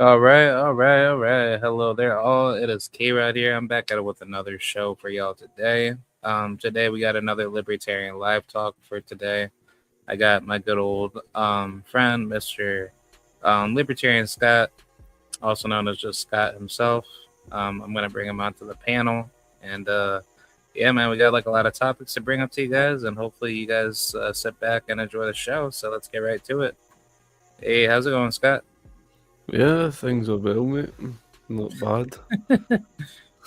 All right. Hello there, all. It is Krod here. I'm back at it with another show for y'all today. Today we got another Libertarian live talk for today. I got my good old friend, Mr. Libertarian Scott, also known as just Scott himself. I'm gonna bring him onto the panel, and yeah, man, we got like a lot of topics to bring up to you guys, and hopefully you guys sit back and enjoy the show. So let's get right to it. Hey, how's it going, Scott? Yeah, things are well, mate. Not bad.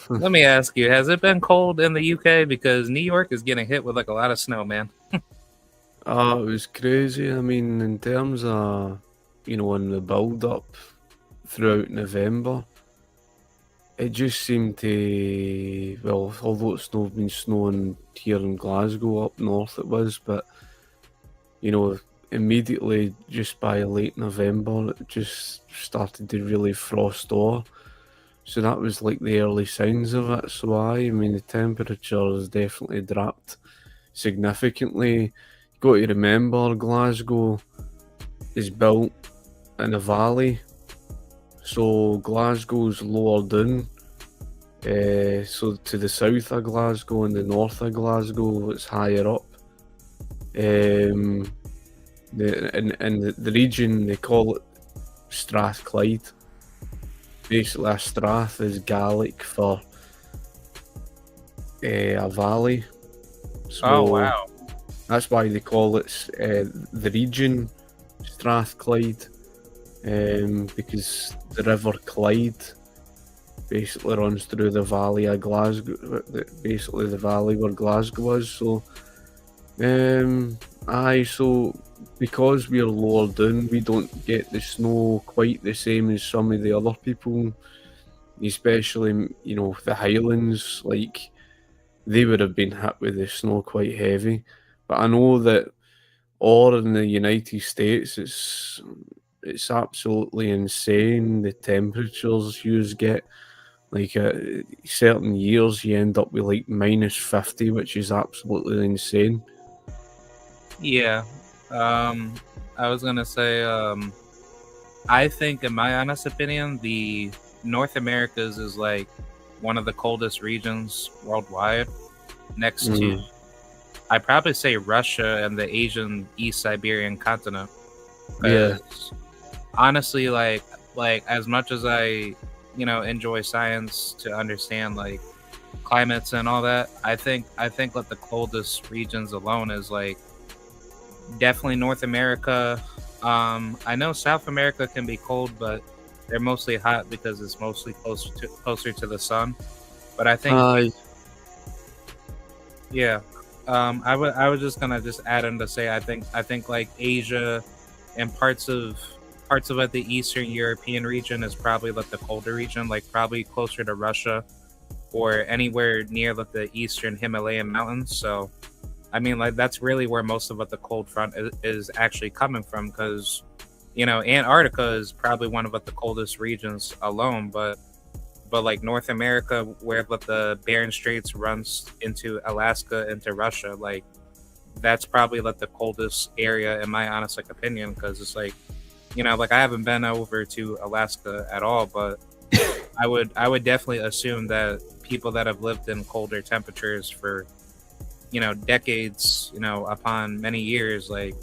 Let me ask you, has it been cold in the UK? Because New York is getting hit with like a lot of snow, man. It was crazy. I mean, in terms of, in the build up throughout November, it just seemed to, well, although it's not been snowing here in Glasgow, up north it was, but, immediately just by late November, it just started to really frost over. So that was like the early signs of it. So I mean, the temperature has definitely dropped significantly. You got to remember, Glasgow is built in a valley, so Glasgow's lower down. So to the south of Glasgow and the north of Glasgow, it's higher up. In the region they call it Strathclyde. Basically, a strath is Gaelic for a valley. So Oh wow. that's why they call it the region Strathclyde, because the River Clyde basically runs through the valley of Glasgow, basically the valley where Glasgow is. So, so because we're lower down, we don't get the snow quite the same as some of the other people, especially, the Highlands. Like, they would have been hit with the snow quite heavy. But I know that or in the United States, it's absolutely insane the temperatures you get. Like, certain years you end up with like -50, which is absolutely insane. Yeah. I was gonna say, I think, in my honest opinion, the North Americas is like one of the coldest regions worldwide, next to, Mm. I'd probably say, Russia and the Asian East Siberian continent. Yeah. Because honestly, like as much as I, enjoy science to understand like climates and all that, I think that the coldest regions alone is like definitely North America. I know South America can be cold, but they're mostly hot because it's mostly closer to the sun. But I think, Aye. yeah, I was just gonna just add in to say I think like Asia and parts of like the Eastern European region is probably like the colder region, like probably closer to Russia or anywhere near like the Eastern Himalayan mountains. So I mean, like that's really where most of what the cold front is actually coming from, because Antarctica is probably one of what the coldest regions alone, but like North America, where like the Bering Straits runs into Alaska into Russia, like that's probably like the coldest area in my honest like opinion, because it's like like I haven't been over to Alaska at all, but I would definitely assume that people that have lived in colder temperatures for decades, upon many years, like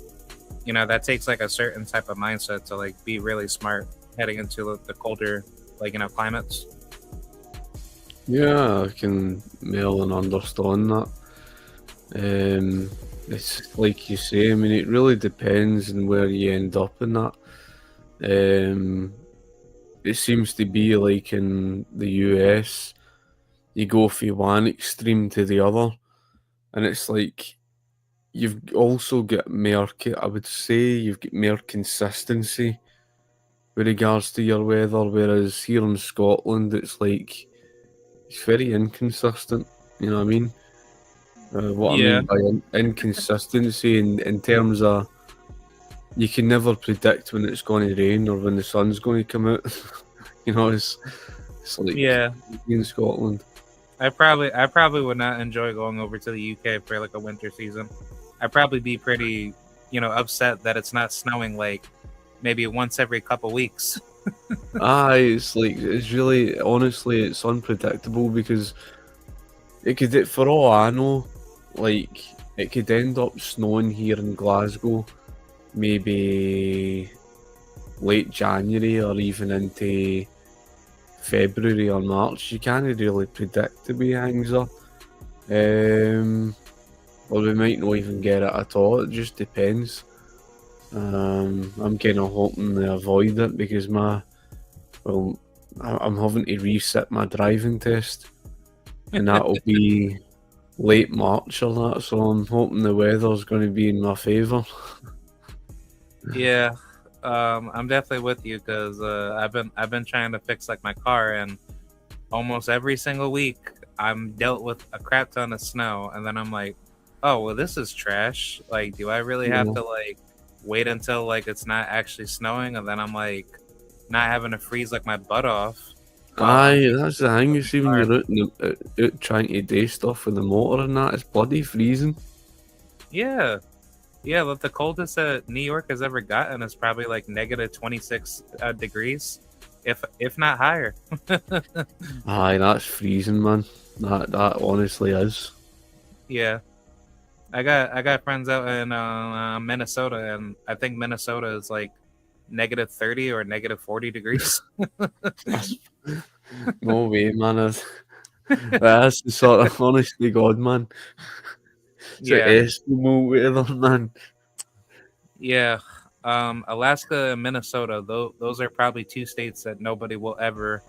that takes like a certain type of mindset to like be really smart heading into the colder, like climates. Yeah, I can mail and understand that. It's like you say, I mean, it really depends on where you end up in that. Um, it seems to be like in the US, you go from one extreme to the other, and it's like you've also got more, I would say, you've got more consistency with regards to your weather, whereas here in Scotland, it's like it's very inconsistent. You know what I mean? What I Yeah, mean by inconsistency in terms of you can never predict when it's going to rain or when the sun's going to come out. It's like yeah. in Scotland. I probably would not enjoy going over to the UK for like a winter season. I'd probably be pretty, upset that it's not snowing like maybe once every couple weeks. It's like it's really honestly it's unpredictable because it could, for all I know, like it could end up snowing here in Glasgow, maybe late January or even into February or March. You can't really predict the way things are. Or we might not even get it at all. It just depends. I'm kind of hoping to avoid it because I'm having to resit my driving test, and that'll be late March or that. So I'm hoping the weather's going to be in my favour. Yeah, I'm definitely with you because I've been trying to fix like my car, and almost every single week I'm dealt with a crap ton of snow, and then I'm like, oh well, this is trash. Like, do I really have Yeah. to like wait until like it's not actually snowing, and then I'm like not having to freeze like my butt off while I'm Aye, that's the thing. You see, when car. you're out trying to do stuff with the motor and that, it's bloody freezing. Yeah, yeah. But the coldest that New York has ever gotten is probably like negative 26 degrees, if not higher. Aye, that's freezing, man. That honestly is. Yeah. I got friends out in Minnesota, and I think Minnesota is like negative 30 or negative 40 degrees. That's no way, man. That's the sort of honestly, God, man. It's like Yeah, Eskimo weather, man. yeah. Alaska and Minnesota, those are probably two states that nobody will ever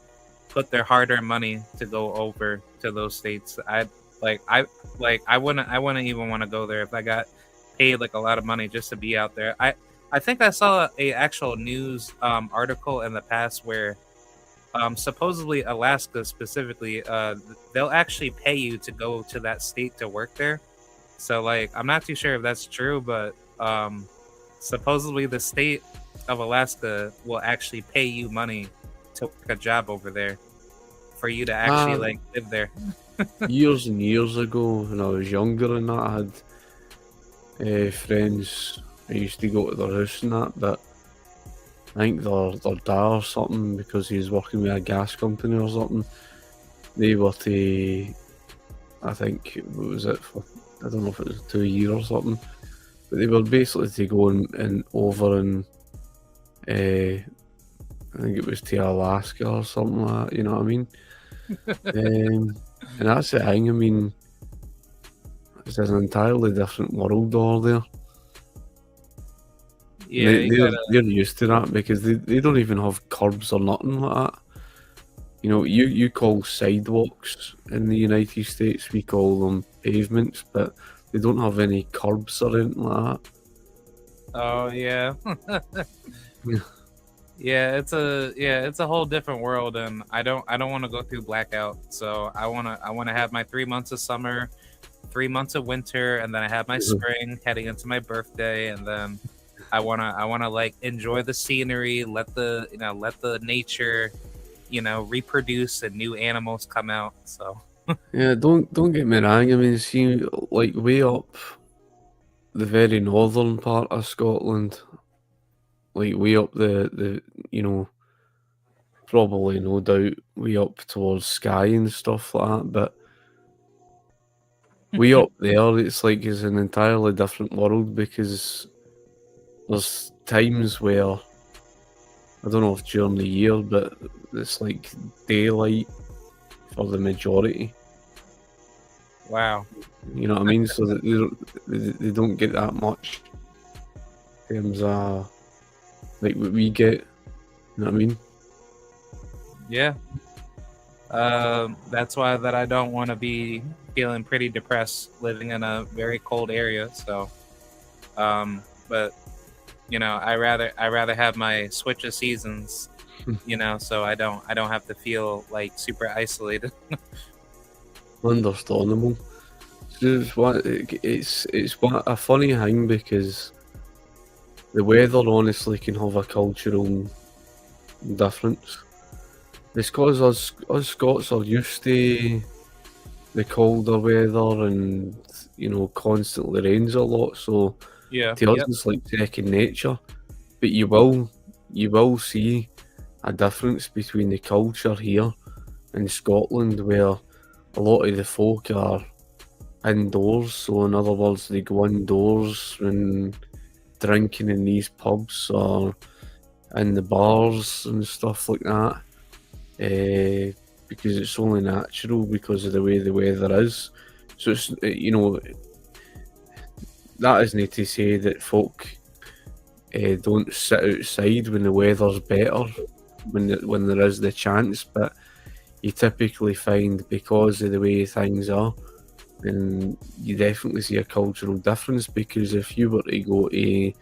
put their hard-earned money to go over to those states. I wouldn't even want to go there if I got paid like a lot of money just to be out there. I think I saw a actual news article in the past where supposedly Alaska specifically, they'll actually pay you to go to that state to work there. So like, I'm not too sure if that's true, but supposedly the state of Alaska will actually pay you money to work a job over there for you to actually Ah, like live there. years and years ago, when I was younger and that, I had friends. I used to go to their house and that, but I think their dad or something, because he was working with a gas company or something, they were to, I think, what was it for, I don't know if it was 2 years or something, but they were basically to go and over and, I think it was to Alaska or something like that, you know what I mean? And that's the thing, I mean, it's an entirely different world over there. Yeah, you gotta. They're used to that because they don't even have curbs or nothing like that. You know, you call sidewalks in the United States, we call them pavements, but they don't have any curbs or anything like Oh yeah. that. Yeah, it's a whole different world, and I don't want to go through blackout. So I want to have my 3 months of summer, 3 months of winter, and then I have my spring heading into my birthday, and then I wanna like enjoy the scenery, let the let the nature, reproduce and new animals come out. So Yeah, don't get me wrong. I mean, see, like way up the very northern part of Scotland, like way up the probably no doubt way up towards Skye and stuff like that, but way up there, it's like it's an entirely different world because there's times where I don't know if during the year, but it's like daylight for the majority. wow. You know what I mean? So that they don't get that much in terms of like what we get. You know what I mean? Yeah. That's why that I don't want to be feeling pretty depressed living in a very cold area. So, but I rather have my switch of seasons, so I don't have to feel like super isolated. Understandable. It's a funny thing because the weather honestly can have a cultural difference. It's because us Scots are used to the colder weather and constantly rains a lot, so Yeah. to us Yep. it's like second nature. But you will see, a difference between the culture here in Scotland, where a lot of the folk are indoors. So in other words, they go indoors when drinking in these pubs or in the bars and stuff like that, because it's only natural because of the way the weather is. So it's, that isn't to say that folk don't sit outside when the weather's better, when there is the chance, but you typically find, because of the way things are, and you definitely see a cultural difference. Because if you were to go to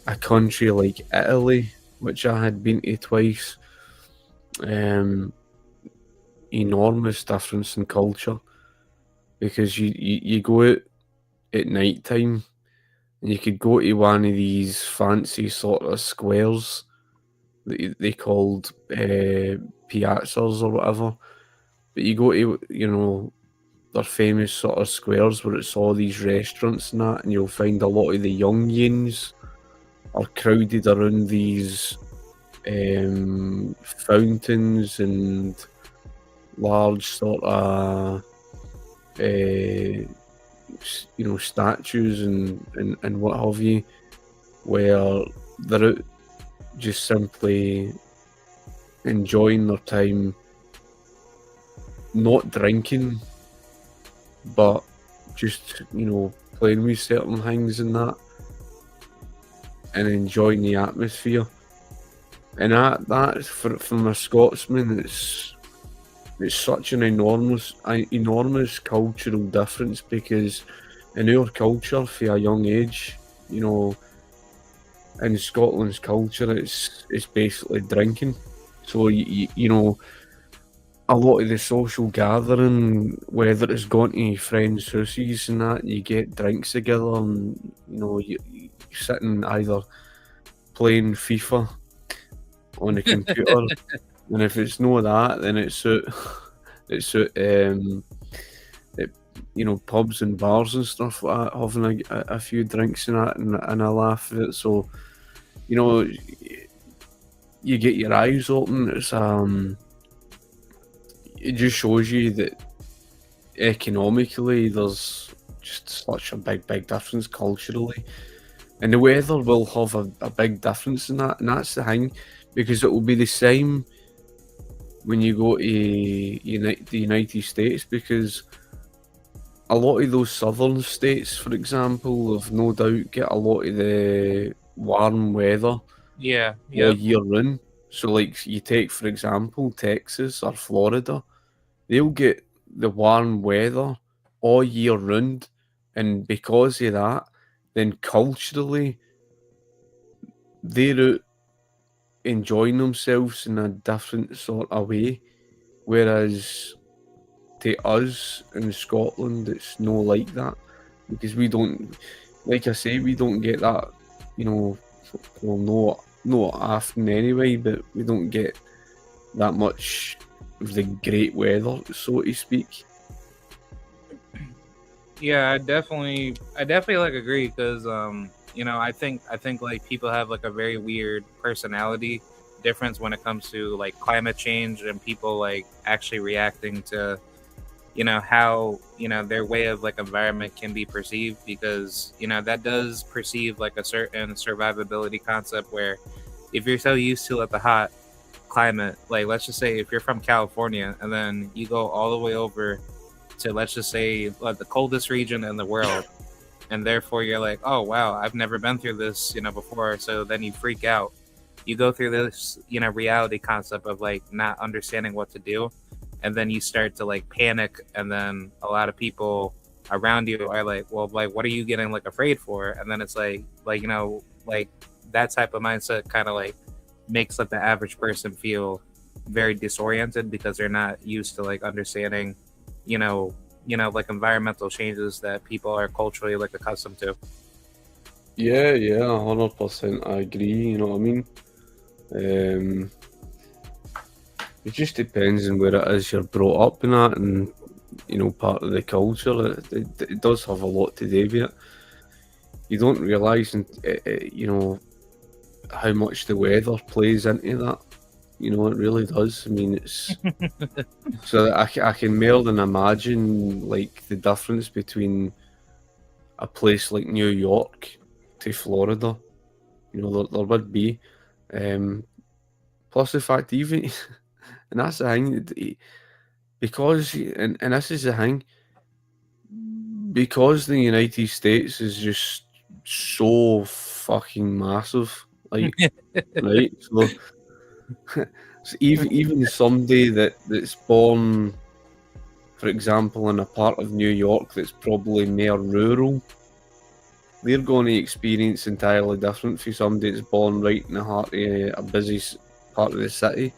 a country like Italy, which I had been to twice, enormous difference in culture, because you go out at night time and you could go to one of these fancy sort of squares that they called piazzas or whatever, but you go to, their famous sort of squares where it's all these restaurants and that, and you'll find a lot of the young yins are crowded around these fountains and large sort of statues and what have you, where they're out just simply enjoying their time, not drinking, but just playing with certain things and that, and enjoying the atmosphere. And that's from a Scotsman, it's such an enormous cultural difference, because in our culture, for a young age, in Scotland's culture, it's basically drinking. So a lot of the social gathering, whether it's going to friends' houses and that, you get drinks together, and you're sitting either playing FIFA on the computer, and if it's no that, then it's out pubs and bars and stuff like that, having a few drinks and that, and a laugh at it. So you get your eyes open. It's it just shows you that economically there's just such a big difference culturally, and the weather will have a big difference in that, and that's the thing, because it will be the same when you go to the United States, because a lot of those southern states, for example, have no doubt get a lot of the warm weather all year round. So like you take, for example, Texas or Florida, they'll get the warm weather all year round, and because of that, then culturally they're out enjoying themselves in a different sort of way, whereas to us in Scotland it's no like that, because we don't, like I say, we don't get that, well, not often anyway, but we don't get that much of the great weather, so to speak. Yeah, I definitely like agree, because I think like people have like a very weird personality difference when it comes to like climate change, and people like actually reacting to how their way of like environment can be perceived, because that does perceive like a certain survivability concept, where if you're so used to like the hot climate, like let's just say if you're from California and then you go all the way over to, let's just say, like the coldest region in the world, and therefore you're like, oh wow, I've never been through this before, so then you freak out, you go through this reality concept of like not understanding what to do, and then you start to like panic, and then a lot of people around you are like, well, like what are you getting like afraid for? And then it's like that type of mindset kind of like makes like the average person feel very disoriented, because they're not used to like understanding like environmental changes that people are culturally like accustomed to. Yeah, 100%. I agree. You know what I mean? It just depends on where it is you're brought up in that, and part of the culture. It does have a lot to do with it. You don't realise, how much the weather plays into that. You know, it really does. I mean, it's so I can more than imagine like the difference between a place like New York to Florida. You know, there would be. Um, Plus the fact even, and that's the thing, because and this is the thing, because the United States is just so fucking massive, like right. So, so even somebody that's born, for example, in a part of New York that's probably more rural, they're going to experience entirely different from somebody that's born right in the heart of a busy part of the city.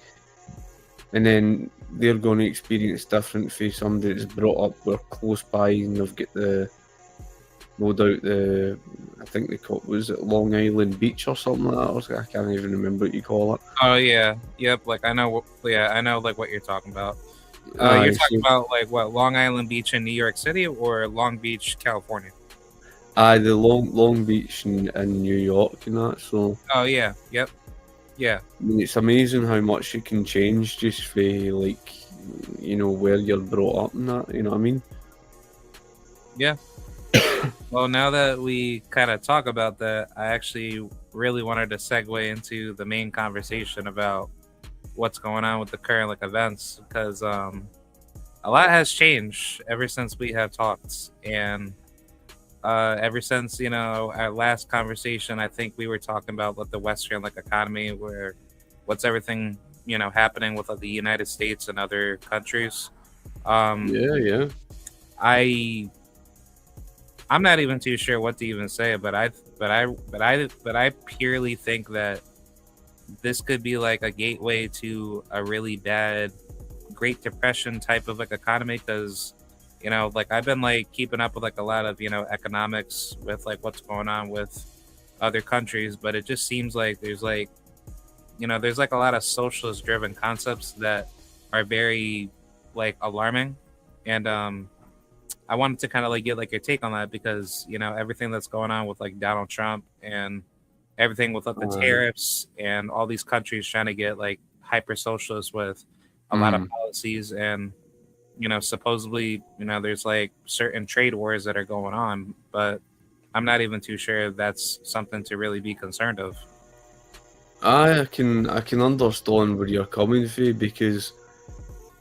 And then they're going to experience different for somebody that's brought up where close by and they've got no doubt I think they call was it Long Island Beach or something like that, or I can't even remember what you call it. Oh yeah, yep. Like I know, I know like what you're talking about. You're talking So, about like what, Long Island Beach in New York City or Long Beach, California? the Long Beach in New York and that. So Oh yeah, yep, yeah. I mean, it's amazing how much it can change just for like where you're brought up and that. You know what I mean? Yeah. Well, now that we kind of talk about that, I actually really wanted to segue into the main conversation about what's going on with the current like events, because a lot has changed ever since we have talked, and ever since our last conversation, I think we were talking about what the Western like economy, where what's everything happening with the United States and other countries. Yeah. I'm not even too sure what to even say, but I purely think that this could be like a gateway to a really bad Great Depression type of like economy, because like I've been like keeping up with like a lot of economics with like what's going on with other countries, but it just seems like there's like a lot of socialist driven concepts that are very like alarming, and I wanted to kind of like get like your take on that, because everything that's going on with like Donald Trump and everything with like the tariffs and all these countries trying to get like hyper socialist with a lot of policies, and supposedly there's like certain trade wars that are going on, but I'm not even too sure that's something to really be concerned of. I can understand where you're coming from, because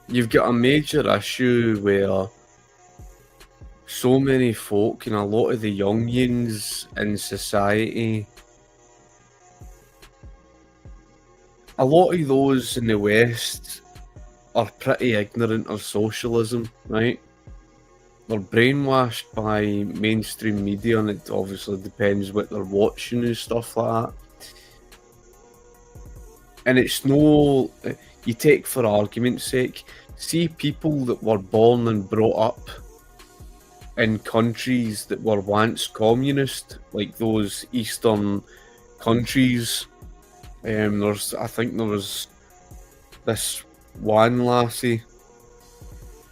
you've got a major issue where so many folk and a lot of the youngins in society, a lot of those in the West are pretty ignorant of socialism, right? They're brainwashed by mainstream media, and it obviously depends what they're watching and stuff like that. And it's no, you take for argument's sake, see people that were born and brought up in countries that were once communist, like those Eastern countries. I think there was this one lassie,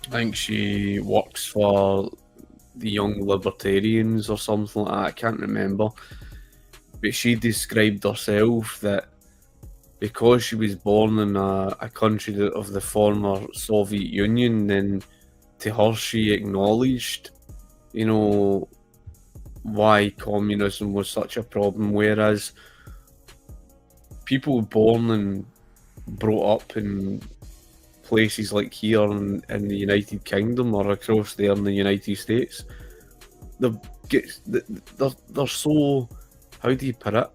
I think she works for the Young Libertarians or something like that, I can't remember. But she described herself that because she was born in a country of the former Soviet Union, then to her she acknowledged, why communism was such a problem, whereas people born and brought up in places like here in the United Kingdom or across there in the United States, they're so, how do you put it?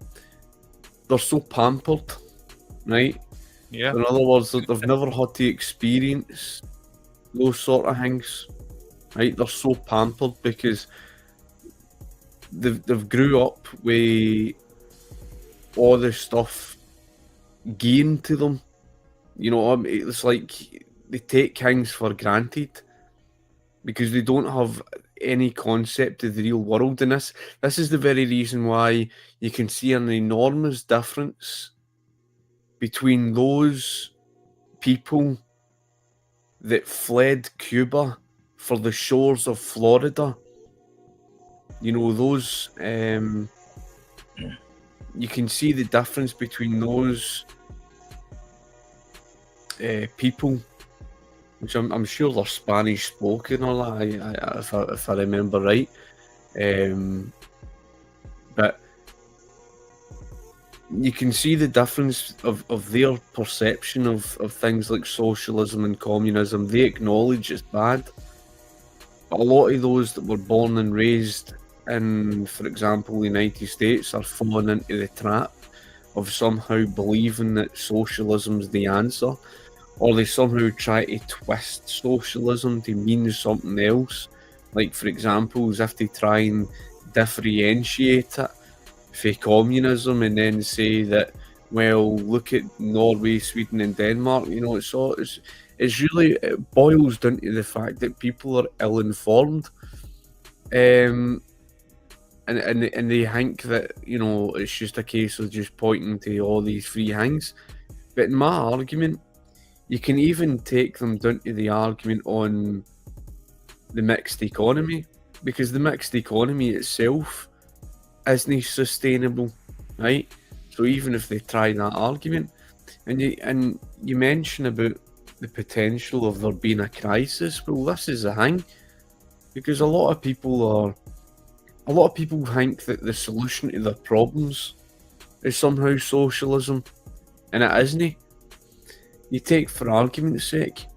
They're so pampered, right? Yeah. In other words, they've never had to experience those sort of things, right? They're so pampered because they've grew up with all this stuff given to them. It's like they take things for granted because they don't have any concept of the real world. And this is the very reason why you can see an enormous difference between those people that fled Cuba for the shores of Florida. Those you can see the difference between those people, which I'm sure they're Spanish spoken or that, if I remember right. But you can see the difference of their perception of things like socialism and communism. They acknowledge it's bad. But a lot of those that were born and raised in, for example, the United States are falling into the trap of somehow believing that socialism's the answer, or they somehow try to twist socialism to mean something else. Like, for example, as if they try and differentiate it for communism and then say that, well, look at Norway, Sweden and Denmark, you know, it's really, it boils down to the fact that people are ill-informed, and they think that, you know, it's just a case of just pointing to all these free things. But in my argument, you can even take them down to the argument on the mixed economy, because the mixed economy itself isn't sustainable, right? So even if they try that argument, and you mention about the potential of there being a crisis, well, this is the thing, because a lot of people think that the solution to their problems is somehow socialism, and it isn't. You take, for argument's sake,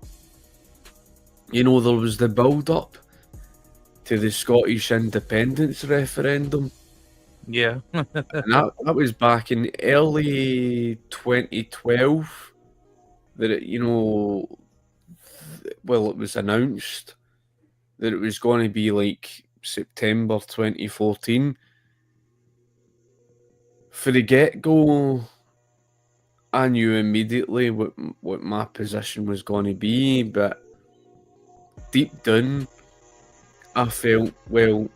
you know, there was the build-up to the Scottish independence referendum. Yeah. And that was back in early 2012 that it, you know, well, it was announced that it was going to be like September 2014. For the get-go, I knew immediately what my position was going to be, but deep down, I felt, well,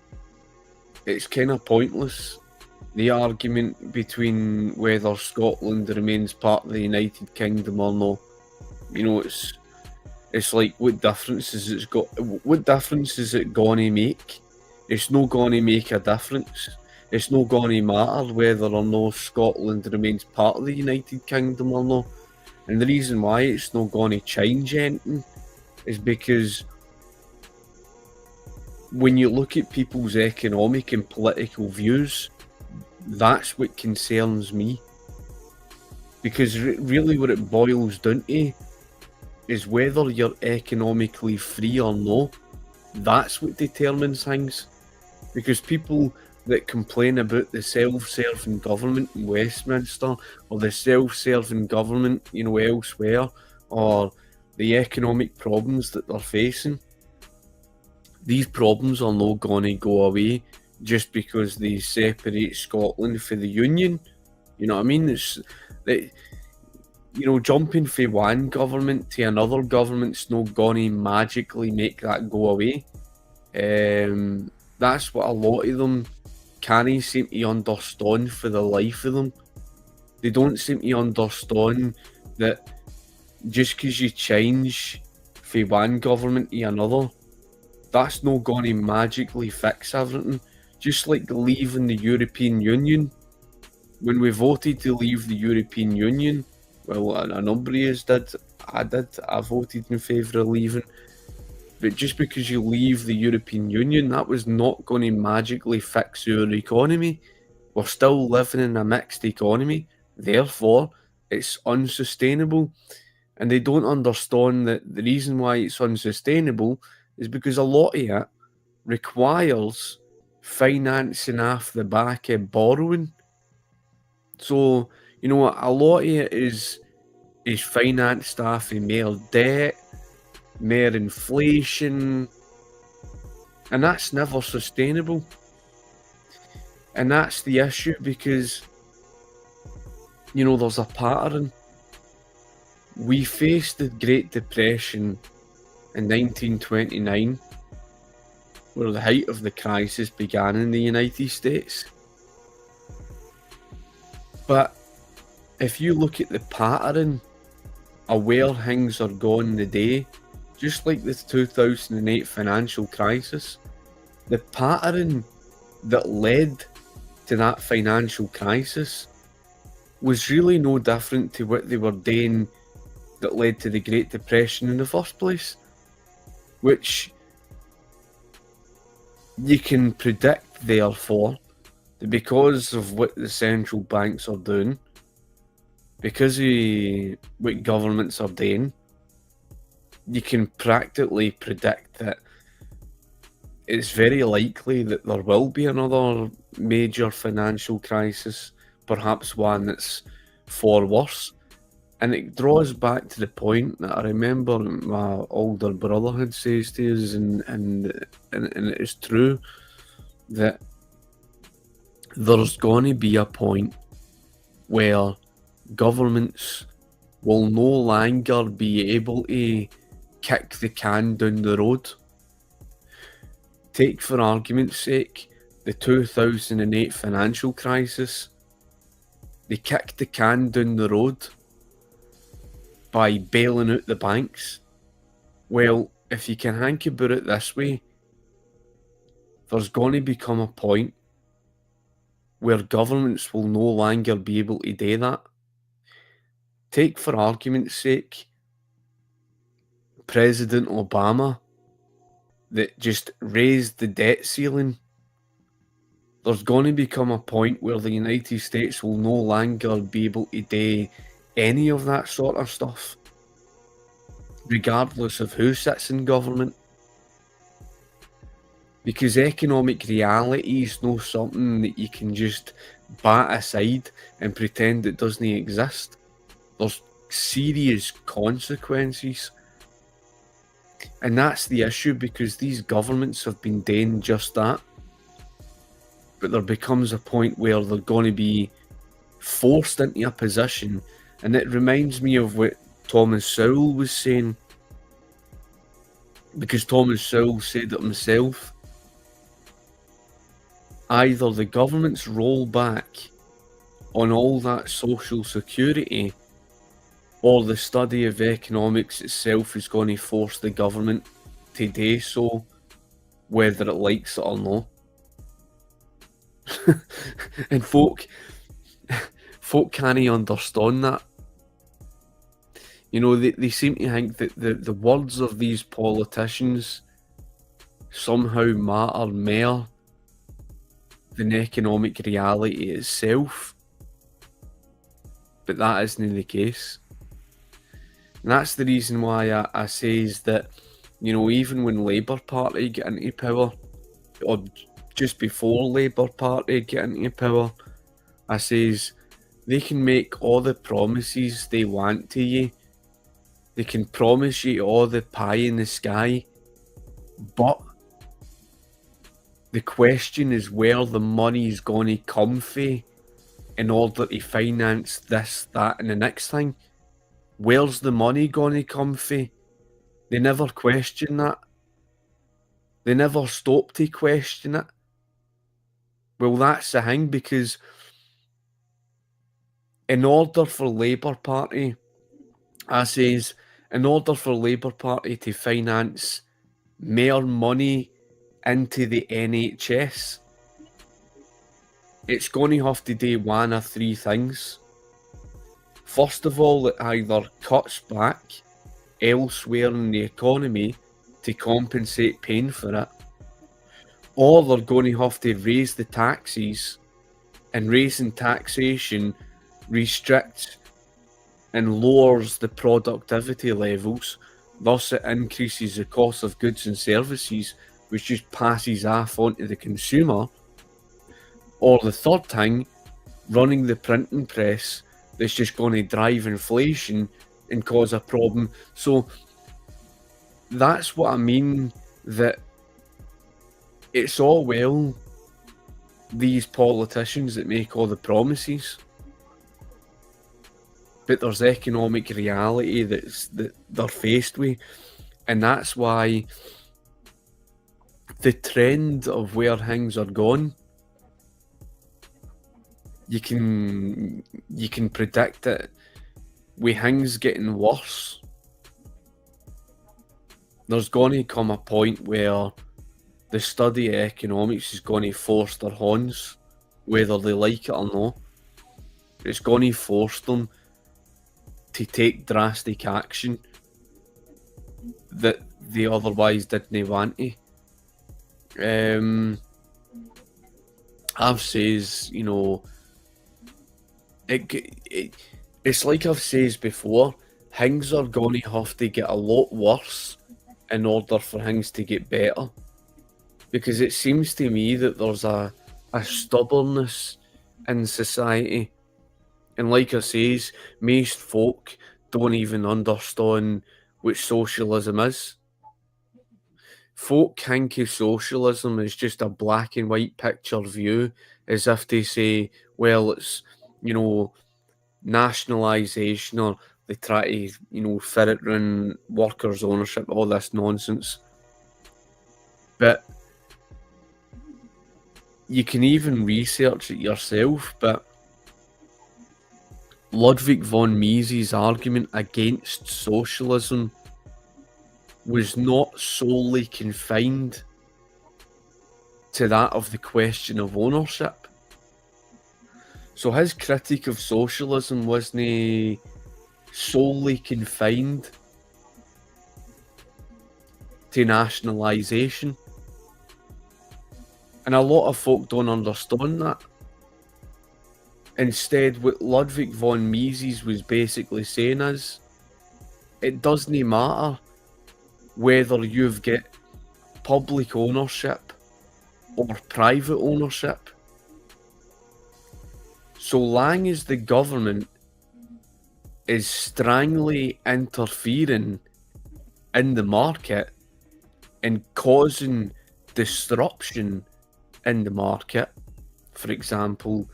it's kind of pointless, the argument between whether Scotland remains part of the United Kingdom or not. You know, it's like, what difference is it going to make? It's not going to make a difference. It's not going to matter whether or not Scotland remains part of the United Kingdom or not. And the reason why it's not going to change anything is because when you look at people's economic and political views, that's what concerns me. Because really what it boils down to is whether you're economically free or not. That's what determines things. Because people that complain about the self-serving government in Westminster, or the self-serving government, you know, elsewhere, or the economic problems that they're facing, these problems are not going to go away just because they separate Scotland from the Union. You know what I mean? You know, jumping from one government to another government's not going to magically make that go away. That's what a lot of them can't seem to understand for the life of them. They don't seem to understand that just because you change from one government to another, that's not going to magically fix everything. Just like leaving the European Union. When we voted to leave the European Union, well, a number of us did. I voted in favour of leaving. But just because you leave the European Union, that was not going to magically fix your economy. We're still living in a mixed economy. Therefore, it's unsustainable. And they don't understand that the reason why it's unsustainable is because a lot of it requires financing off the back of borrowing. So, you know, a lot of it is financed off of more debt, more inflation, and that's never sustainable. And that's the issue, because, you know, there's a pattern. We faced the Great Depression in 1929, where the height of the crisis began in the United States. But if you look at the pattern of where things are going today, just like the 2008 financial crisis, the pattern that led to that financial crisis was really no different to what they were doing that led to the Great Depression in the first place, which you can predict, therefore, that because of what the central banks are doing, because of what governments are doing, you can practically predict that it's very likely that there will be another major financial crisis, perhaps one that's far worse. And it draws back to the point that I remember my older brother had says to us, and it is true, that there's going to be a point where governments will no longer be able to kick the can down the road. Take, for argument's sake, the 2008 financial crisis. They kicked the can down the road by bailing out the banks. Well, if you can think about it this way, there's going to become a point where governments will no longer be able to do that. Take, for argument's sake, President Obama, that just raised the debt ceiling. There's going to become a point where the United States will no longer be able to do any of that sort of stuff, regardless of who sits in government. Because economic reality is not something that you can just bat aside and pretend it doesn't exist. There's serious consequences. And that's the issue, because these governments have been doing just that. But there becomes a point where they're going to be forced into a position. And it reminds me of what Thomas Sowell was saying. Because Thomas Sowell said it himself. Either the governments roll back on all that social security, or the study of economics itself is going to force the government to do so, whether it likes it or not. And folk can't understand that. You know, they seem to think that the words of these politicians somehow matter more than economic reality itself. But that isn't the case. And that's the reason why I says that, you know, even when Labour Party get into power, or just before Labour Party get into power, I says they can make all the promises they want to you. They can promise you all the pie in the sky, but the question is where the money is going to come from in order to finance this, that, and the next thing. Where's the money going to come from? They never question that. They never stop to question it. Well, that's the thing, because in order for Labour Party, I says, in order for Labour Party to finance more money into the NHS, it's going to have to do one of three things. First of all, it either cuts back elsewhere in the economy to compensate paying for it, or they're going to have to raise the taxes, and raising taxation restricts and lowers the productivity levels, thus it increases the cost of goods and services, which just passes off onto the consumer. Or the third thing, running the printing press, that's just going to drive inflation and cause a problem. So that's what I mean, that it's all well these politicians that make all the promises, but there's economic reality that they're faced with. And that's why the trend of where things are going, you can predict it with things getting worse. There's going to come a point where the study of economics is going to force their hands, whether they like it or not. It's going to force them to take drastic action that they otherwise didn't want to. I've says, you know, it's like I've says before, things are going to have to get a lot worse in order for things to get better. Because it seems to me that there's a stubbornness in society. And like I says, most folk don't even understand what socialism is. Folk think of socialism as just a black and white picture view, as if they say, well, it's, you know, nationalisation, or they try to, you know, fit it around workers' ownership, all this nonsense. But you can even research it yourself, but Ludwig von Mises' argument against socialism was not solely confined to that of the question of ownership. So his critique of socialism wasn't solely confined to nationalisation. And a lot of folk don't understand that. Instead, what Ludwig von Mises was basically saying is, it doesn't matter whether you've got public ownership or private ownership, so long as the government is strongly interfering in the market and causing disruption in the market, for example,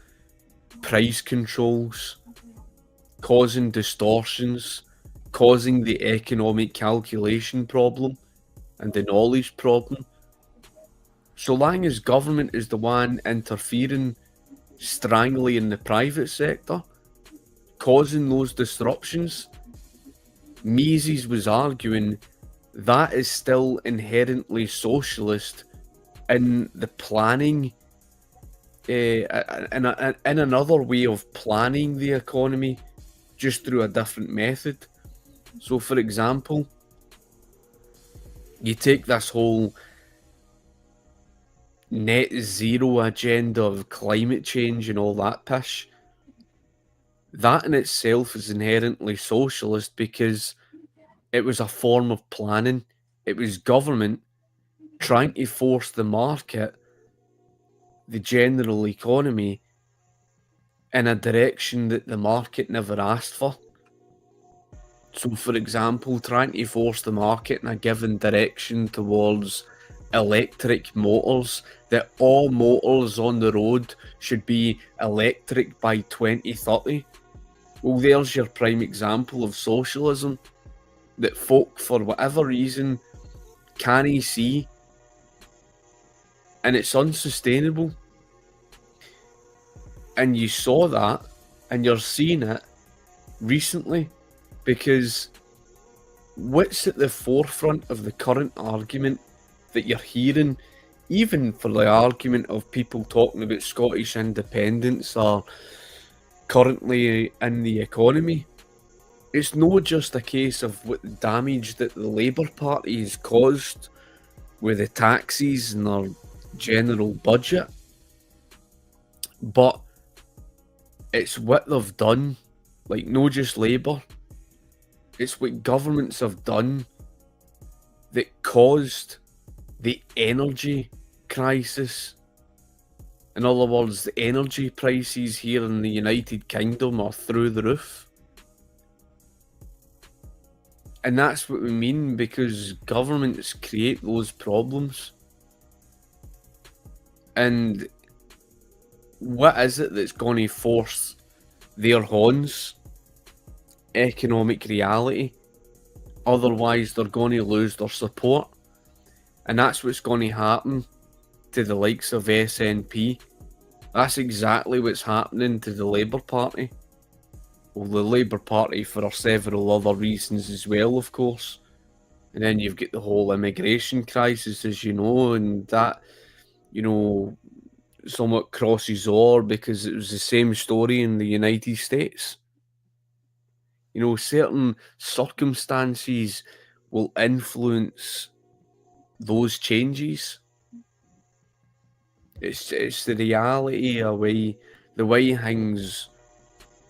price controls, causing distortions, causing the economic calculation problem and the knowledge problem. So long as government is the one interfering strongly in the private sector, causing those disruptions, Mises was arguing that is still inherently socialist in the planning, in another way of planning the economy, just through a different method. So, for example, you take this whole net zero agenda of climate change and all that pish. That in itself is inherently socialist because it was a form of planning. It was government trying to force the market, the general economy, in a direction that the market never asked for. So, for example, trying to force the market in a given direction towards electric motors, that all motors on the road should be electric by 2030. Well, there's your prime example of socialism that folk, for whatever reason, can't see, and it's unsustainable. And you saw that, and you're seeing it recently, because what's at the forefront of the current argument that you're hearing, even for the argument of people talking about Scottish independence or currently in the economy, it's not just a case of what the damage that the Labour Party has caused with the taxes and their general budget, but it's what they've done, like not just Labour, it's what governments have done that caused the energy crisis. In other words, the energy prices here in the United Kingdom are through the roof. And that's what we mean, because governments create those problems. And what is it that's going to force their hands? Economic reality. Otherwise, they're going to lose their support. And that's what's going to happen to the likes of SNP. That's exactly what's happening to the Labour Party. Well, the Labour Party for several other reasons as well, of course. And then you've got the whole immigration crisis, as you know, and that, you know, somewhat crosses over because it was the same story in the United States. You know, certain circumstances will influence those changes. It's the reality of the way things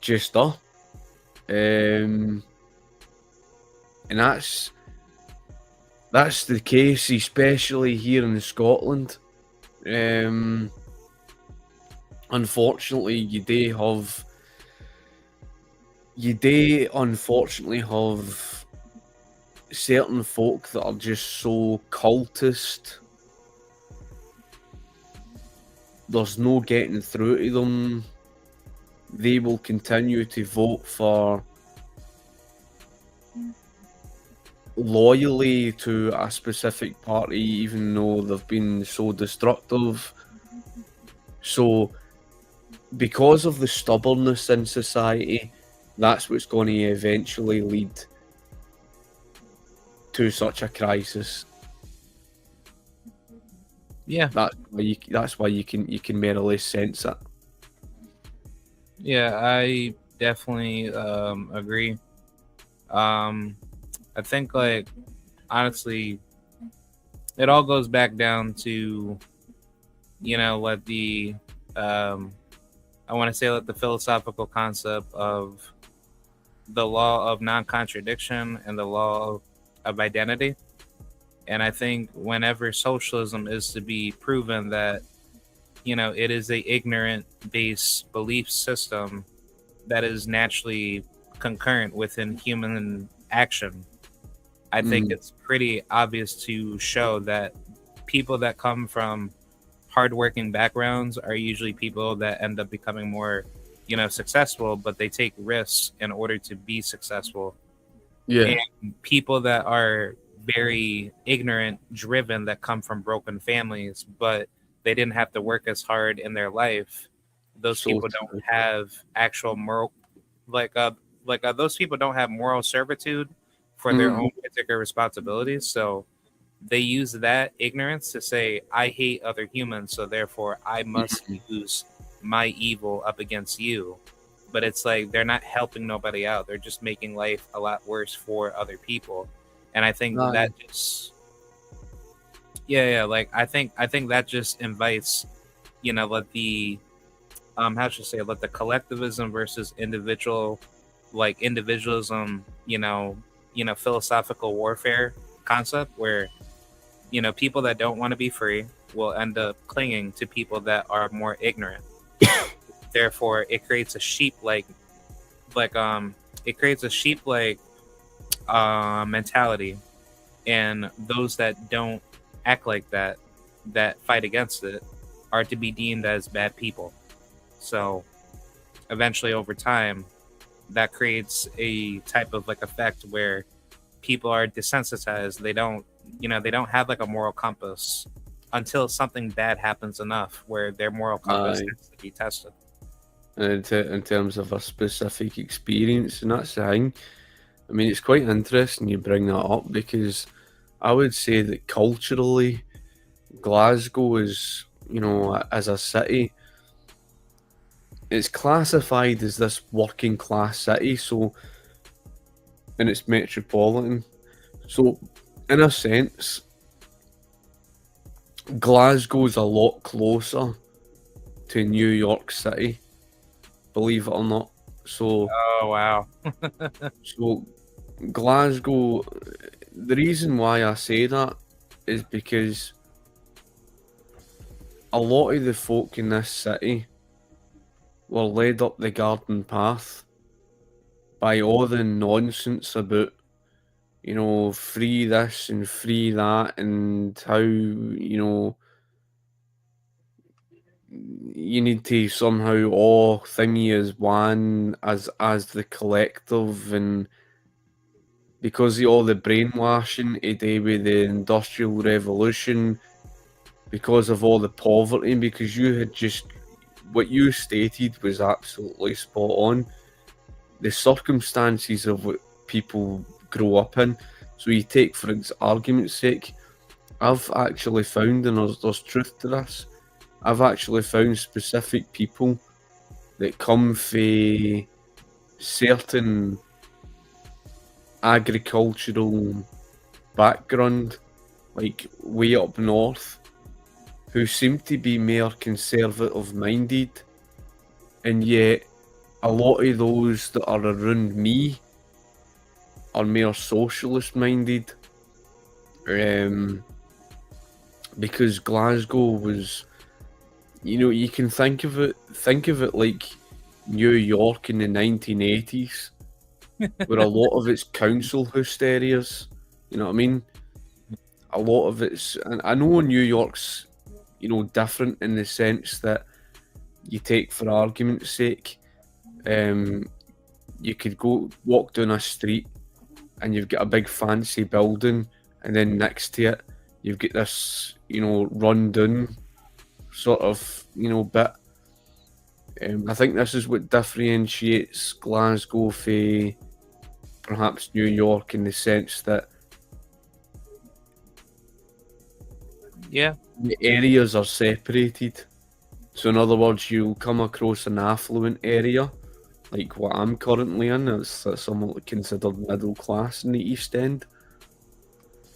just are. And that's the case, especially here in Scotland. Unfortunately, unfortunately have certain folk that are just so cultist. There's no getting through to them. They will continue to vote for loyally to a specific party, even though they've been so destructive. So, because of the stubbornness in society, that's what's going to eventually lead to such a crisis. Yeah, That's why you can merely sense it. yeah, I definitely agree. I think, like, honestly, it all goes back down to, let the I want to say, let the philosophical concept of the law of non-contradiction and the law of identity. And I think whenever socialism is to be proven that, it is a ignorant based belief system that is naturally concurrent within human action, I think it's pretty obvious to show that people that come from hardworking backgrounds are usually people that end up becoming more, successful, but they take risks in order to be successful. Yeah. And people that are very ignorant, driven, that come from broken families, but they didn't have to work as hard in their life. Those So people don't have actual moral, those people don't have moral servitude for their own particular responsibilities. So they use that ignorance to say, I hate other humans, so therefore I must use my evil up against you. But it's like they're not helping nobody out. They're just making life a lot worse for other people. And I think that just like I think that just invites, let the how should I say, let the collectivism versus individualism, philosophical warfare concept where, people that don't want to be free will end up clinging to people that are more ignorant. Therefore, it creates a sheep mentality, and those that don't act like that fight against it, are to be deemed as bad people. So, eventually, over time, that creates a type of effect where people are desensitized. They don't have a moral compass until something bad happens enough where their moral compass has to be tested. In terms of a specific experience, and that's the thing. I mean, it's quite interesting you bring that up, because I would say that culturally, Glasgow is, as a city, it's classified as this working class city, so, and it's metropolitan. So, in a sense, Glasgow's a lot closer to New York City, believe it or not. So, oh wow. So Glasgow, the reason why I say that is because a lot of the folk in this city were led up the garden path by all the nonsense about, free this and free that, and how, you need to somehow all thingy as one, as the collective, and because of all the brainwashing today with the Industrial Revolution, because of all the poverty, because you had just, what you stated was absolutely spot on. The circumstances of what people grow up in. So you take, for argument's sake, I've actually found, and there's truth to this, I've actually found specific people that come from certain agricultural background, like way up north, who seem to be more conservative minded, and yet a lot of those that are around me are more socialist minded. Because Glasgow was, you can think of it like New York in the 1980s, where a lot of its council house areas, you know what I mean? A lot of it's, and I know New York's, different in the sense that you take, for argument's sake, you could go walk down a street and you've got a big fancy building, and then next to it, you've got this, run down sort of, bit. I think this is what differentiates Glasgow from perhaps New York, in the sense that the areas are separated. So in other words, you'll come across an affluent area, like what I'm currently in. It's somewhat considered middle class in the East End.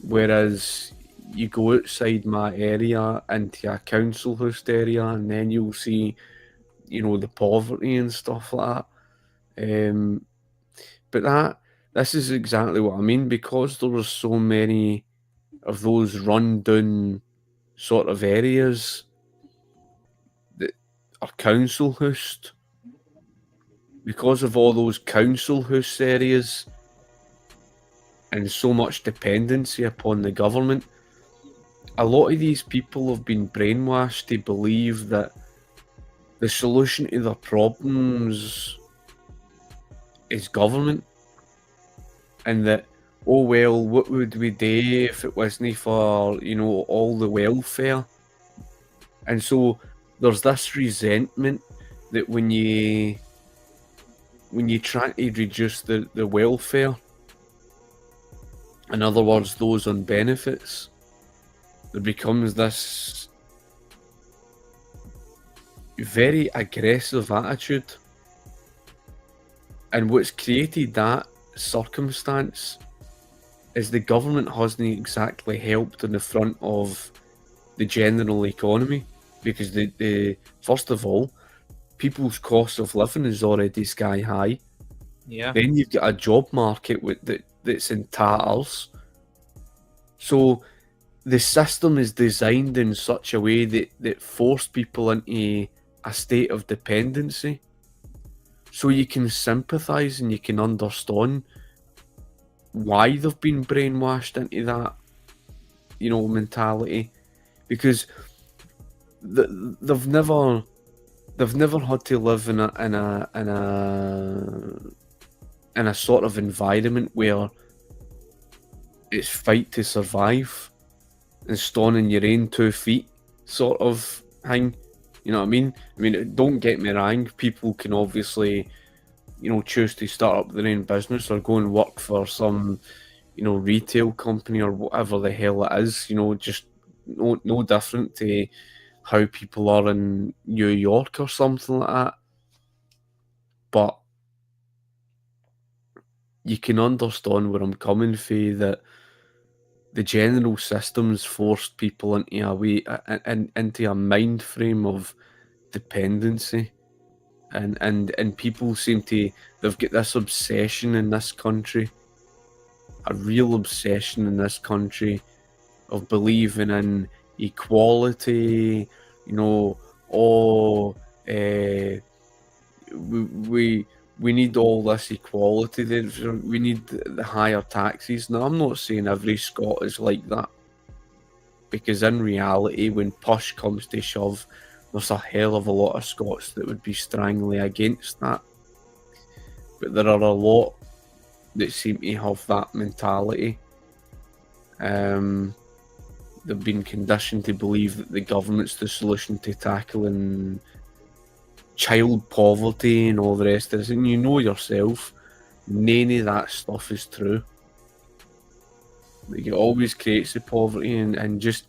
Whereas you go outside my area into a council house area, and then you'll see, the poverty and stuff like that. But this is exactly what I mean, because there were so many of those run-down sort of areas that are council housed. Because of all those council house areas and so much dependency upon the government, a lot of these people have been brainwashed to believe that the solution to their problems is government, and that, oh well, what would we do if it wasn't for, all the welfare? And so there's this resentment that when you try to reduce the welfare, in other words, those on benefits, there becomes this very aggressive attitude. And what's created that circumstance is the government hasn't exactly helped in the front of the general economy, because the first of all, people's cost of living is already sky high. Yeah. Then you've got a job market that's in tatters. So the system is designed in such a way that forced people into a state of dependency. So you can sympathise and you can understand why they've been brainwashed into that, mentality, because they've never had to live in a sort of environment where it's fight to survive and stand on your own 2 feet sort of thing. You know what I mean? Don't get me wrong, people can obviously, choose to start up their own business or go and work for some, retail company or whatever the hell it is, just no different to how people are in New York or something like that. But you can understand where I'm coming from, that the general system's forced people into into a mind frame of dependency, and people they've got this obsession in this country, a real obsession in this country, of believing in equality. We need all this equality. We need the higher taxes. Now, I'm not saying every Scot is like that, because in reality, when push comes to shove, there's a hell of a lot of Scots that would be strongly against that. But there are a lot that seem to have that mentality. They've been conditioned to believe that the government's the solution to tackling child poverty and all the rest of this. And you know yourself, none of that stuff is true. Like, it always creates the poverty, and just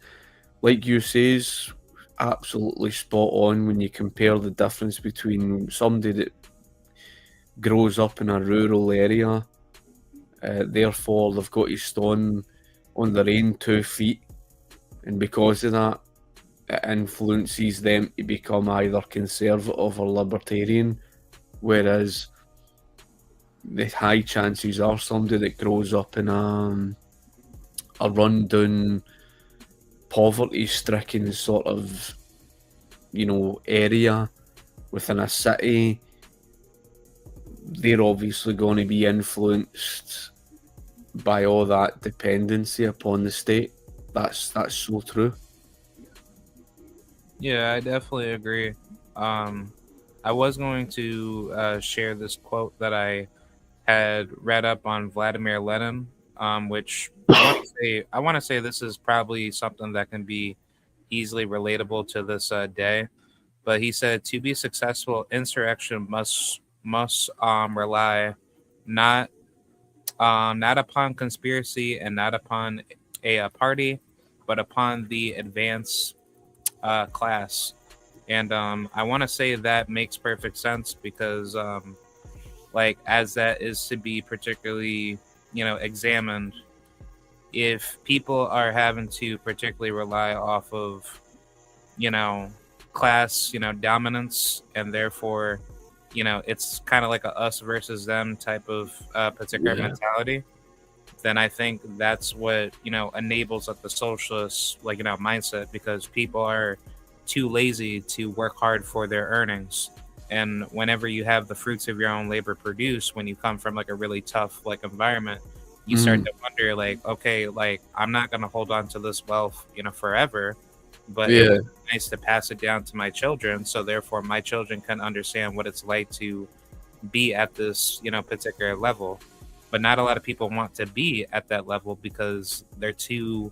like you says, absolutely spot on when you compare the difference between somebody that grows up in a rural area Therefore, they've got to stand on their own 2 feet, and because of that, it influences them to become either conservative or libertarian. Whereas the high chances are somebody that grows up in a rundown, poverty-stricken sort of, area within a city, they're obviously going to be influenced by all that dependency upon the state. That's so true. Yeah, I definitely agree. I was going to share this quote that I had read up on Vladimir Lenin, which I want to say this is probably something that can be easily relatable to this day. But he said, to be successful, insurrection must rely not not upon conspiracy and not upon a party, but upon the advance class. And I want to say that makes perfect sense because, like, as that is to be particularly, examined, if people are having to particularly rely off of, class, dominance, and therefore, it's kind of like a us versus them type of particular mentality, then I think that's what, enables like the socialist, like, mindset, because people are too lazy to work hard for their earnings. And whenever you have the fruits of your own labor produced, when you come from like a really tough like environment, you start to wonder like, okay, like I'm not going to hold on to this wealth, forever, but it would be nice to pass it down to my children. So therefore my children can understand what it's like to be at this, particular level. But not a lot of people want to be at that level because they're too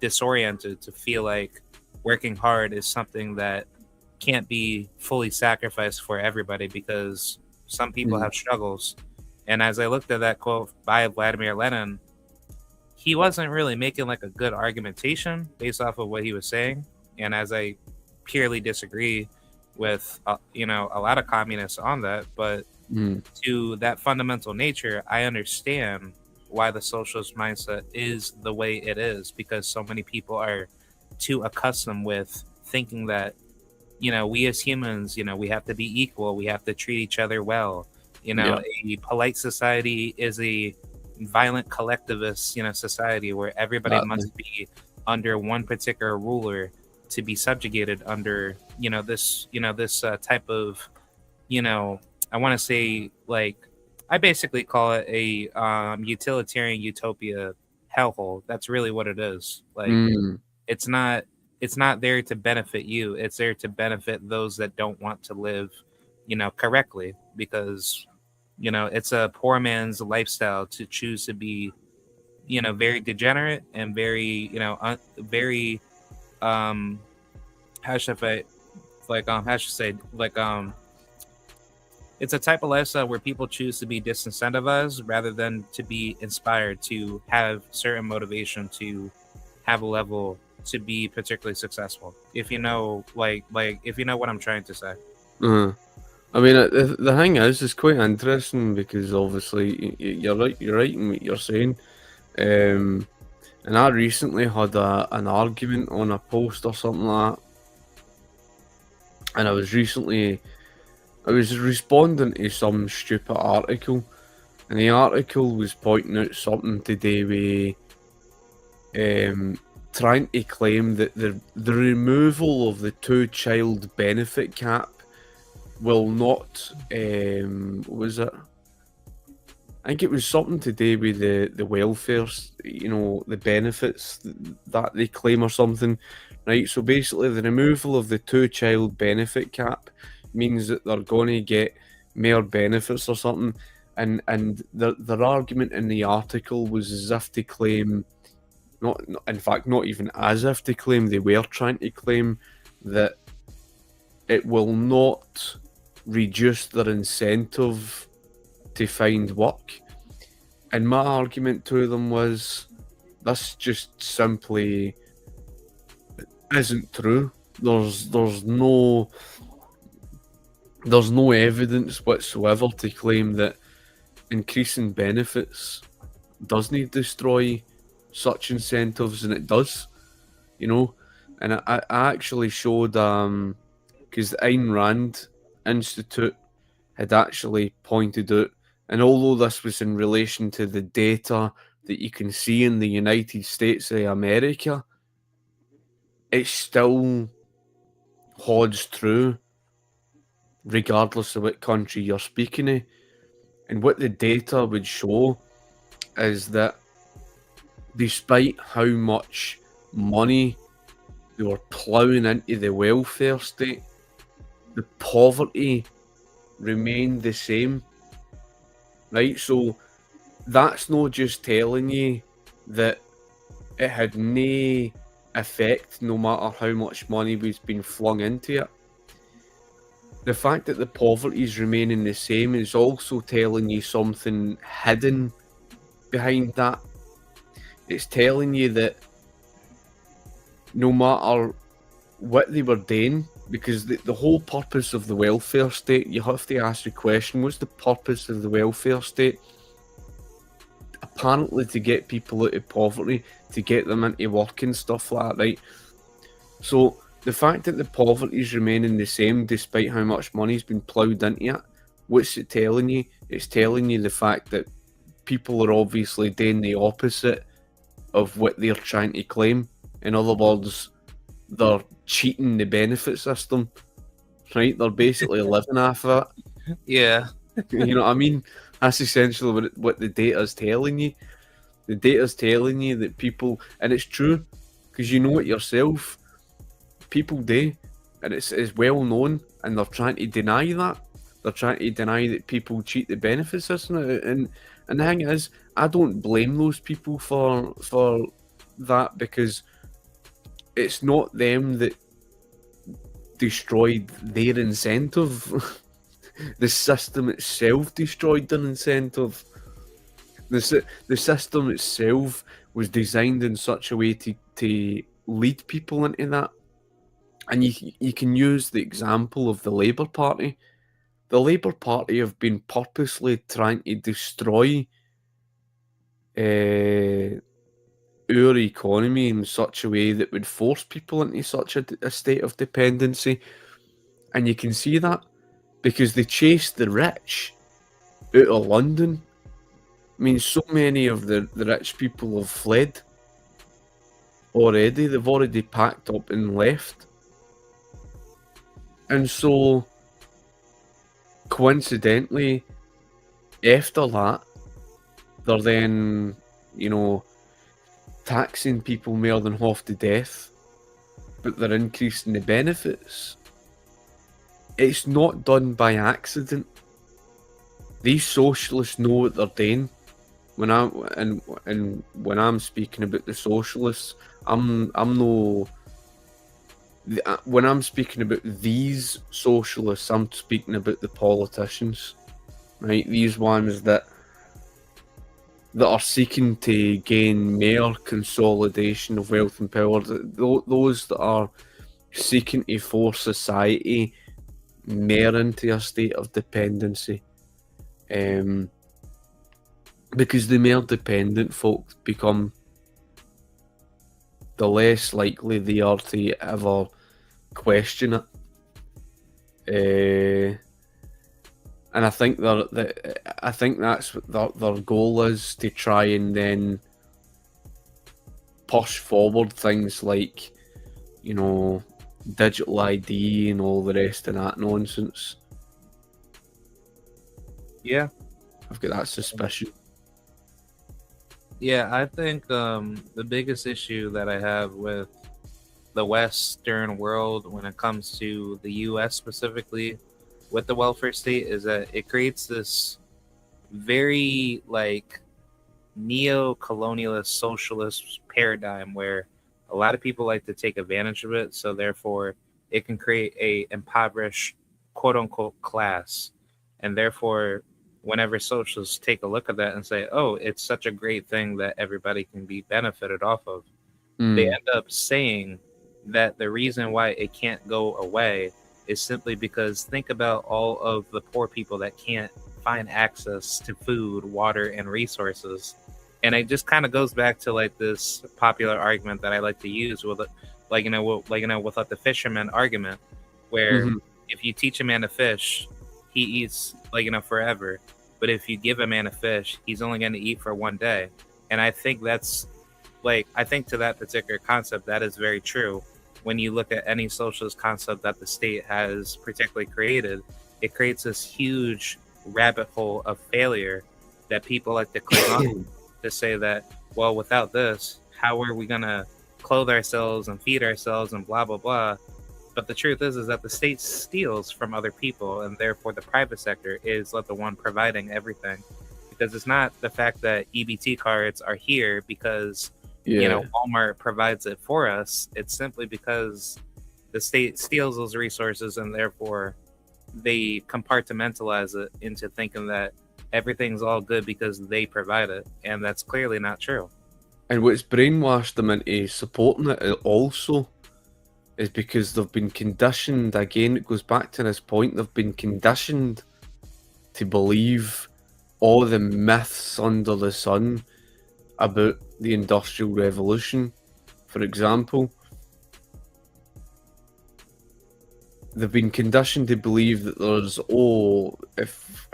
disoriented to feel like working hard is something that can't be fully sacrificed for everybody, because some people have struggles. And as I looked at that quote by Vladimir Lenin, he wasn't really making like a good argumentation based off of what he was saying. And as I purely disagree with, a lot of communists on that, but to that fundamental nature, I understand why the socialist mindset is the way it is, because so many people are too accustomed with thinking that, we as humans, we have to be equal, we have to treat each other well. A polite society is a violent collectivist, society where everybody must be under one particular ruler to be subjugated under, this type of, I want to say, like, I basically call it a utilitarian utopia hellhole. That's really what it is. Like, it's not there to benefit you. It's there to benefit those that don't want to live, correctly, because, it's a poor man's lifestyle to choose to be, very degenerate and very, very, how should I, like, how should I say, like, it's a type of lifestyle where people choose to be disincentivized rather than to be inspired to have certain motivation to have a level to be particularly successful. If you know, like if you know what I'm trying to say. I mean, the thing is, it's quite interesting because obviously you're right in what you're saying. And I recently had an argument on a post or something like that, and I was responding to some stupid article, and the article was pointing out something to do with trying to claim that the removal of the 2-child benefit cap will not, what was it? I think it was something to do with the welfare, the benefits that they claim or something, right? So basically, the removal of the 2-child benefit cap means that they're going to get more benefits or something. And their argument in the article was as if to claim, not even as if to claim, they were trying to claim that it will not reduce their incentive to find work. And my argument to them was, this just simply isn't true. There's no evidence whatsoever to claim that increasing benefits doesn't destroy such incentives, and it does, you know. And I actually showed because the Ayn Rand Institute had actually pointed out, and although this was in relation to the data that you can see in the United States of America, it still holds true regardless of what country you're speaking of. And what the data would show is that despite how much money they were ploughing into the welfare state, the poverty remained the same, right? So that's not just telling you that it had no effect no matter how much money was being flung into it. The fact that the poverty is remaining the same is also telling you something hidden behind that. It's telling you that no matter what they were doing, because the whole purpose of the welfare state, you have to ask the question, what's the purpose of the welfare state? Apparently to get people out of poverty, to get them into work and stuff like that, right? So the fact that the poverty is remaining the same despite how much money's been ploughed into it, what's it telling you? It's telling you the fact that people are obviously doing the opposite of what they're trying to claim. In other words, they're cheating the benefit system, right? They're basically living off of it. Yeah. You know what I mean? That's essentially what the data is telling you. The data is telling you that people, and it's true, because you know it yourself, people do, and it's well known, and they're trying to deny that. They're trying to deny that people cheat the benefit system, and the thing is, I don't blame those people for that, because it's not them that destroyed their incentive. The system itself destroyed their incentive. The system itself was designed in such a way to lead people into that. And you can use the example of the Labour Party. The Labour Party have been purposely trying to destroy our economy in such a way that would force people into such a state of dependency. And you can see that because they chased the rich out of London. I mean, so many of the rich people have fled already. They've already packed up and left. And so, coincidentally, after that, they're then, taxing people more than half to death, but they're increasing the benefits. It's not done by accident. These socialists know what they're doing. When I'm speaking about the socialists, when I'm speaking about these socialists, I'm speaking about the politicians, right? These ones that are seeking to gain more consolidation of wealth and power. Those that are seeking to force society more into a state of dependency. Because the more dependent folk become, the less likely they are to ever question it. And I think that's what their goal is, to try and then push forward things like, digital ID and all the rest of that nonsense. Yeah. I've got that suspicion. Yeah, I think the biggest issue that I have with the Western world when it comes to the US specifically with the welfare state is that it creates this very neo-colonialist socialist paradigm where a lot of people like to take advantage of it, so therefore it can create a impoverished quote-unquote class, and therefore whenever socialists take a look at that and say, oh, it's such a great thing that everybody can be benefited off of, they end up saying that the reason why it can't go away is simply because think about all of the poor people that can't find access to food, water, and resources. And it just kind of goes back to like this popular argument that I like to use with, like with like the fisherman argument, where Mm-hmm. if you teach a man to fish, he eats forever. But if you give a man a fish, he's only going to eat for one day. And I think that's I think to that particular concept, that is very true. When you look at any socialist concept that the state has particularly created, it creates this huge rabbit hole of failure that people like to cling on to say that, well, without this, how are we going to clothe ourselves and feed ourselves and blah, blah, blah. But the truth is that the state steals from other people, and therefore the private sector is like the one providing everything. Because it's not the fact that EBT cards are here because Walmart provides it for us. It's simply because the state steals those resources, and therefore they compartmentalize it into thinking that everything's all good because they provide it, and that's clearly not true. And what's brainwashed them into supporting it also is because they've been conditioned, again, it goes back to this point, they've been conditioned to believe all the myths under the sun about the Industrial Revolution. For example, they've been conditioned to believe that there's,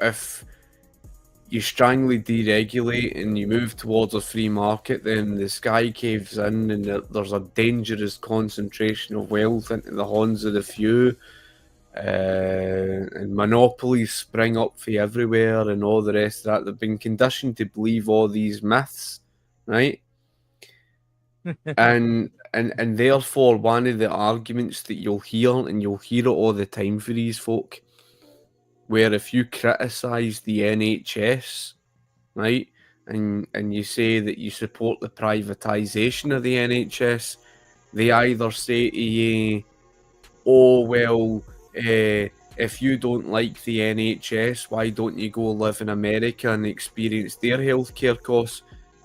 if you strongly deregulate and you move towards a free market, then the sky caves in and there's a dangerous concentration of wealth into the hands of the few, and monopolies spring up for everywhere and all the rest of that. They've been conditioned to believe all these myths, right? and therefore one of the arguments that you'll hear, and you'll hear it all the time for these folk, where if you criticise the NHS, right, and you say that you support the privatisation of the NHS, they either say to you, oh, well, if you don't like the NHS, why don't you go live in America and experience their healthcare costs?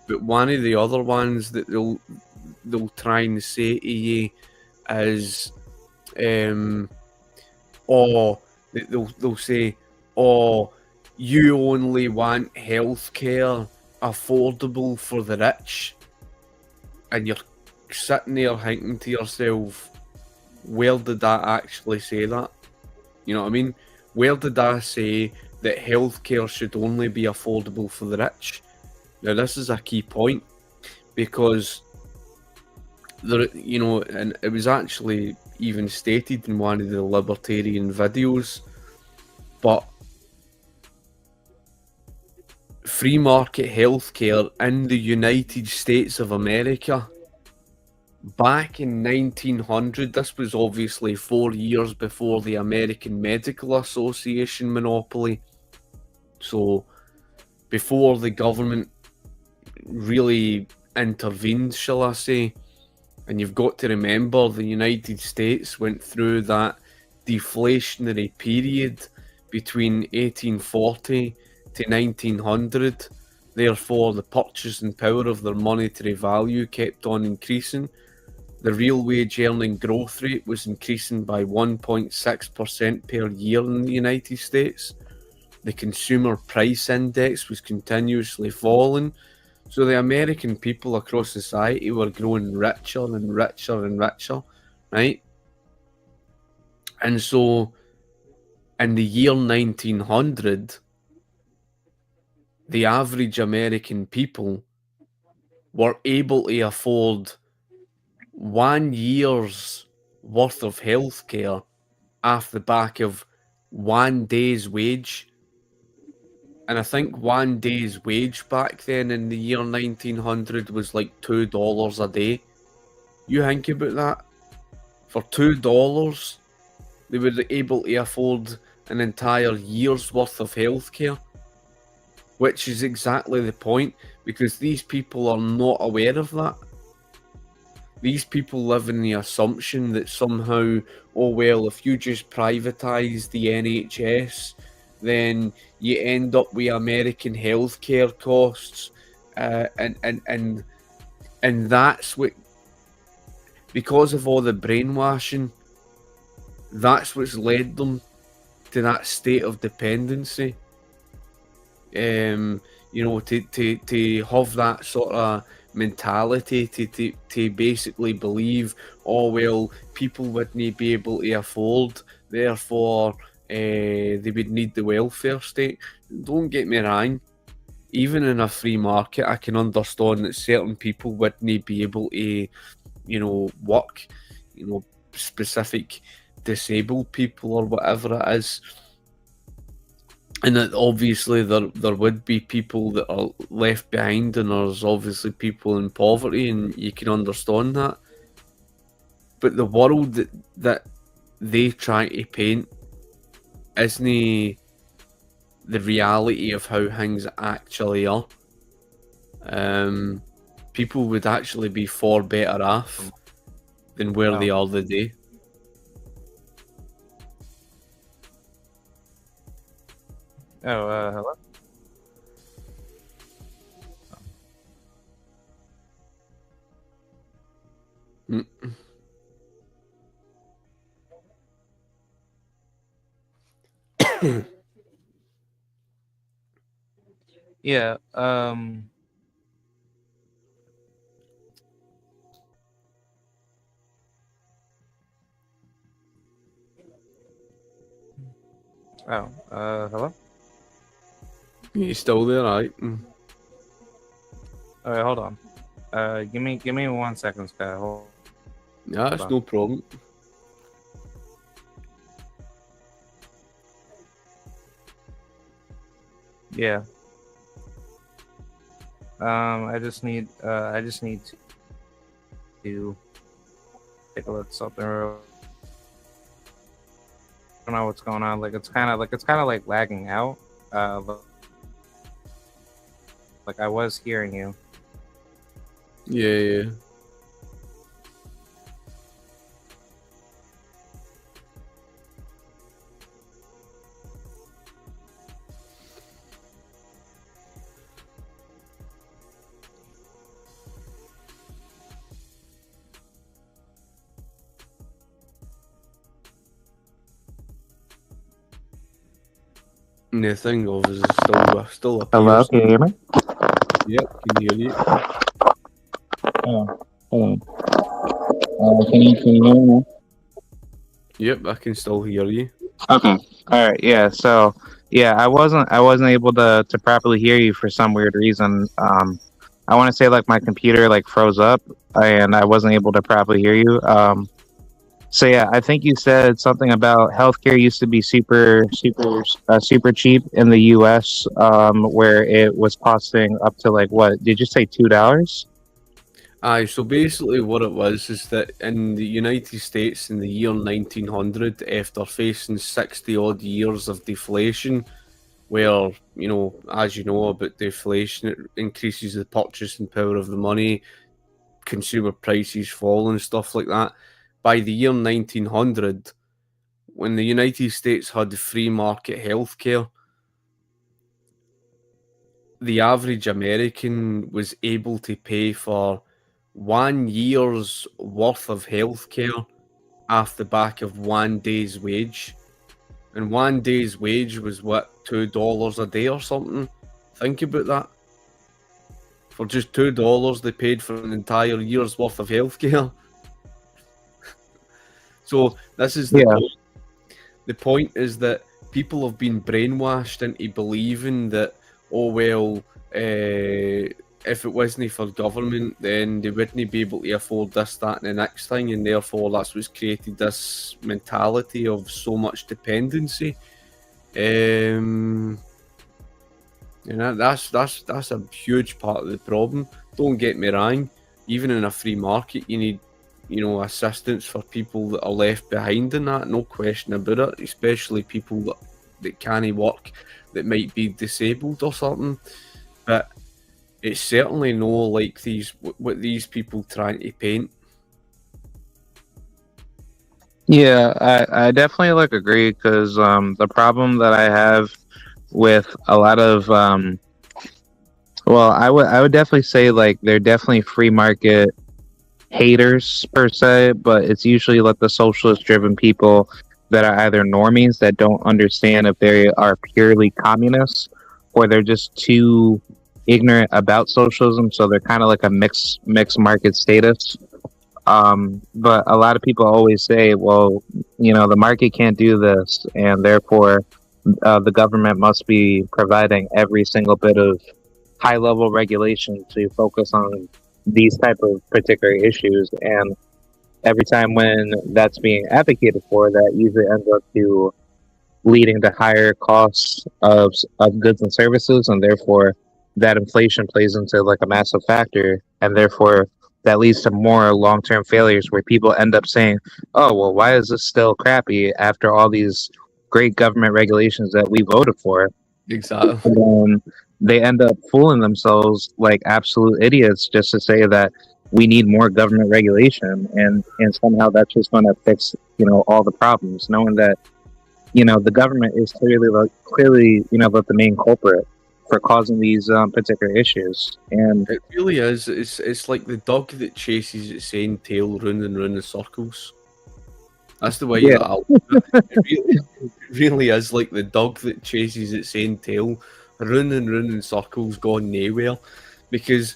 But one of the other ones that they'll try and say to you is, they'll say, oh, you only want healthcare affordable for the rich. And you're sitting there thinking to yourself, where did that actually say that? You know what I mean? Where did I say that healthcare should only be affordable for the rich? Now, this is a key point, because there, and it was actually even stated in one of the Libertarian videos, but free market healthcare in the United States of America back in 1900, this was obviously 4 years before the American Medical Association monopoly, so before the government really intervened, shall I say. And you've got to remember the United States went through that deflationary period between 1840 to 1900. Therefore, the purchasing power of their monetary value kept on increasing. The real wage earning growth rate was increasing by 1.6% per year in the United States. The consumer price index was continuously falling. So the American people across society were growing richer and richer and richer, right? And so in the year 1900, the average American people were able to afford 1 year's worth of healthcare off the back of 1 day's wage. And I think 1 day's wage back then in the year 1900 was like $2 a day. You think about that. For $2, they were able to afford an entire year's worth of healthcare. Which is exactly the point, because these people are not aware of that. These people live in the assumption that somehow, oh well, if you just privatise the NHS, then you end up with American healthcare costs, and that's what, because of all the brainwashing, that's what's led them to that state of dependency. to have that sort of mentality to basically believe, oh well, people wouldn't be able to afford, therefore they would need the welfare state. Don't get me wrong, even in a free market, I can understand that certain people wouldn't be able to, work, specific disabled people or whatever it is. And that obviously there would be people that are left behind, and there's obviously people in poverty, and you can understand that. But the world that they try to paint isn't the reality of how things actually are. People would actually be far better off than where they are today. Hello? Yeah, hello? You still there, right? Alright, hold on. Give me 1 second, Scott. Hold Yeah, that's no problem. Yeah. I just need to take a look at something real. I don't know what's going on. Like it's kind of like lagging out. Like I was hearing you. Yeah. The thing of is still appears. Hello, can you hear me? Yep, can hear you. Hold on. Can you hear me now? Yep, I can still hear you. Okay. All right. Yeah. So yeah, I wasn't able to properly hear you for some weird reason. I want to say like my computer like froze up and I wasn't able to properly hear you. So yeah, I think you said something about healthcare used to be super cheap in the U.S. Where it was costing up to like what? Did you say $2? Aye, so basically what it was is that in the United States in the year 1900, after facing 60 odd years of deflation, where, as you know about deflation, it increases the purchasing power of the money, consumer prices fall and stuff like that. By the year 1900, when the United States had free market healthcare, the average American was able to pay for 1 year's worth of healthcare off the back of 1 day's wage. And 1 day's wage was what, $2 a day or something? Think about that. For just $2, they paid for an entire year's worth of healthcare. So this is the point. The point is that people have been brainwashed into believing that, oh well, if it wasn't for government, then they wouldn't be able to afford this, that, and the next thing, and therefore that's what's created this mentality of so much dependency. And that's a huge part of the problem. Don't get me wrong. Even in a free market, you need, assistance for people that are left behind in that. No question about it. Especially people that can't work, that might be disabled or something. But it's certainly no like what these people trying to paint. Yeah, I definitely like agree because the problem that I have with a lot of well, I would definitely say like they're definitely free market haters per se, but it's usually like the socialist driven people that are either normies that don't understand if they are purely communists or they're just too ignorant about socialism, so they're kind of like a mixed market status. But a lot of people always say, well, the market can't do this, and therefore the government must be providing every single bit of high level regulation to focus on these type of particular issues. And every time when that's being advocated for, that usually ends up to leading to higher costs of goods and services, and therefore that inflation plays into like a massive factor, and therefore that leads to more long-term failures where people end up saying, oh well, why is this still crappy after all these great government regulations that we voted for? Exactly. And they end up fooling themselves like absolute idiots just to say that we need more government regulation, and somehow that's just going to fix all the problems, knowing that the government is clearly the main culprit for causing these particular issues. And It really is. It's like the dog that chases its own tail round and round in circles. That's the way yeah, that I'll look at it. It really is like the dog that chases its own tail round and round in circles, going nowhere. Because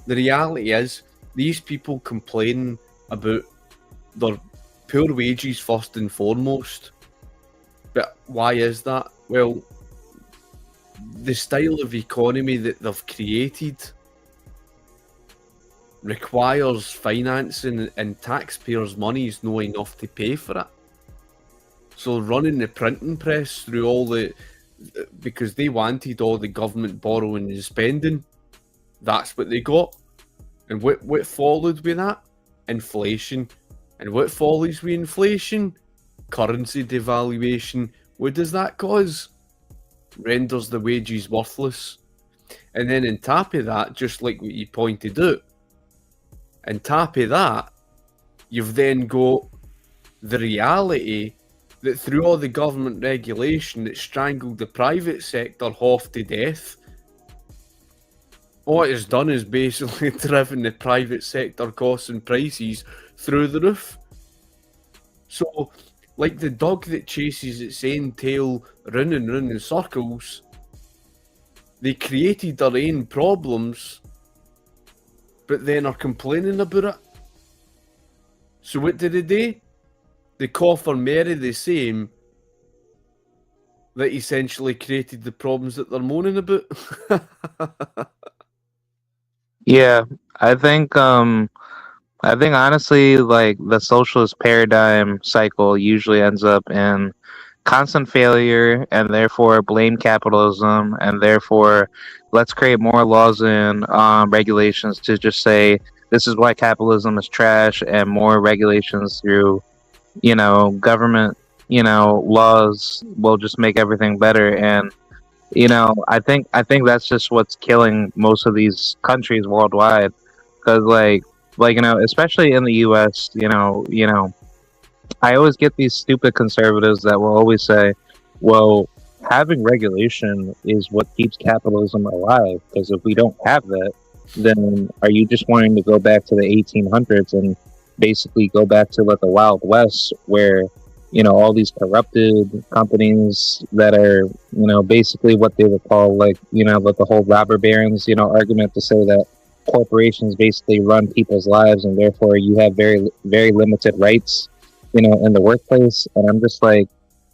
the reality is, these people complain about their poor wages first and foremost. But why is that? Well, the style of economy that they've created requires financing, and taxpayers' money is not enough to pay for it. So running the printing press through because they wanted all the government borrowing and spending, that's what they got. And what followed with that? Inflation. And what follows with inflation? Currency devaluation. What does that cause? Renders the wages worthless. And then on top of that, just like what you pointed out, on top of that, you've then got the reality that through all the government regulation that strangled the private sector half to death, what it's done is basically driven the private sector costs and prices through the roof. So, like the dog that chases its own tail round and round in circles, they created their own problems, but then are complaining about it. So what did they do? They call for more of the same that essentially created the problems that they're moaning about. yeah, I think honestly, like the socialist paradigm cycle usually ends up in constant failure, and therefore blame capitalism, and therefore let's create more laws and regulations to just say this is why capitalism is trash, and more regulations through government laws will just make everything better. And I think that's just what's killing most of these countries worldwide, because like especially in the US, I always get these stupid conservatives that will always say, well, having regulation is what keeps capitalism alive, because if we don't have that, then are you just wanting to go back to the 1800s and basically go back to like the Wild West, where all these corrupted companies that are basically what they would call like the whole robber barons argument, to say that corporations basically run people's lives, and therefore you have very, very limited rights in the workplace. And I'm just like,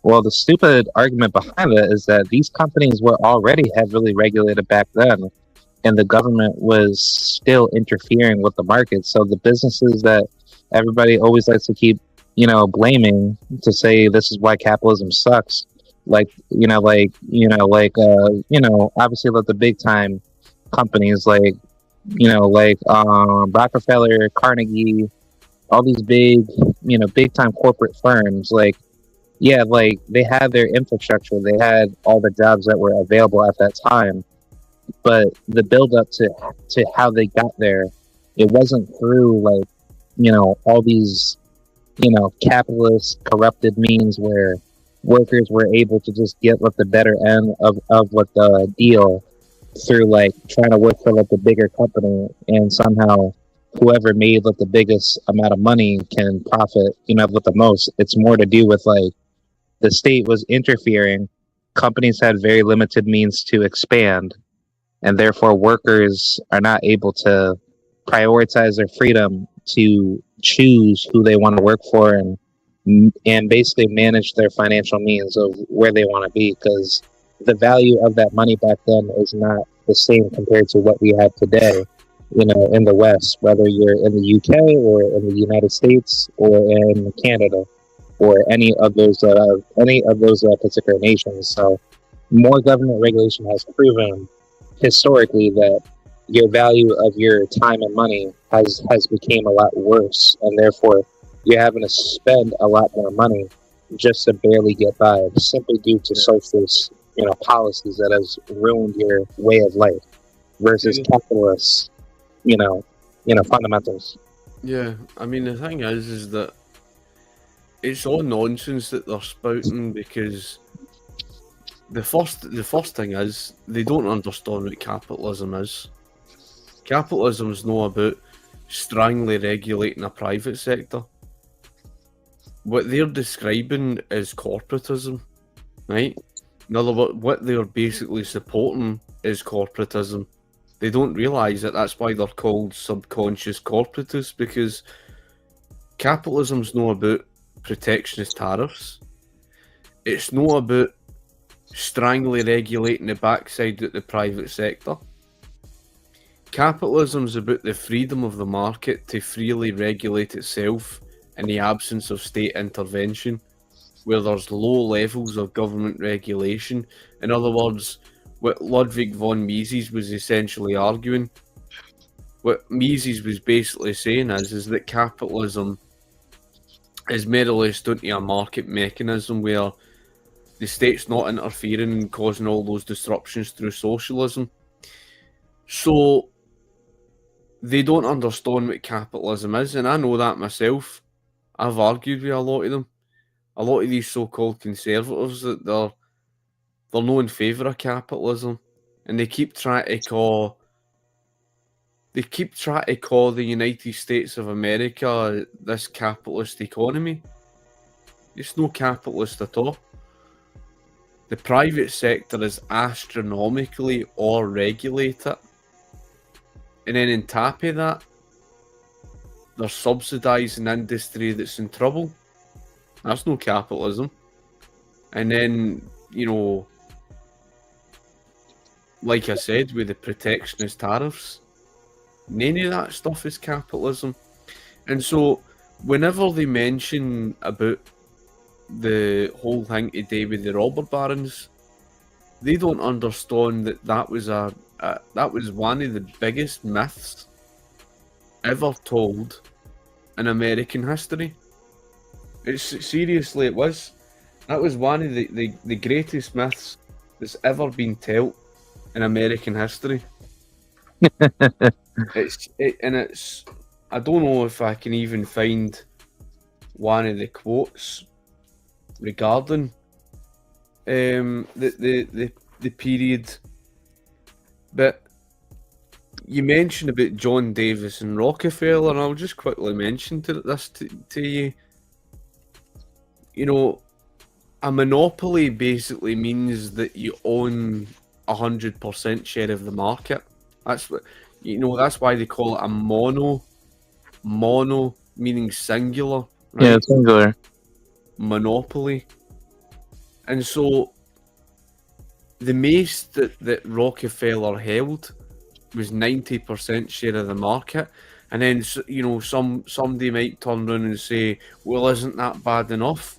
well, the stupid argument behind it is that these companies were already heavily regulated back then, and the government was still interfering with the market. So the businesses that everybody always likes to keep blaming, to say this is why capitalism sucks, obviously like the big time companies like Rockefeller, Carnegie, all these big big time corporate firms, like they had their infrastructure, they had all the jobs that were available at that time, but the build up to how they got there, it wasn't through all these capitalist corrupted means where workers were able to just get the better end of what the deal through trying to work for the bigger company, and somehow whoever made the biggest amount of money can profit with the most. It's more to do with the state was interfering, companies had very limited means to expand, and therefore workers are not able to prioritize their freedom to choose who they want to work for and basically manage their financial means of where they want to be, because the value of that money back then is not the same compared to what we have today, you know, in the West, whether you're in the UK or in the United States or in Canada or any of those particular nations. So more government regulation has proven historically that your value of your time and money has become a lot worse, and therefore you're having to spend a lot more money just to barely get by, simply due to socialist, you know, policies that has ruined your way of life versus capitalist, fundamentals. Yeah, I mean, the thing is that it's all nonsense that they're spouting, because the first thing is they don't understand what capitalism is. Capitalism is not about strongly regulating a private sector. What they're describing is corporatism, right? In other words, what they're basically supporting is corporatism. They don't realise that that's why they're called subconscious corporatists, because capitalism's not about protectionist tariffs. It's not about strongly regulating the backside of the private sector. Capitalism's about the freedom of the market to freely regulate itself in the absence of state intervention, where there's low levels of government regulation. In other words, what Ludwig von Mises was essentially arguing, what Mises was basically saying is that capitalism is more or less down to a market mechanism where the state's not interfering and causing all those disruptions through socialism. So they don't understand what capitalism is, and I know that myself. I've argued with a lot of them. A lot of these so-called conservatives, that they're not in favour of capitalism, and they keep trying to call the United States of America this capitalist economy. It's no capitalist at all. The private sector is astronomically regulated, and then on top of that, they're subsidising industry that's in trouble. That's no capitalism. And then, you know, like I said, with the protectionist tariffs, none of that stuff is capitalism. And so, whenever they mention about the whole thing today with the robber barons, they don't understand that that was one of the biggest myths ever told in American history. Seriously, it was. That was one of the greatest myths that's ever been told in American history. It's I don't know if I can even find one of the quotes regarding the period, but you mentioned about John Davis and Rockefeller, and I'll just quickly mention this to you. You know, a monopoly basically means that you own 100% share of the market. That's what, you know, that's why they call it a mono meaning singular, right? Yeah, singular. Monopoly. And so the most that Rockefeller held was 90% share of the market. And then, you know, somebody might turn around and say, well, isn't that bad enough?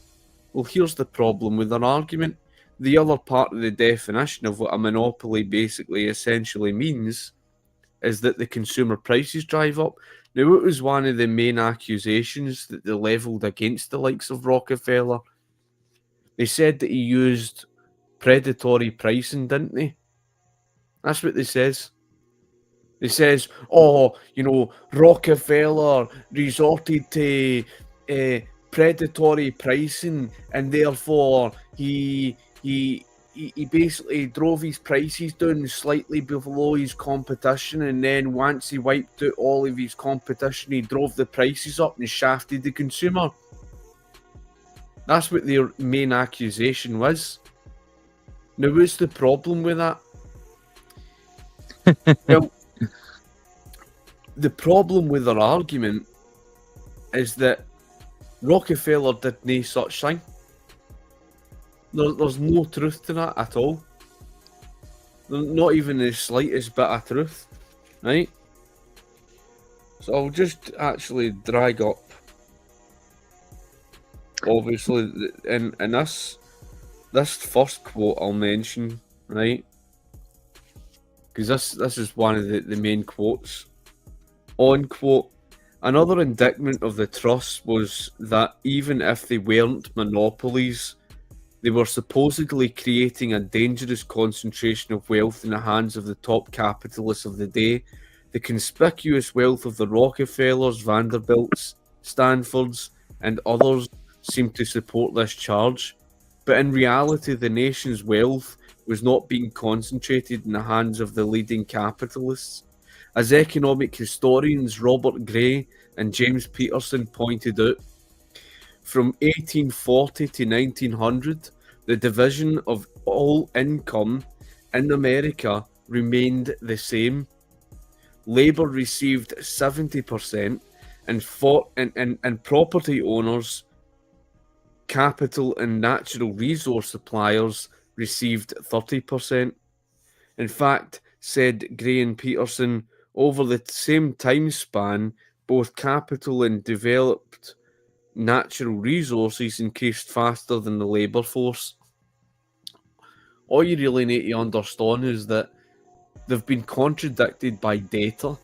Well, here's the problem with their argument. The other part of the definition of what a monopoly basically essentially means is that the consumer prices drive up. Now, it was one of the main accusations that they levelled against the likes of Rockefeller. They said that he used predatory pricing, didn't they? That's what they says. They says, oh, you know, Rockefeller resorted to predatory pricing, and therefore he basically drove his prices down slightly below his competition, and then once he wiped out all of his competition, he drove the prices up and shafted the consumer. That's what their main accusation was. Now, what's the problem with that? Well, the problem with their argument is that Rockefeller did no such thing. There's no truth to that at all. Not even the slightest bit of truth, right? So I'll just actually drag up, obviously, and this first quote I'll mention, right? Because this is one of the main quotes. On quote, another indictment of the trusts was that even if they weren't monopolies, they were supposedly creating a dangerous concentration of wealth in the hands of the top capitalists of the day. The conspicuous wealth of the Rockefellers, Vanderbilts, Stanfords, and others seemed to support this charge. But in reality, the nation's wealth was not being concentrated in the hands of the leading capitalists. As economic historians Robert Gray and James Peterson pointed out, from 1840 to 1900, the division of all income in America remained the same. Labour received 70%, and property owners, capital and natural resource suppliers received 30%. In fact, said Gray and Peterson, over the same time span, both capital and developed natural resources increased faster than the labour force. All you really need to understand is that they've been contradicted by data.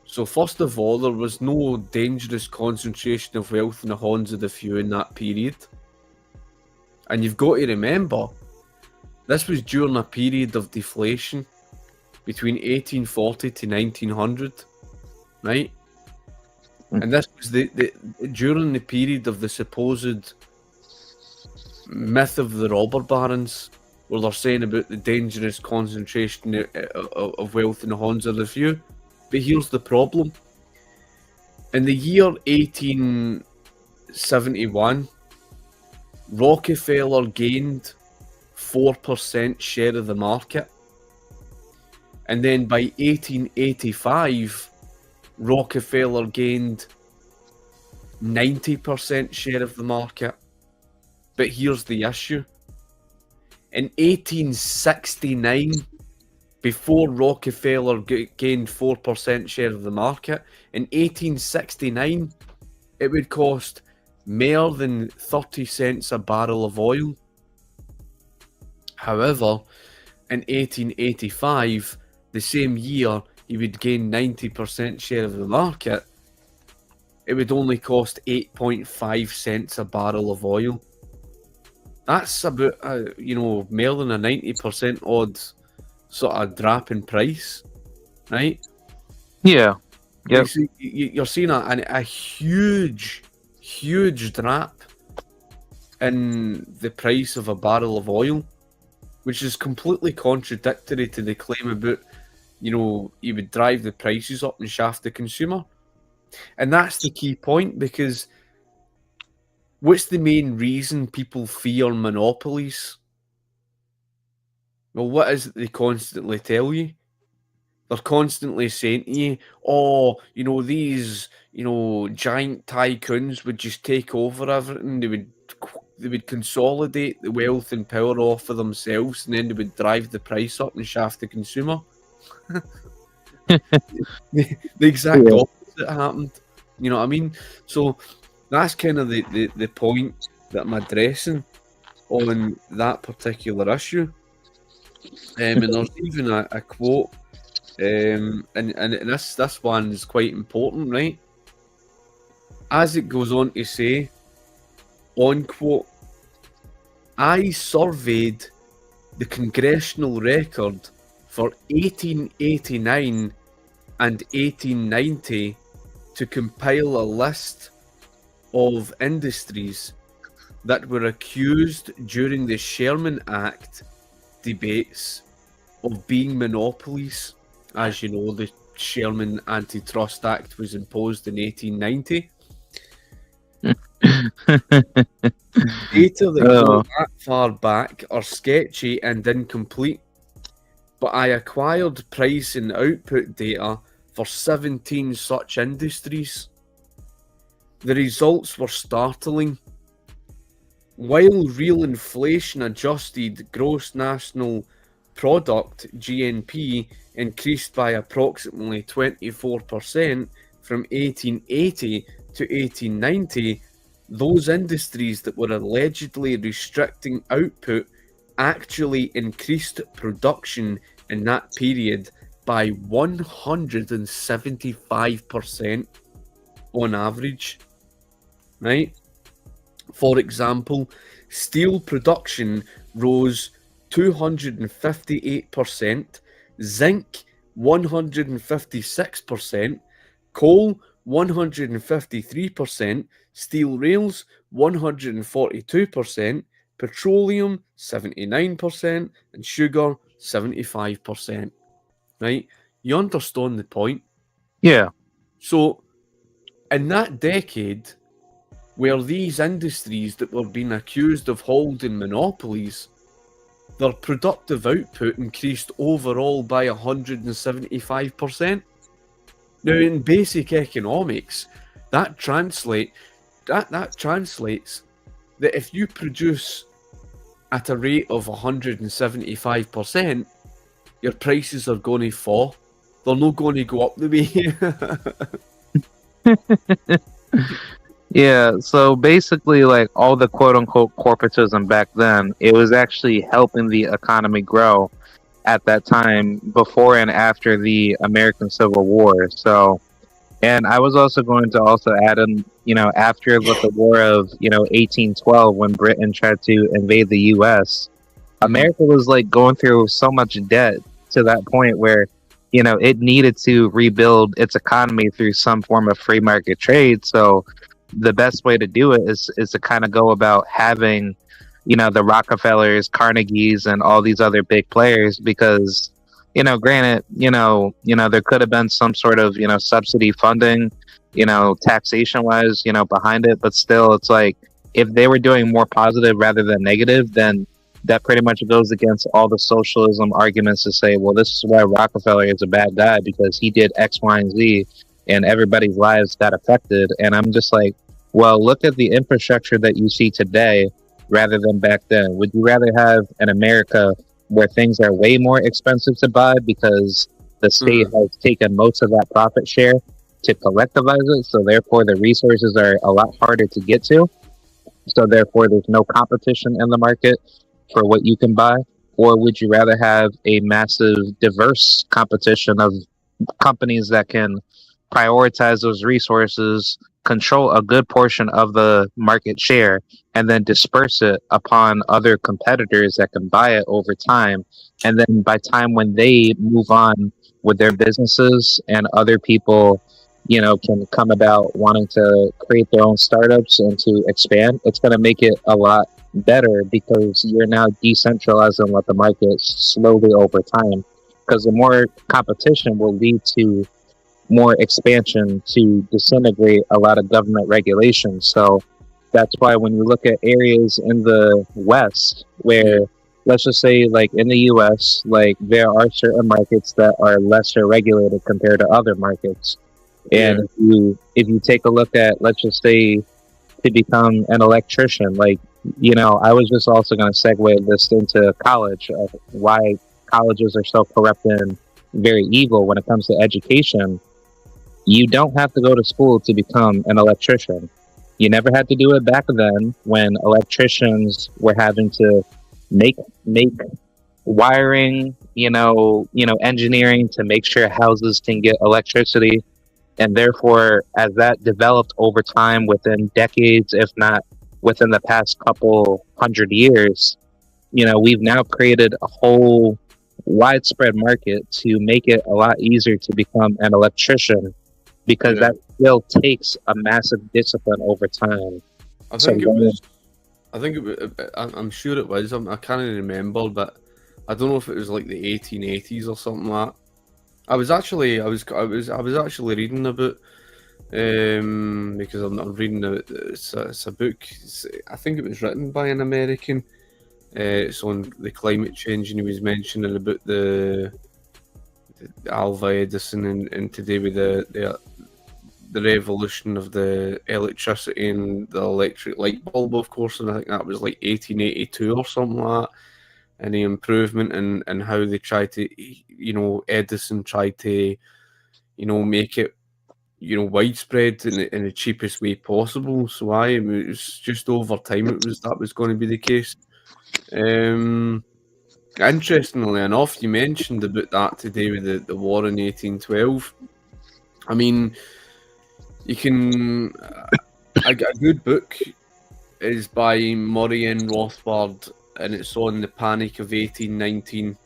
So first of all, there was no dangerous concentration of wealth in the hands of the few in that period. And you've got to remember, this was during a period of deflation between 1840 to 1900, right? And this was during the period of the supposed myth of the robber barons, where they're saying about the dangerous concentration of wealth in the hands of the few. But here's the problem. In the year 1871, Rockefeller gained 4% share of the market. And then by 1885, Rockefeller gained 90% share of the market. But here's the issue. In 1869, before Rockefeller gained 4% share of the market, in 1869, it would cost more than 30 cents a barrel of oil. However, in 1885, the same year, he would gain 90% share of the market. It would only cost 8.5 cents a barrel of oil. That's about, more than a 90% odd sort of drop in price, right? Yeah. Yep. You're seeing a huge drop in the price of a barrel of oil, which is completely contradictory to the claim about, you would drive the prices up and shaft the consumer. And that's the key point, because what's the main reason people fear monopolies? Well, what is it they constantly tell you? They're constantly saying to you, these, giant tycoons would just take over everything. They would consolidate the wealth and power off for themselves, and then they would drive the price up and shaft the consumer. the exact opposite happened. You know what I mean? So that's kind of the point that I'm addressing on that particular issue. And there's even a quote, and this one is quite important, right? As it goes on to say, on quote, I surveyed the congressional record for 1889 and 1890 to compile a list of industries that were accused during the Sherman Act debates of being monopolies. As you know, the Sherman Antitrust Act was imposed in 1890. Data that go that far back are sketchy and incomplete. but I acquired price and output data for 17 such industries. The results were startling. While real inflation adjusted gross national product (GNP) increased by approximately 24% from 1880 to 1890, those industries that were allegedly restricting output actually increased production in that period by 175% on average, right? For example, steel production rose 258%, zinc 156%, coal 153%, steel rails 142%, petroleum 79%, and sugar 75%. Right? You understand the point? Yeah. So, in that decade, where these industries that were being accused of holding monopolies, their productive output increased overall by 175%. Now, in basic economics, that translates that if you produce at a rate of 175%, your prices are going to fall. They're not going to go up the way. Yeah, so basically, like all the quote unquote corporatism back then, it was actually helping the economy grow at that time before and after the American Civil War. So, and I was also going to also add in, after the war of, 1812, when Britain tried to invade the US, America was like going through so much debt to that point where, it needed to rebuild its economy through some form of free market trade. So, the best way to do it is to kind of go about having, the Rockefellers, Carnegies, and all these other big players, because, granted, there could have been some sort of, subsidy funding, taxation wise, behind it, but still, it's like if they were doing more positive rather than negative, then that pretty much goes against all the socialism arguments to say, well, this is why Rockefeller is a bad guy because he did X, Y, and Z, and everybody's lives got affected. And I'm just like, well, look at the infrastructure that you see today rather than back then. Would you rather have an America where things are way more expensive to buy because the state has taken most of that profit share to collectivize it, so therefore the resources are a lot harder to get to, so therefore there's no competition in the market for what you can buy? Or would you rather have a massive diverse competition of companies that can prioritize those resources, control a good portion of the market share, and then disperse it upon other competitors that can buy it over time? And then by time when they move on with their businesses and other people, can come about wanting to create their own startups and to expand, it's going to make it a lot better because you're now decentralizing what the market slowly over time. Because the more competition will lead to more expansion to disintegrate a lot of government regulations. So that's why when you look at areas in the West where, let's just say like in the US, like there are certain markets that are lesser regulated compared to other markets. And if you take a look at, let's just say, to become an electrician, like, I was just also going to segue this into college, of why colleges are so corrupt and very evil when it comes to education. You don't have to go to school to become an electrician. You never had to do it back then when electricians were having to make wiring, engineering to make sure houses can get electricity. And therefore, as that developed over time within decades, if not within the past couple 100 years, we've now created a whole widespread market to make it a lot easier to become an electrician, because that still takes a massive discipline over time. I'm sure it was. I can't remember, but I don't know if it was like the 1880s or something like that. I was actually reading about because I'm reading it's a book. I think it was written by an American, It's on the climate change, and he was mentioning about the Alva Edison and today with the revolution of the electricity and the electric light bulb, of course, and I think that was like 1882 or something like that. And the improvement and how they tried to, Edison tried to, make it, widespread in the cheapest way possible. So it was just over time that was going to be the case. Interestingly enough, you mentioned about that today with the war in 1812. I mean, you can a good book is by Murray N. Rothbard, and it's on the Panic of 1819.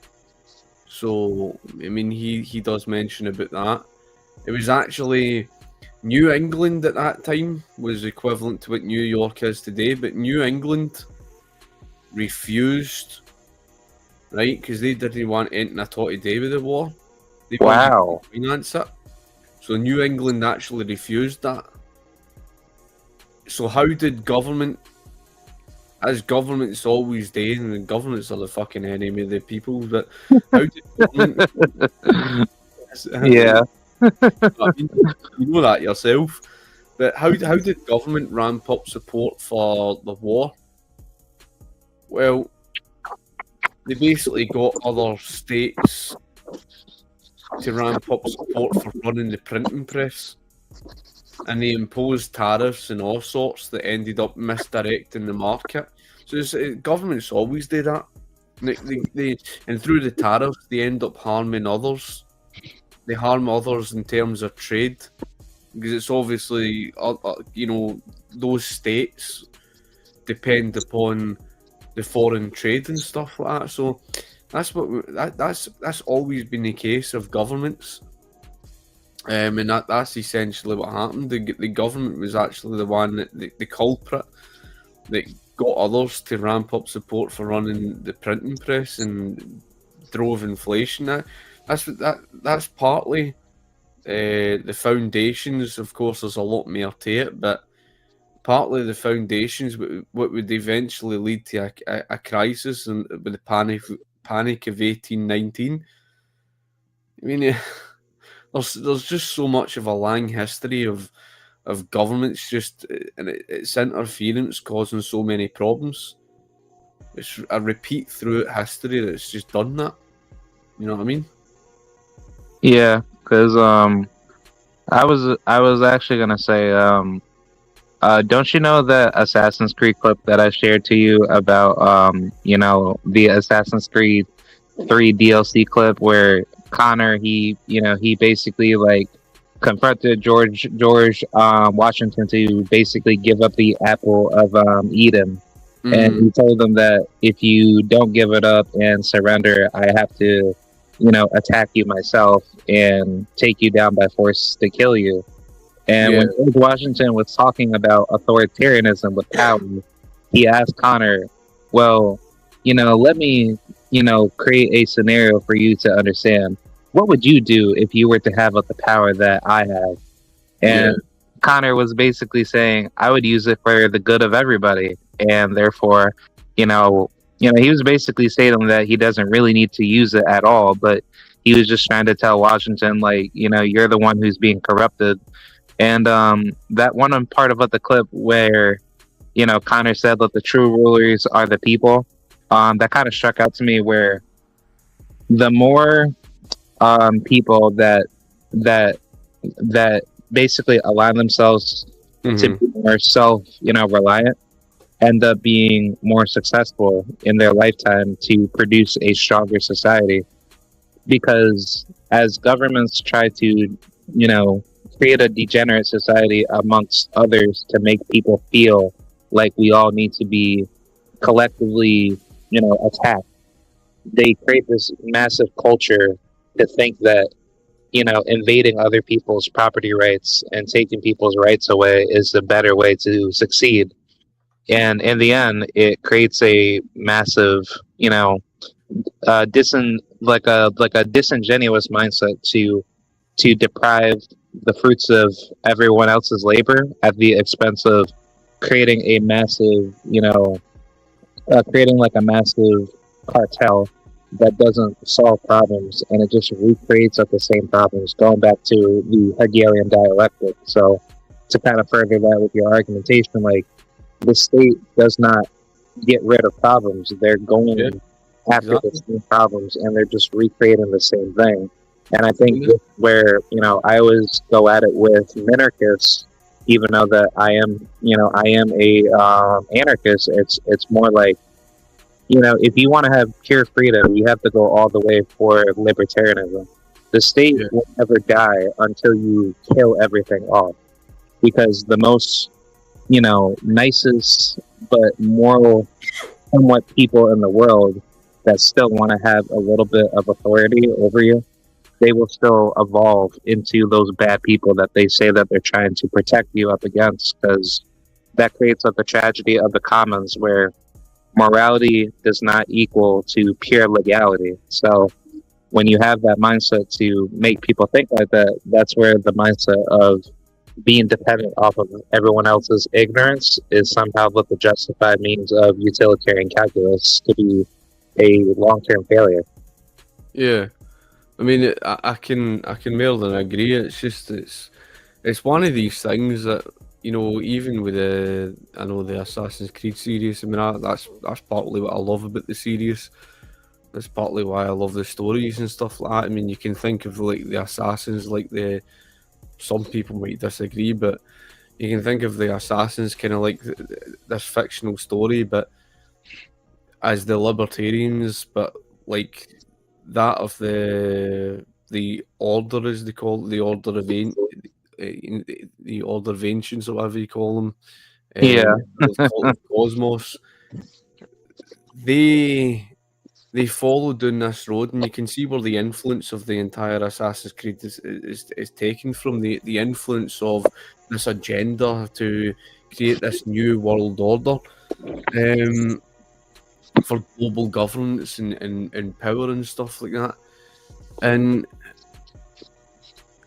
So, I mean, he does mention about that. It was actually New England at that time was equivalent to what New York is today, but New England refused, right? Because they didn't want anything at all to do with the war. They Wow. wanted to finance it. So New England actually refused that. So how did government, as governments always do, and governments are the fucking enemy of the people, but how did government... Yeah. I mean, you know that yourself. But how did government ramp up support for the war? Well, they basically got other states to ramp up support for running the printing press, and they imposed tariffs and all sorts that ended up misdirecting the market. So governments always do that. They and through the tariffs, they end up harming others. They harm others in terms of trade, because it's obviously, those states depend upon the foreign trade and stuff like that. So that's always been the case of governments, and that's essentially what happened. The government was actually the one the culprit that got others to ramp up support for running the printing press and drove inflation. That's partly the foundations. Of course, there's a lot more to it, but partly the foundations what would eventually lead to a crisis and with the panic of 1819. I mean, there's just so much of a long history of governments and its interference causing so many problems. It's a repeat throughout history that's just done that. You know what I mean? Yeah, because I was actually gonna say, don't you know that Assassin's Creed clip that I shared to you about the Assassin's Creed 3 DLC clip where Connor he basically like confronted George Washington to basically give up the apple of Eden. Mm-hmm. And he told them that if you don't give it up and surrender, I have to attack you myself and take you down by force to kill you. And when George Washington was talking about authoritarianism with power, he asked Connor, well, let me, create a scenario for you to understand. What would you do if you were to have the power that I have? And Connor was basically saying, I would use it for the good of everybody. And therefore, he was basically stating that he doesn't really need to use it at all, but he was just trying to tell Washington, like, you're the one who's being corrupted. And that one part of the clip where, Connor said that the true rulers are the people, that kind of struck out to me, where the more people that basically align themselves to be more reliant, end up being more successful in their lifetime to produce a stronger society. Because as governments try to, create a degenerate society amongst others to make people feel like we all need to be collectively, attacked, they create this massive culture to think that, invading other people's property rights and taking people's rights away is the better way to succeed. And in the end, it creates a massive, a disingenuous mindset to deprive the fruits of everyone else's labor at the expense of creating a massive, creating like a massive cartel that doesn't solve problems, and it just recreates at the same problems, going back to the Hegelian dialectic. So to kind of further that with your argumentation, like the state does not get rid of problems. They're going after the same problems, and they're just recreating the same thing. And I think where, you know, I always go at it with minarchists, even though that I am, you know, I am a anarchist. It's more like, you know, if you want to have pure freedom, you have to go all the way for libertarianism. The state will never die until you kill everything off, because the most, you know, nicest but moral, somewhat people in the world that still want to have a little bit of authority over you, they will still evolve into those bad people that they say that they're trying to protect you up against, because that creates like the tragedy of the commons, where morality does not equal to pure legality. So when you have that mindset to make people think like that, that's where the mindset of being dependent off of everyone else's ignorance is somehow what the justified means of utilitarian calculus to be a long-term failure. Yeah, I mean, I can more than agree. It's just it's one of these things that, you know, even with the Assassin's Creed series, I mean, that's partly what I love about the series. That's partly why I love the stories and stuff like that. I mean, you can think of like the assassins, like some people might disagree, but you can think of the assassins kind of like this fictional story, but as the libertarians, but like that of the order, as they call it, the order of the order of ancients, or whatever you call them, the cosmos. They follow down this road, and you can see where the influence of the entire Assassin's Creed is taken from, the influence of this agenda to create this new world order for global governance and power and stuff like that. And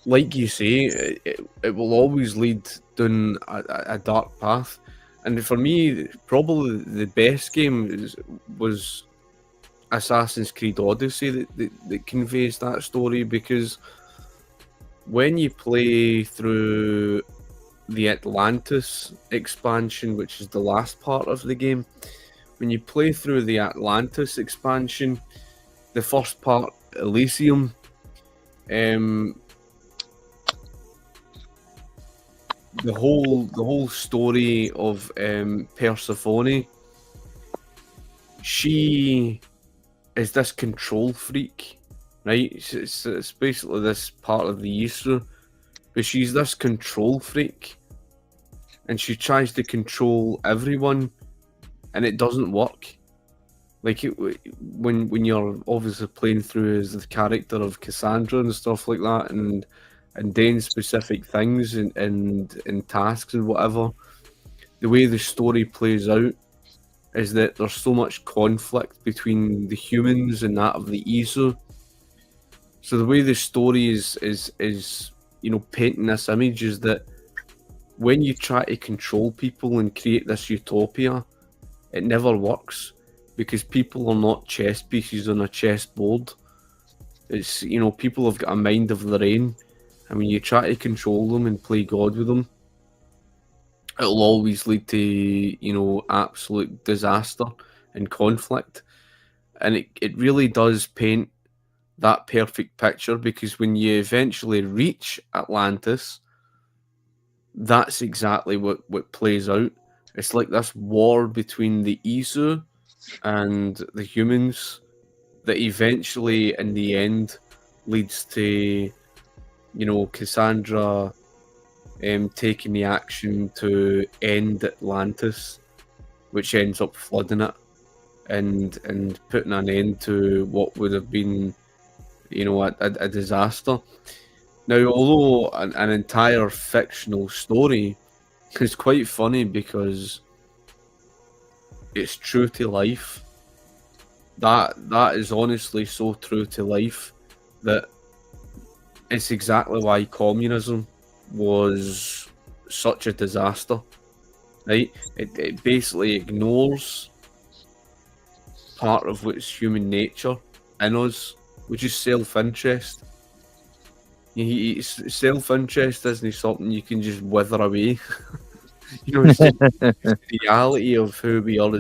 like you say, it will always lead down a dark path. And for me, probably the best game was Assassin's Creed Odyssey that conveys that story, because when you play through the Atlantis expansion, which is the last part of the game, when you play through the Atlantis expansion, the first part, Elysium, the whole story of Persephone, she is this control freak, right? It's basically this part of the Easter, but she's this control freak, and she tries to control everyone, and it doesn't work. Like when you're obviously playing through as the character of Cassandra and stuff like that, and doing specific things and tasks and whatever, the way the story plays out is that there's so much conflict between the humans and that of the Aesir. So the way the story is you know, painting this image is that when you try to control people and create this utopia, it never works, because people are not chess pieces on a chessboard. It's, you know, people have got a mind of their own, and when you try to control them and play God with them, it'll always lead to, you know, absolute disaster and conflict. And it really does paint that perfect picture, because when you eventually reach Atlantis, that's exactly what plays out. It's like this war between the Aesir and the humans that eventually, in the end, leads to, you know, Cassandra taking the action to end Atlantis, which ends up flooding it and putting an end to what would have been, you know, a disaster. Now, although an entire fictional story, it's quite funny because it's true to life. That is honestly so true to life that it's exactly why communism was such a disaster, right? It basically ignores part of what's human nature in us, which is self-interest. Self-interest isn't something you can just wither away. It's the reality of who we are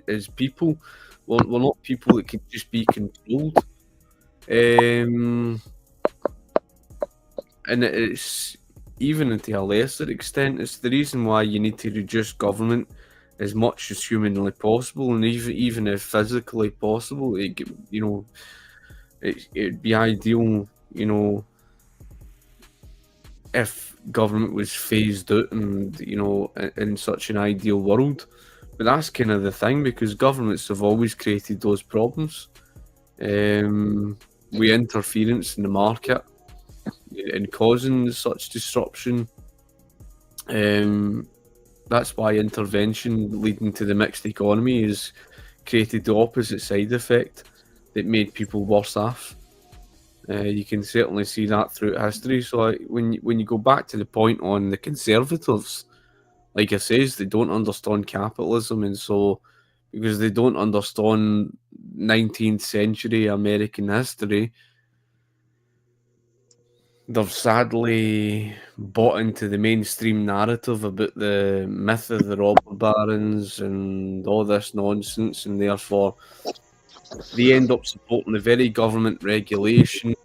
as people. We're not people that can just be controlled. And it's even to a lesser extent, it's the reason why you need to reduce government as much as humanly possible, and even if physically possible, it'd be ideal, if government was phased out, and in such an ideal world. But that's kind of the thing, because governments have always created those problems. With interference in the market and causing such disruption. That's why intervention leading to the mixed economy has created the opposite side effect that made people worse off. You can certainly see that throughout history. So when you go back to the point on the Conservatives, like I says, they don't understand capitalism, and so because they don't understand 19th century American history, they've sadly bought into the mainstream narrative about the myth of the robber barons and all this nonsense, and therefore they end up supporting the very government regulation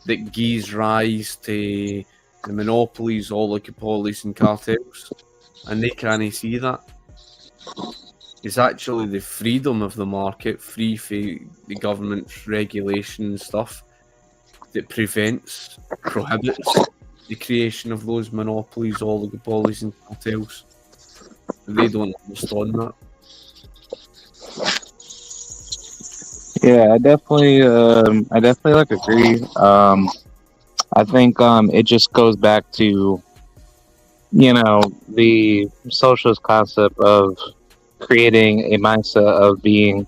that gives rise to the monopolies, oligopolies and cartels, and they can't see that. It's actually the freedom of the market, free for the government's regulation and stuff, that prohibits the creation of those monopolies, oligopolies and cartels. They don't understand that. Yeah, I definitely agree. I think it just goes back to the socialist concept of creating a mindset of being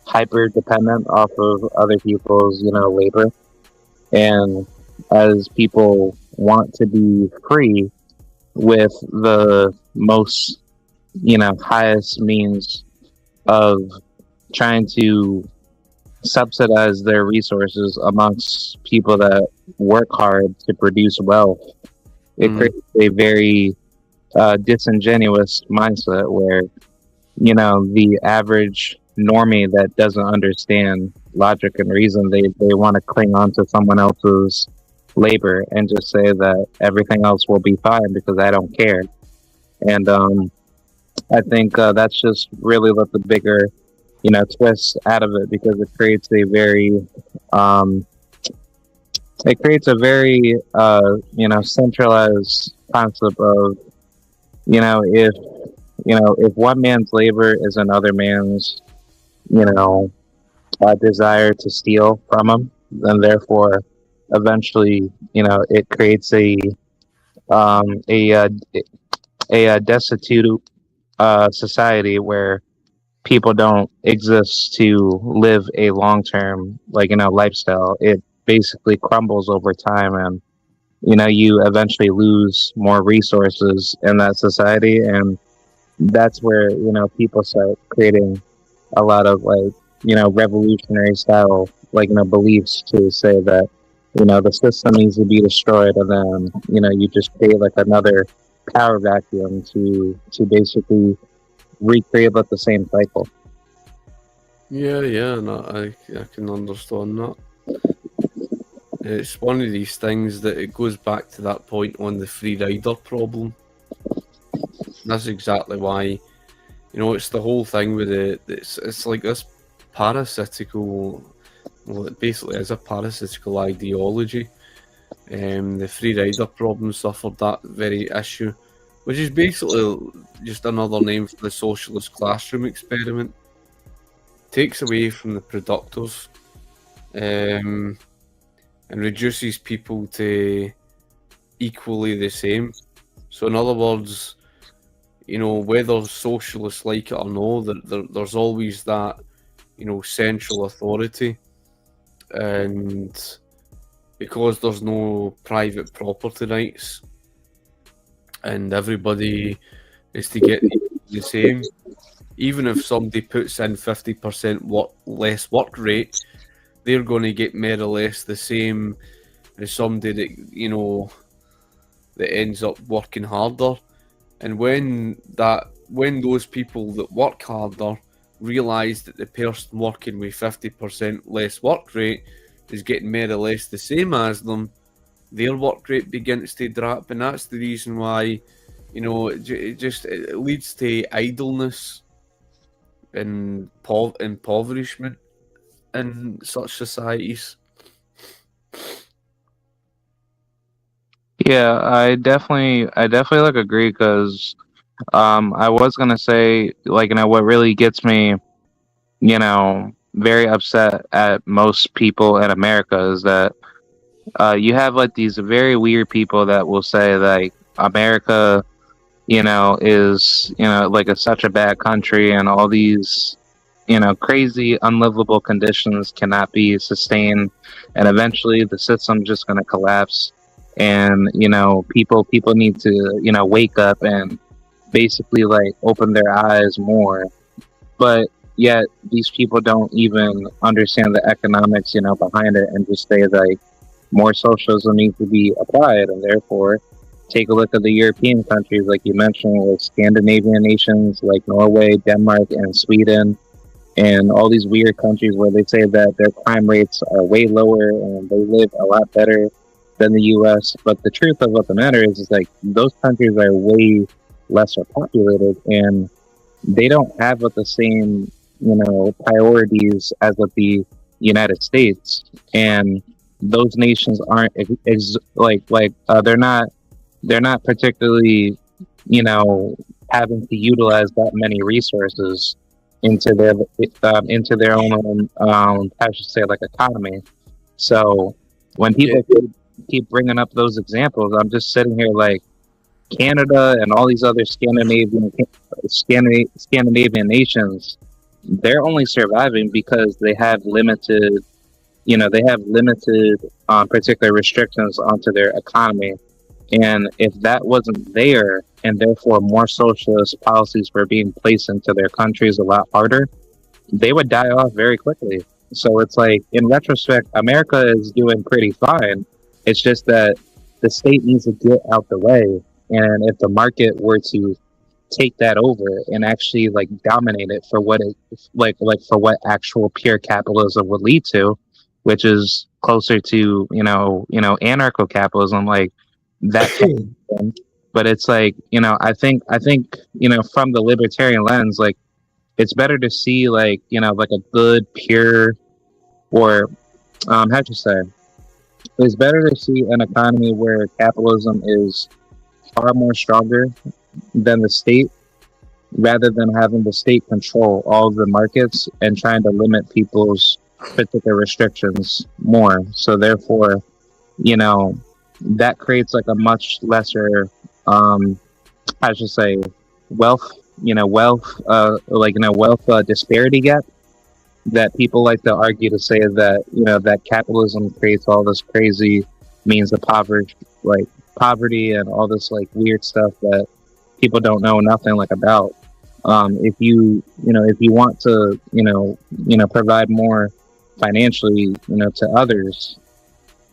hyper dependent off of other people's labor, and as people want to be free with the most highest means of trying to subsidize their resources amongst people that work hard to produce wealth, it creates a very disingenuous mindset where the average normie that doesn't understand logic and reason, they want to cling on to someone else's labor and just say that everything else will be fine because I don't care. And I think that's just really what the bigger twist out of it, because it creates a very centralized concept of if one man's labor is another man's desire to steal from him, then therefore eventually it creates a destitute society where people don't exist to live a long-term lifestyle. It basically crumbles over time, and you eventually lose more resources in that society, and that's where people start creating a lot of revolutionary style beliefs to say that the system needs to be destroyed, and then you just create another power vacuum to basically recreate the same cycle. Yeah, no, I can understand that. It's one of these things that it goes back to that point on the free rider problem. That's exactly why, it's the whole thing with it's like this parasitical, well, it basically is a parasitical ideology. The free rider problem suffered that very issue, which is basically just another name for the socialist classroom experiment. Takes away from the productive, and reduces people to equally the same. So in other words, whether socialists like it or no, there's always that, central authority, and because there's no private property rights, and everybody is to get the same, even if somebody puts in 50% less work rate, they're going to get more or less the same as somebody that that ends up working harder. And when those people that work harder realise that the person working with 50% less work rate is getting more or less the same as them, their work rate begins to drop, and that's the reason why it leads to idleness and impoverishment in such societies. Yeah, I definitely like agree because I was gonna say like what really gets me very upset at most people in America is that you have like these very weird people that will say like America is like such a bad country and all these crazy unlivable conditions cannot be sustained and eventually the system's just going to collapse and people need to wake up and basically like open their eyes more, but yet these people don't even understand the economics behind it and just say like more socialism needs to be applied and therefore take a look at the European countries like you mentioned with Scandinavian nations like Norway, Denmark, and Sweden, and all these weird countries where they say that their crime rates are way lower and they live a lot better than the U.S. But the truth of what the matter is like those countries are way lesser populated and they don't have the same priorities as of the United States, and those nations aren't they're not particularly having to utilize that many resources into their own I should say like economy. So when people keep bringing up those examples, I'm just sitting here like Canada and all these other Scandinavian nations, they're only surviving because they have limited particular restrictions onto their economy. And if that wasn't there, and therefore more socialist policies were being placed into their countries a lot harder, they would die off very quickly. So it's like, in retrospect, America is doing pretty fine. It's just that the state needs to get out the way. And if the market were to take that over and actually like dominate it for what it for what actual pure capitalism would lead to, which is closer to anarcho capitalism, like that kind of thing. But it's like I think from the libertarian lens, like it's better to see like like a good pure or how to say it's better to see an economy where capitalism is far more stronger than the state, rather than having the state control all of the markets and trying to limit people's particular restrictions more. So therefore, that creates like a much lesser, I should say, wealth, wealth disparity gap. That people like to argue to say that that capitalism creates all this crazy means of poverty and all this like weird stuff that people don't know nothing like about. If you want to provide more financially to others,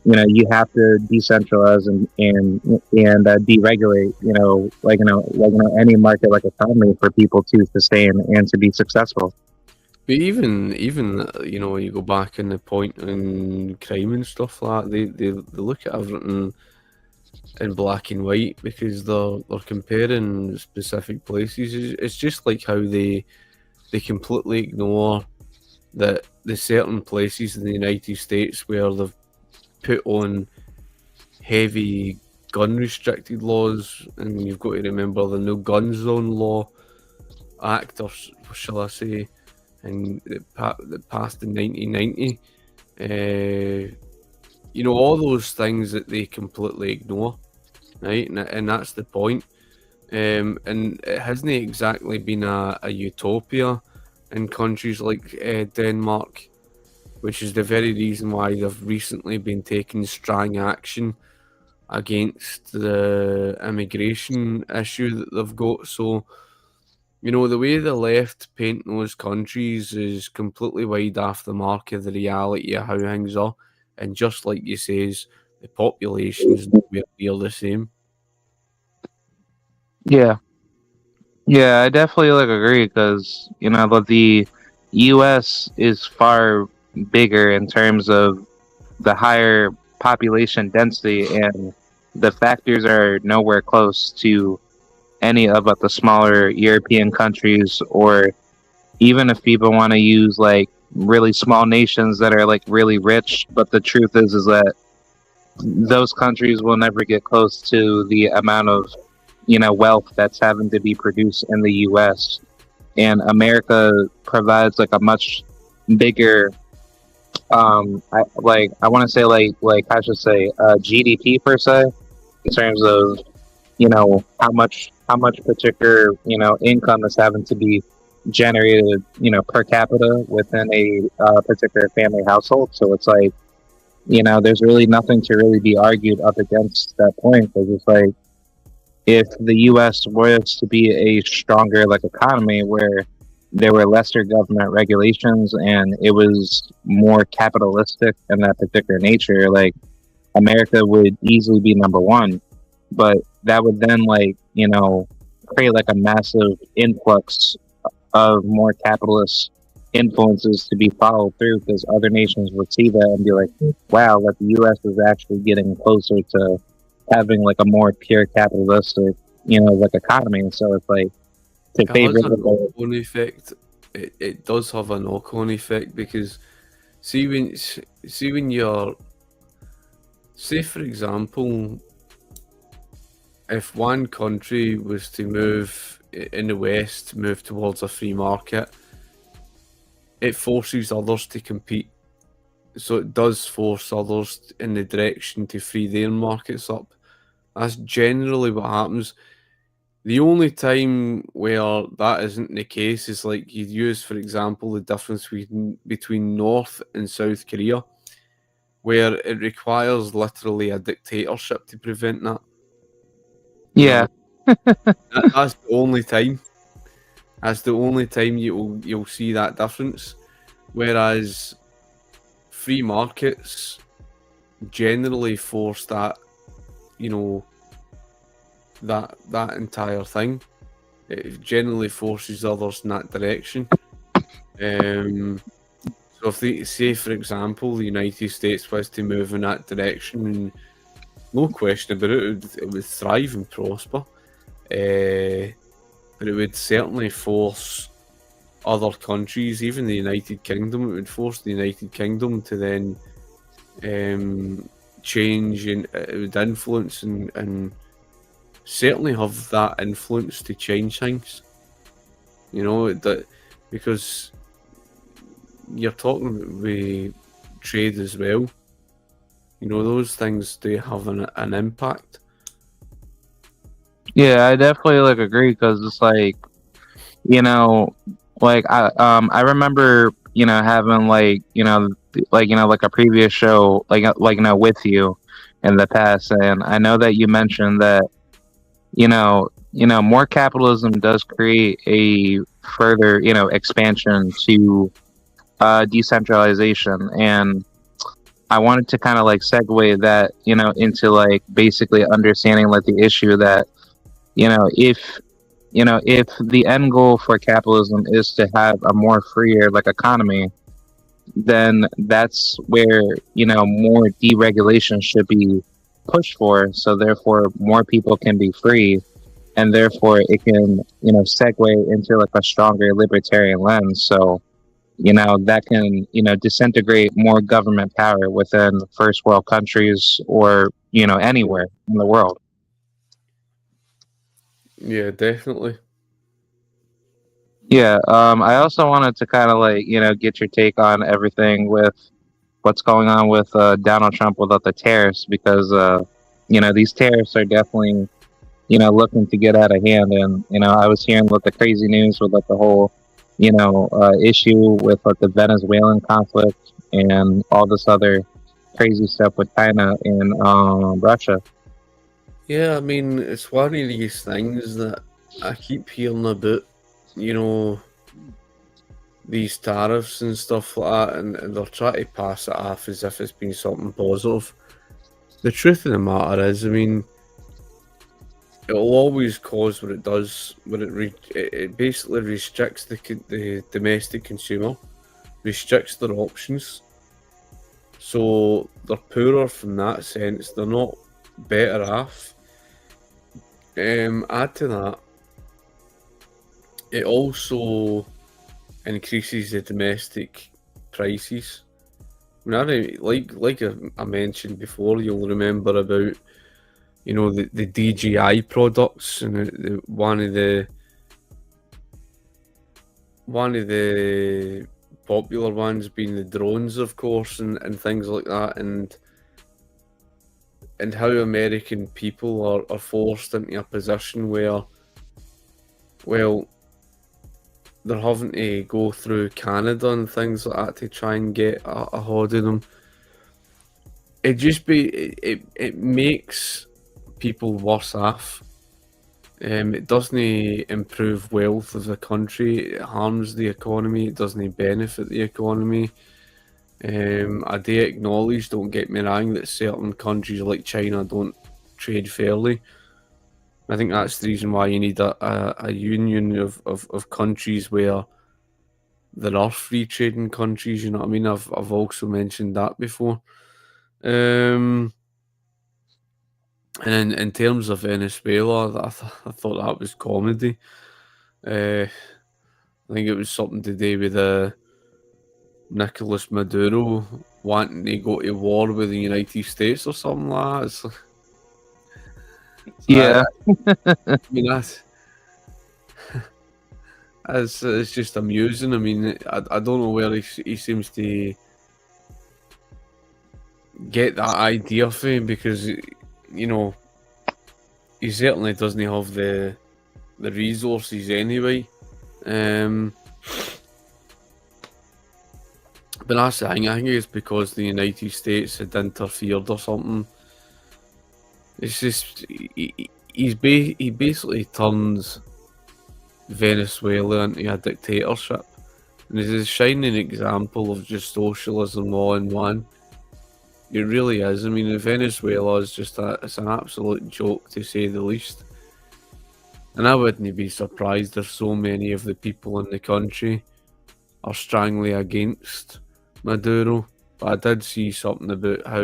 you have to decentralize and deregulate any market like economy for people to sustain and to be successful. But even you go back in the point in crime and stuff like that, they look at everything in black and white because they're comparing specific places. It's just like how they completely ignore that there's certain places in the United States where they've put on heavy gun restricted laws, and you've got to remember the No Gun Zone Law Act, or shall I say, and that passed in 1990. All those things that they completely ignore, right? And that's the point. And it hasn't exactly been a utopia in countries like Denmark, which is the very reason why they've recently been taking strong action against the immigration issue that they've got. So You know, the way the left paint those countries is completely wide off the mark of the reality of how things are. And just like you says, the population's nowhere near the same. Yeah, yeah, I definitely like agree because but the U.S. is far bigger in terms of the higher population density, and the factors are nowhere close to any of the smaller European countries, or even if people want to use like really small nations that are like really rich. But the truth is that those countries will never get close to the amount of wealth that's having to be produced in the U.S. And America provides like a much bigger I want to say like I should say GDP per se, in terms of how much particular income is having to be generated per capita within a particular family household. So it's like there's really nothing to really be argued up against that point, because it's like if the U.S. was to be a stronger like economy where there were lesser government regulations and it was more capitalistic in that particular nature, like America would easily be number one. But that would then create like a massive influx of more capitalist influences to be followed through, because other nations would see that and be like, wow, like the US is actually getting closer to having like a more pure capitalistic like economy. And so it's like to It favor has a knock-on effect. It does have a knock-on effect, because see when you're, say for example, if one country was to move in the West, move towards a free market, it forces others to compete. So it does force others in the direction to free their markets up. That's generally what happens. The only time where that isn't the case is like you use, for example, the difference between North and South Korea, where it requires literally a dictatorship to prevent that. You Yeah. know, that's the only time. That's the only time you'll see that difference. Whereas free markets generally force that, that entire thing. It generally forces others in that direction. So if they say, for example, the United States was to move in that direction, and no question about it would thrive and prosper. But it would certainly force other countries, even the United Kingdom, it would force the United Kingdom to then change, and it would influence and certainly have that influence to change things. That because you're talking about the trade as well. Those things do have an impact. Yeah, I definitely like agree, because it's like like I remember having like like a previous show with you in the past, and I know that you mentioned that more capitalism does create a further expansion to decentralization. And I wanted to kind of like segue that into like basically understanding like the issue that if the end goal for capitalism is to have a more freer like economy, then that's where more deregulation should be pushed for, so therefore more people can be free, and therefore it can segue into like a stronger libertarian lens. So that can disintegrate more government power within first world countries, or anywhere in the world. Yeah, definitely. Yeah, I also wanted to kind of like get your take on everything with what's going on with Donald Trump with the tariffs, because these tariffs are definitely looking to get out of hand. And I was hearing with the crazy news with like the whole issue with like the Venezuelan conflict and all this other crazy stuff with China and Russia. Yeah, I mean, it's one of these things that I keep hearing about, you know, these tariffs and stuff like that, and they're trying to pass it off as if it's been something positive. The truth of the matter is, I mean, it'll always cause what it does when it basically restricts the domestic consumer, restricts their options. So they're poorer from that sense. They're not better off. Add to that, it also increases the domestic prices. I mean, I mentioned before, you'll remember about the DJI products, and one of the popular ones being the drones, of course, and things like that, and how American people are forced into a position where, well, they're having to go through Canada and things like that to try and get a hold of them. It makes people worse off. It doesn't improve wealth of the country. It harms the economy. It doesn't benefit the economy. I do acknowledge, don't get me wrong, that certain countries like China don't trade fairly. I think that's the reason why you need a union of countries where there are free trading countries. You know what I mean? I've also mentioned that before. And in terms of Venezuela, I thought that was comedy. I think it was something to do with Nicolas Maduro wanting to go to war with the United States or something like that. Yeah. I mean, it's just amusing. I mean, I don't know where he seems to get that idea from, because he certainly doesn't have the resources anyway. But that's the thing. I think it's because the United States had interfered or something. It's just he basically turns Venezuela into a dictatorship, and it's a shining example of just socialism all in one. It really is. I mean, Venezuela is it's an absolute joke, to say the least. And I wouldn't be surprised if so many of the people in the country are strongly against Maduro. But I did see something about how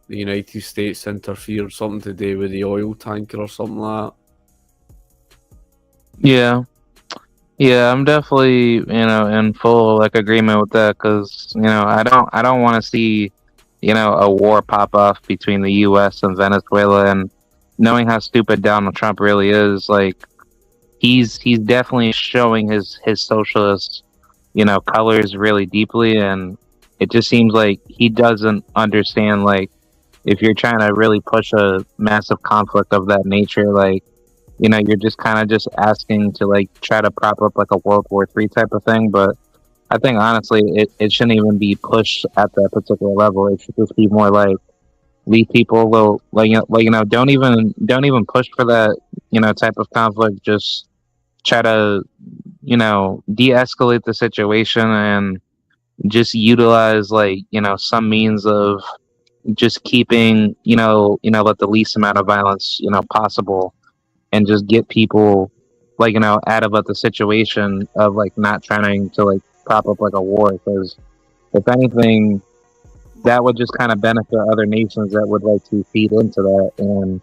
the United States interfered, something to do with the oil tanker or something like that. Yeah, I'm definitely, in full agreement with that, because I don't want to see a war pop off between the U.S. and Venezuela. And knowing how stupid Donald Trump really is, he's definitely showing his socialist colors really deeply, and it just seems like he doesn't understand, if you're trying to really push a massive conflict of that nature, you're just kind of just asking to try to prop up a World War III type of thing. But I think honestly, it shouldn't even be pushed at that particular level. It should just be more leave people a little, don't even push for that type of conflict. Just try to de-escalate the situation, and just utilize some means of just keeping let the least amount of violence possible, and just get people out of the situation of not trying to prop up a war. Because if anything, that would just kind of benefit other nations that would like to feed into that. And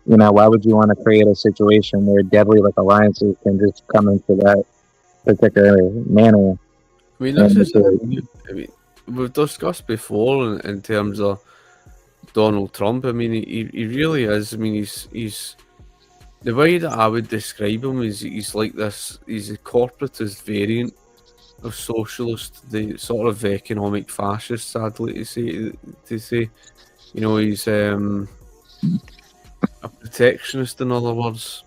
why would you want to create a situation where deadly alliances can just come into that particular manner? I mean, this is we've discussed before in terms of Donald Trump. I mean, he really is. I mean, he's the way that I would describe him is he's like this. He's a corporatist variant of socialist, the sort of economic fascist. Sadly to say, he's a protectionist. In other words,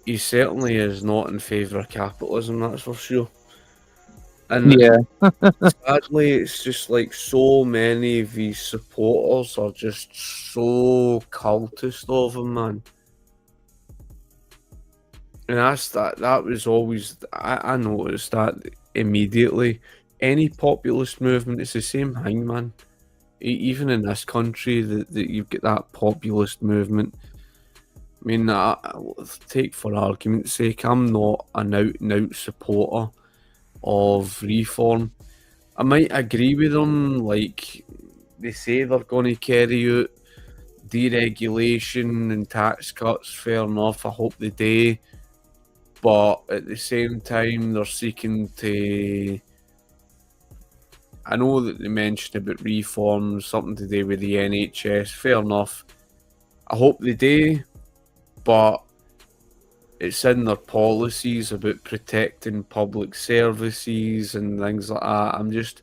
he certainly is not in favour of capitalism. That's for sure. And sadly, it's just so many of his supporters are just so cultist of him, man. And that was always, I noticed that immediately. Any populist movement, it's the same thing, man. Even in this country, that you've got that populist movement. I mean, take for argument's sake, I'm not an out and out supporter of reform. I might agree with them, like they say they're going to carry out deregulation and tax cuts. Fair enough, I hope they do. But at the same time, they're seeking to. I know that they mentioned about reform, something to do with the NHS. Fair enough. I hope they do, but it's in their policies about protecting public services and things like that. I'm just.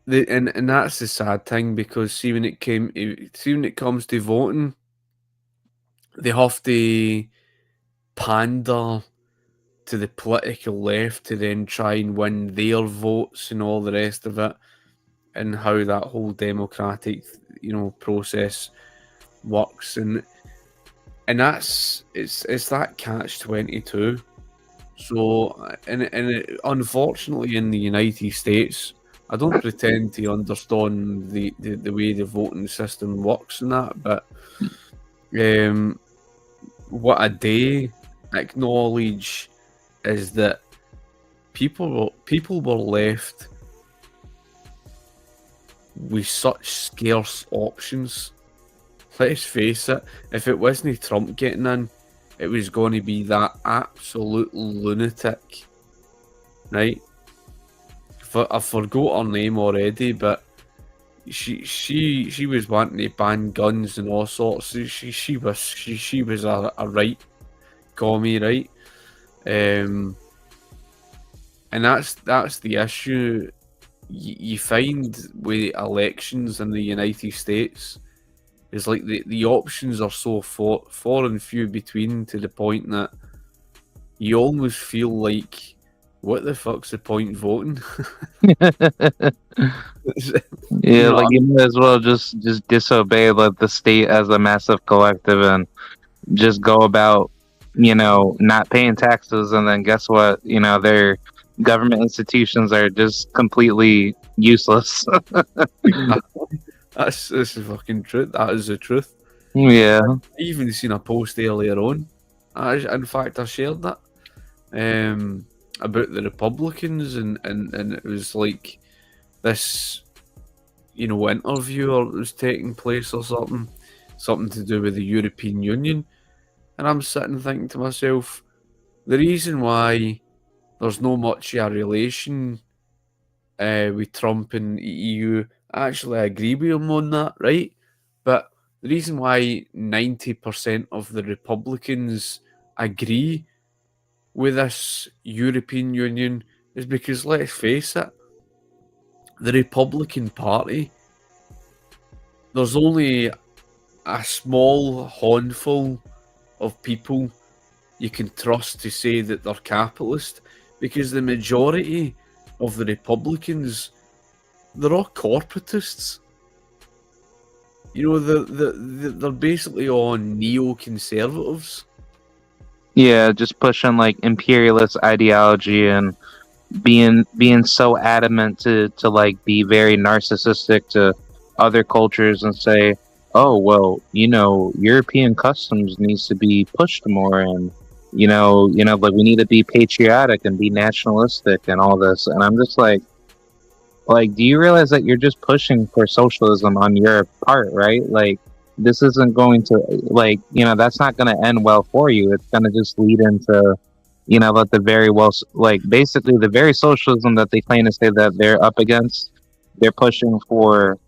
And that's the sad thing, because see when it comes to voting, they have to pander to the political left to then try and win their votes and all the rest of it, and how that whole democratic, process works, and it's that catch-22. So, and unfortunately in the United States, I don't pretend to understand the way the voting system works and that, but what I do acknowledge is that people were left with such scarce options. Let's face it, if it wasn't Trump getting in, it was going to be that absolute lunatic, right? I forgot her name already, but she was wanting to ban guns and all sorts. She was a right commie, right? And that's the issue. You find with elections in the United States, is like the options are so far and few between, to the point that you almost feel like, what the fuck's the point voting? Yeah, know, like you might as well just disobey like the state as a massive collective and just go about, not paying taxes, and then guess what? Their government institutions are just completely useless. That's the fucking truth. That is the truth. Yeah. I even seen a post earlier on. In fact, I shared that about the Republicans, and it was like this, interview or was taking place or something to do with the European Union, and I'm sitting thinking to myself, the reason why there's no much of a relation with Trump and EU. Actually, I agree with him on that, right? But the reason why 90% of the Republicans agree with this European Union is because, let's face it, the Republican Party, there's only a small handful of people you can trust to say that they're capitalist, because the majority of the Republicans, they're all corporatists. They're basically all neoconservatives. Yeah, just pushing like imperialist ideology and being so adamant to like be very narcissistic to other cultures and say, oh well, European customs needs to be pushed more, and like we need to be patriotic and be nationalistic and all this. And I'm just like, do you realize that you're just pushing for socialism on your part, right? Like, this isn't going to, that's not going to end well for you. It's going to just lead into, like basically the very socialism that they claim to say that they're up against. They're pushing for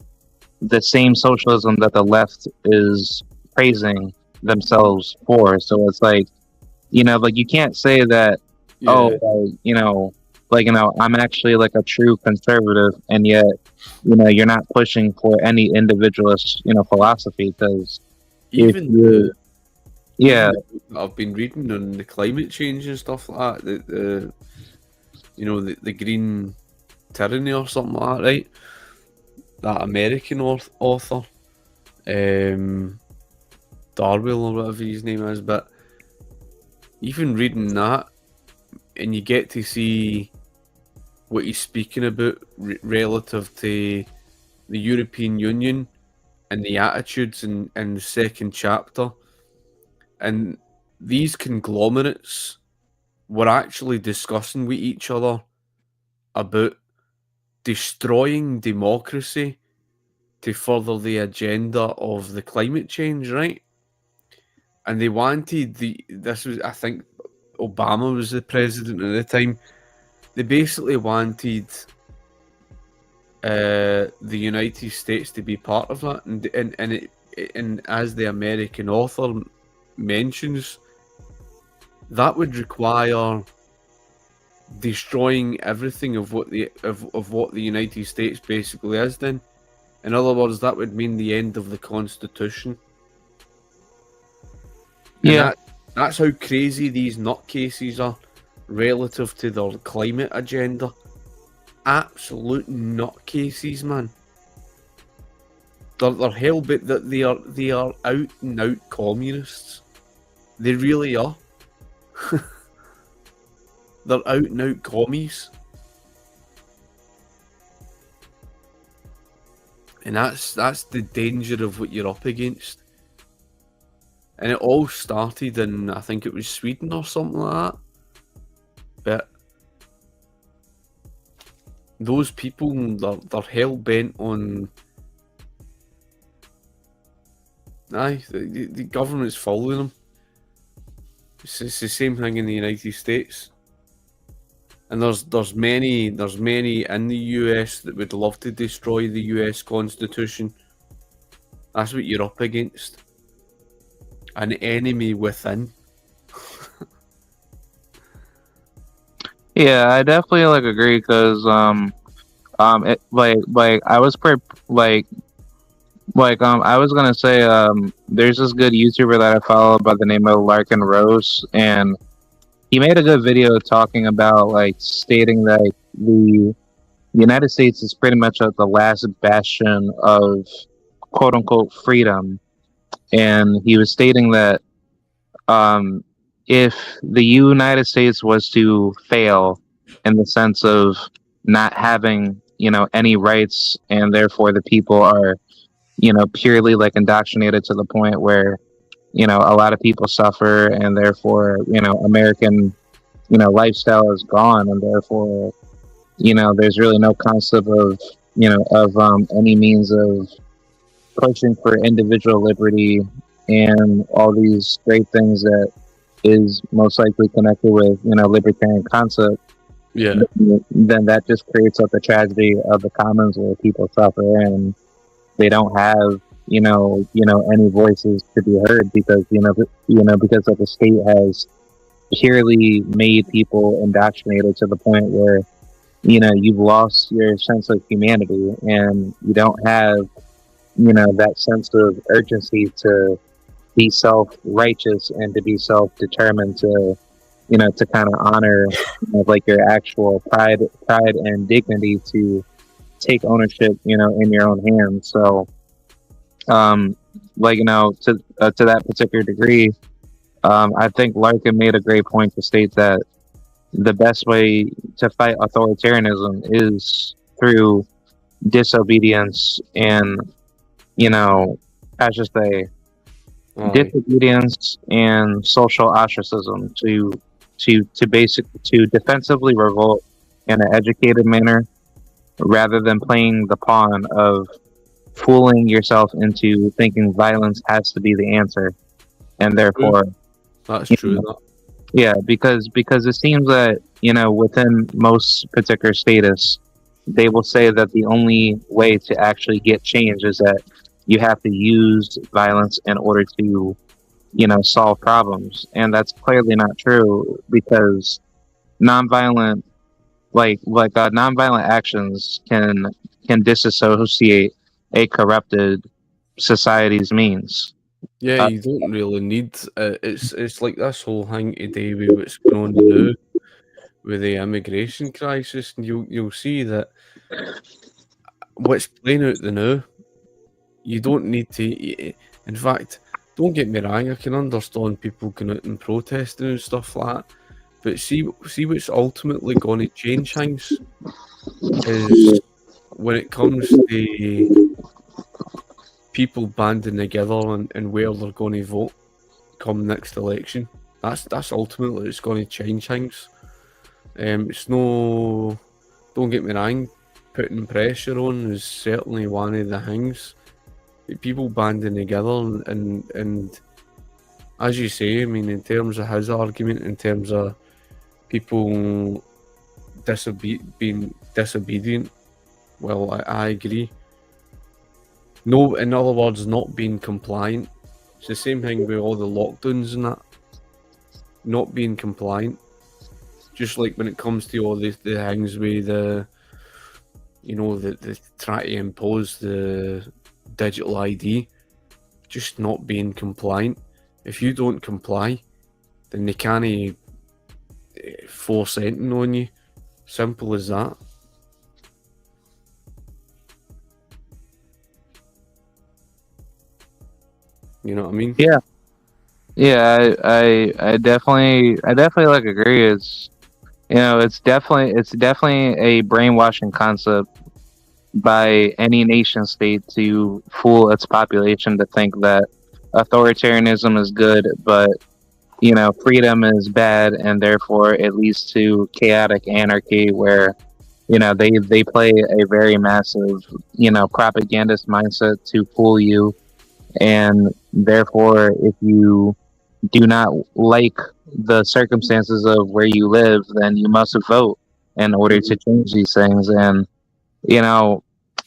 the same socialism that the left is praising themselves for. So it's like, you can't say that, I'm actually like a true conservative, and yet, you're not pushing for any individualist, philosophy, because I've been reading on the climate change and stuff like that, the green tyranny or something like that, right? That American author, Darwell or whatever his name is, but even reading that, and you get to see what he's speaking about relative to the European Union and the attitudes in the second chapter. And these conglomerates were actually discussing with each other about destroying democracy to further the agenda of the climate change, right? And they wanted this was, I think, Obama was the president at the time. They basically wanted the United States to be part of that, and as the American author mentions, that would require destroying everything of what the United States basically is. Then, in other words, that would mean the end of the Constitution. And Yeah, that's how crazy these nutcases are relative to their climate agenda. Absolute nutcases, man. They're hell bent that they are out and out communists. They really are. They're out and out commies. And that's the danger of what you're up against. And it all started in, I think it was Sweden or something like that. But those people, they're hell bent on. Aye, the government's following them. It's the same thing in the United States. And there's many in the US that would love to destroy the US Constitution. That's what you're up against. An enemy within. yeah, I definitely agree because it I was I was gonna say there's this good YouTuber that I follow by the name of Larkin Rose, and he made a good video talking about stating that the United States is pretty much at the last bastion of quote unquote freedom. And he was stating that if the United States was to fail in the sense of not having, any rights, and therefore the people are, purely indoctrinated to the point where, a lot of people suffer, and therefore, American, lifestyle is gone, and therefore, there's really no concept of, any means of pushing for individual liberty and all these great things that is most likely connected with libertarian concept. Yeah. Then that just creates the tragedy of the commons where people suffer and they don't have any voices to be heard because because the state has purely made people indoctrinated to the point where you've lost your sense of humanity and you don't have that sense of urgency to be self-righteous and to be self-determined to, to kind of honor, your actual pride and dignity to take ownership, in your own hands. So, to that particular degree, I think Larkin made a great point to state that the best way to fight authoritarianism is through disobedience and I should say, disobedience and social ostracism to defensively revolt in an educated manner, rather than playing the pawn of fooling yourself into thinking violence has to be the answer, and therefore, that's true. Yeah, because it seems that within most particular status, they will say that the only way to actually get change is that you have to use violence in order to, solve problems. And that's clearly not true because nonviolent actions can disassociate a corrupted society's means. Yeah, you don't really need. It's like this whole thing today with what's going on now with the immigration crisis, and you'll see that what's playing out the now. You don't need to. In fact, don't get me wrong, I can understand people going out and protesting and stuff like that. But see what's ultimately going to change things is when it comes to people banding together and where they're going to vote come next election. That's ultimately it's going to change things. It's no, don't get me wrong, putting pressure on is certainly one of the things. People banding together and as you say, I mean, in terms of his argument, in terms of people being disobedient, well, I agree. No, in other words, not being compliant. It's the same thing with all the lockdowns and that. Not being compliant. Just like when it comes to all the things with the try to impose the digital ID, just not being compliant. If you don't comply, then they can't force anything on you. Simple as that. You know what I mean? Yeah. Yeah, I definitely like agree. It's it's definitely a brainwashing concept by any nation state to fool its population to think that authoritarianism is good, but freedom is bad, and therefore it leads to chaotic anarchy where they play a very massive propagandist mindset to fool you, and therefore if you do not like the circumstances of where you live, then you must vote in order to change these things. And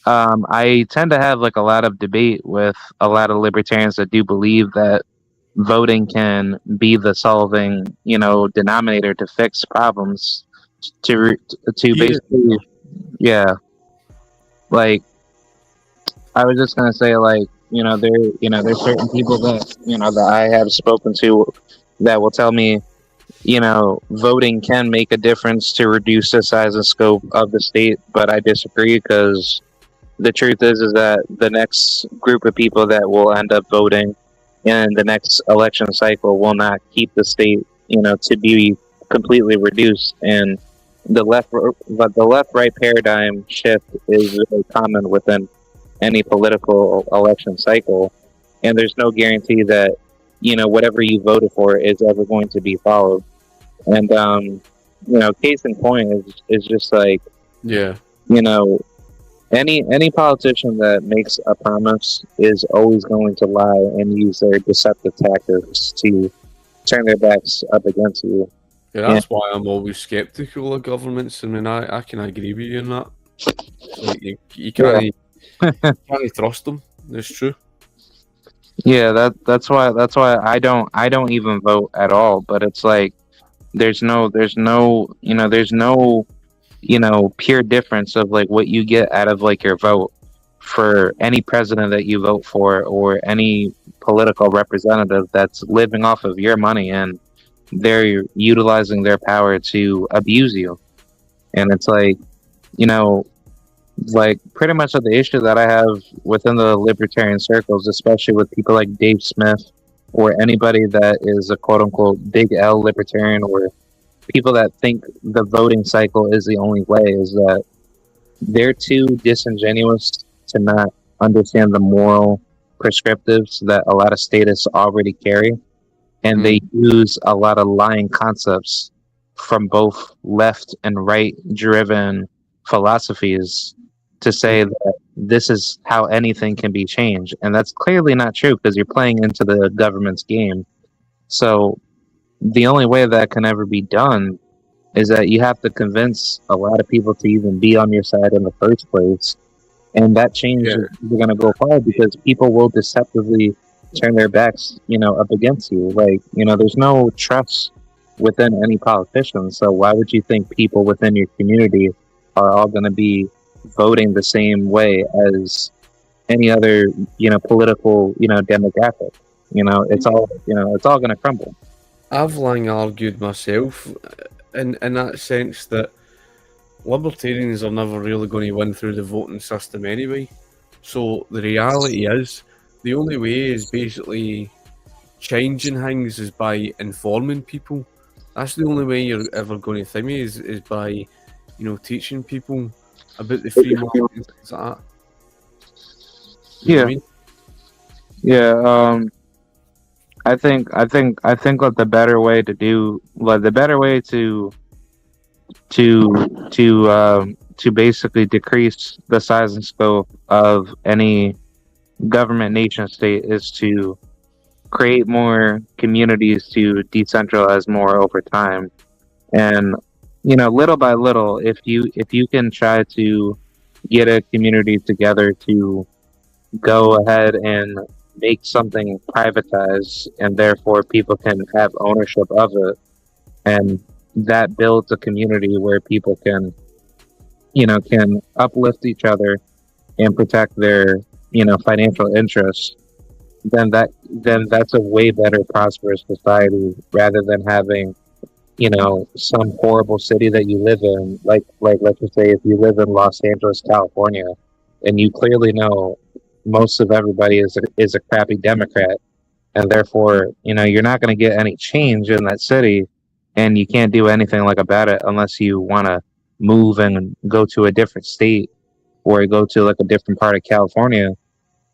I tend to have like a lot of debate with a lot of libertarians that do believe that voting can be the solving denominator to fix problems, to basically like I was just gonna say, like, there's certain people that that I have spoken to that will tell me, voting can make a difference to reduce the size and scope of the state, but I disagree because the truth is that the next group of people that will end up voting in the next election cycle will not keep the state, to be completely reduced. And the left-right paradigm shift is very common within any political election cycle, and there's no guarantee that whatever you voted for is ever going to be followed. And case in point is just like any politician that makes a promise is always going to lie and use their deceptive tactics to turn their backs up against you. Yeah, that's why I'm always skeptical of governments. I mean, I can agree with you on that. Like, you can't. Can't trust them. That's true. Yeah, that's why I don't even vote at all. But it's like there's no pure difference of like what you get out of like your vote for any president that you vote for or any political representative that's living off of your money, and they're utilizing their power to abuse you. And it's like like pretty much the issue that I have within the libertarian circles, especially with people like Dave Smith or anybody that is a quote unquote big L libertarian, or people that think the voting cycle is the only way, is that they're too disingenuous to not understand the moral prescriptives that a lot of statists already carry. And they use a lot of lying concepts from both left and right driven philosophies to say that this is how anything can be changed. And that's clearly not true because you're playing into the government's game. So the only way that can ever be done is that you have to convince a lot of people to even be on your side in the first place. And that change is going to go far because people will deceptively turn their backs, up against you. Like, there's no trust within any politician. So why would you think people within your community are all going to be voting the same way as any other political demographic? It's all going to crumble. I've long argued myself in that sense that libertarians are never really going to win through the voting system anyway. So the reality is the only way is basically changing things is by informing people. That's the only way you're ever going to think is by, teaching people about the free market and things like that. You know what I mean? Yeah. I think that the better way to do, like the better way to basically decrease the size and scope of any government nation state is to create more communities to decentralize more over time. And little by little, if you can try to get a community together to go ahead and make something privatized, and therefore people can have ownership of it, and that builds a community where people can uplift each other and protect their financial interests, then that's a way better prosperous society, rather than having some horrible city that you live in, like let's just say if you live in Los Angeles, California, and you clearly know most of everybody is a crappy Democrat, and therefore you're not going to get any change in that city, and you can't do anything about it unless you want to move and go to a different state or go to a different part of California.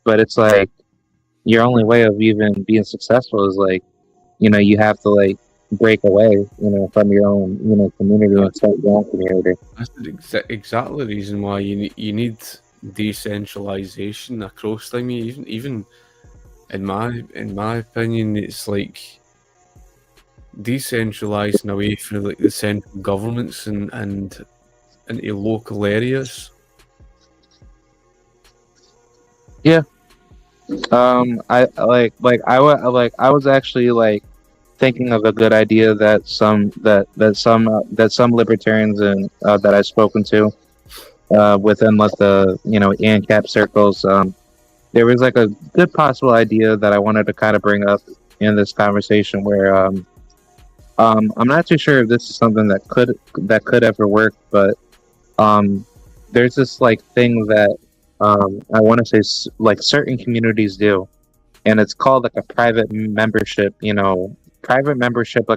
But it's like your only way of even being successful is you have to break away from your own community and start your own community. That's exactly the reason why you need decentralization across. I mean, even in my opinion, it's decentralizing away from the central governments and into local areas. Yeah. I was actually thinking of a good idea that some libertarians and that I've spoken to within the ANCAP circles, there was a good possible idea that I wanted to kind of bring up in this conversation, where I'm not too sure if this is something that could ever work, but there's this thing that I want to say certain communities do, and it's called a private membership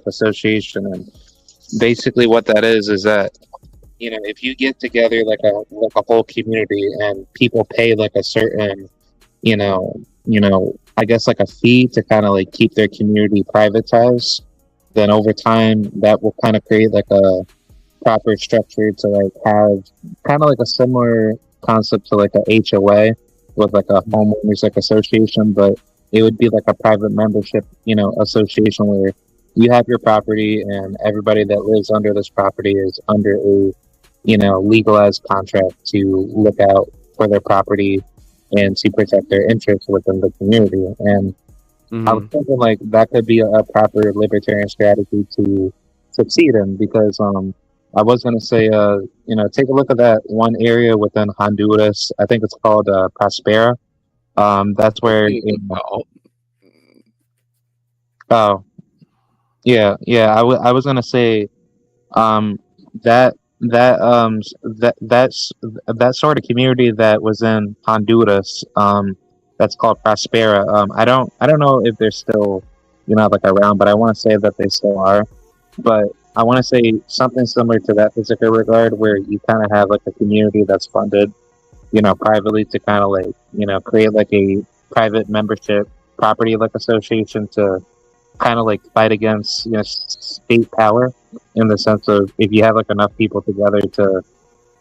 association. And basically what that is that if you get together a whole community and people pay a certain I guess a fee to kind of keep their community privatized, then over time that will kind of create a proper structure to have kind of a similar concept to a HOA with a homeowners association, but it would be a private membership association where you have your property and everybody that lives under this property is under a legalized contract to look out for their property and to protect their interests within the community. And I was thinking that could be a proper libertarian strategy to succeed in, because I was going to say take a look at that one area within Honduras. I think it's called Prospera. That's where oh yeah, I was going to say that sort of community that was in Honduras, that's called Prospera. I don't know if they're still around, but I want to say that they still are. But I want to say something similar to that particular regard, where you kind of have a community that's funded privately to kind of create a private membership property association to kind of fight against state power, in the sense of if you have enough people together to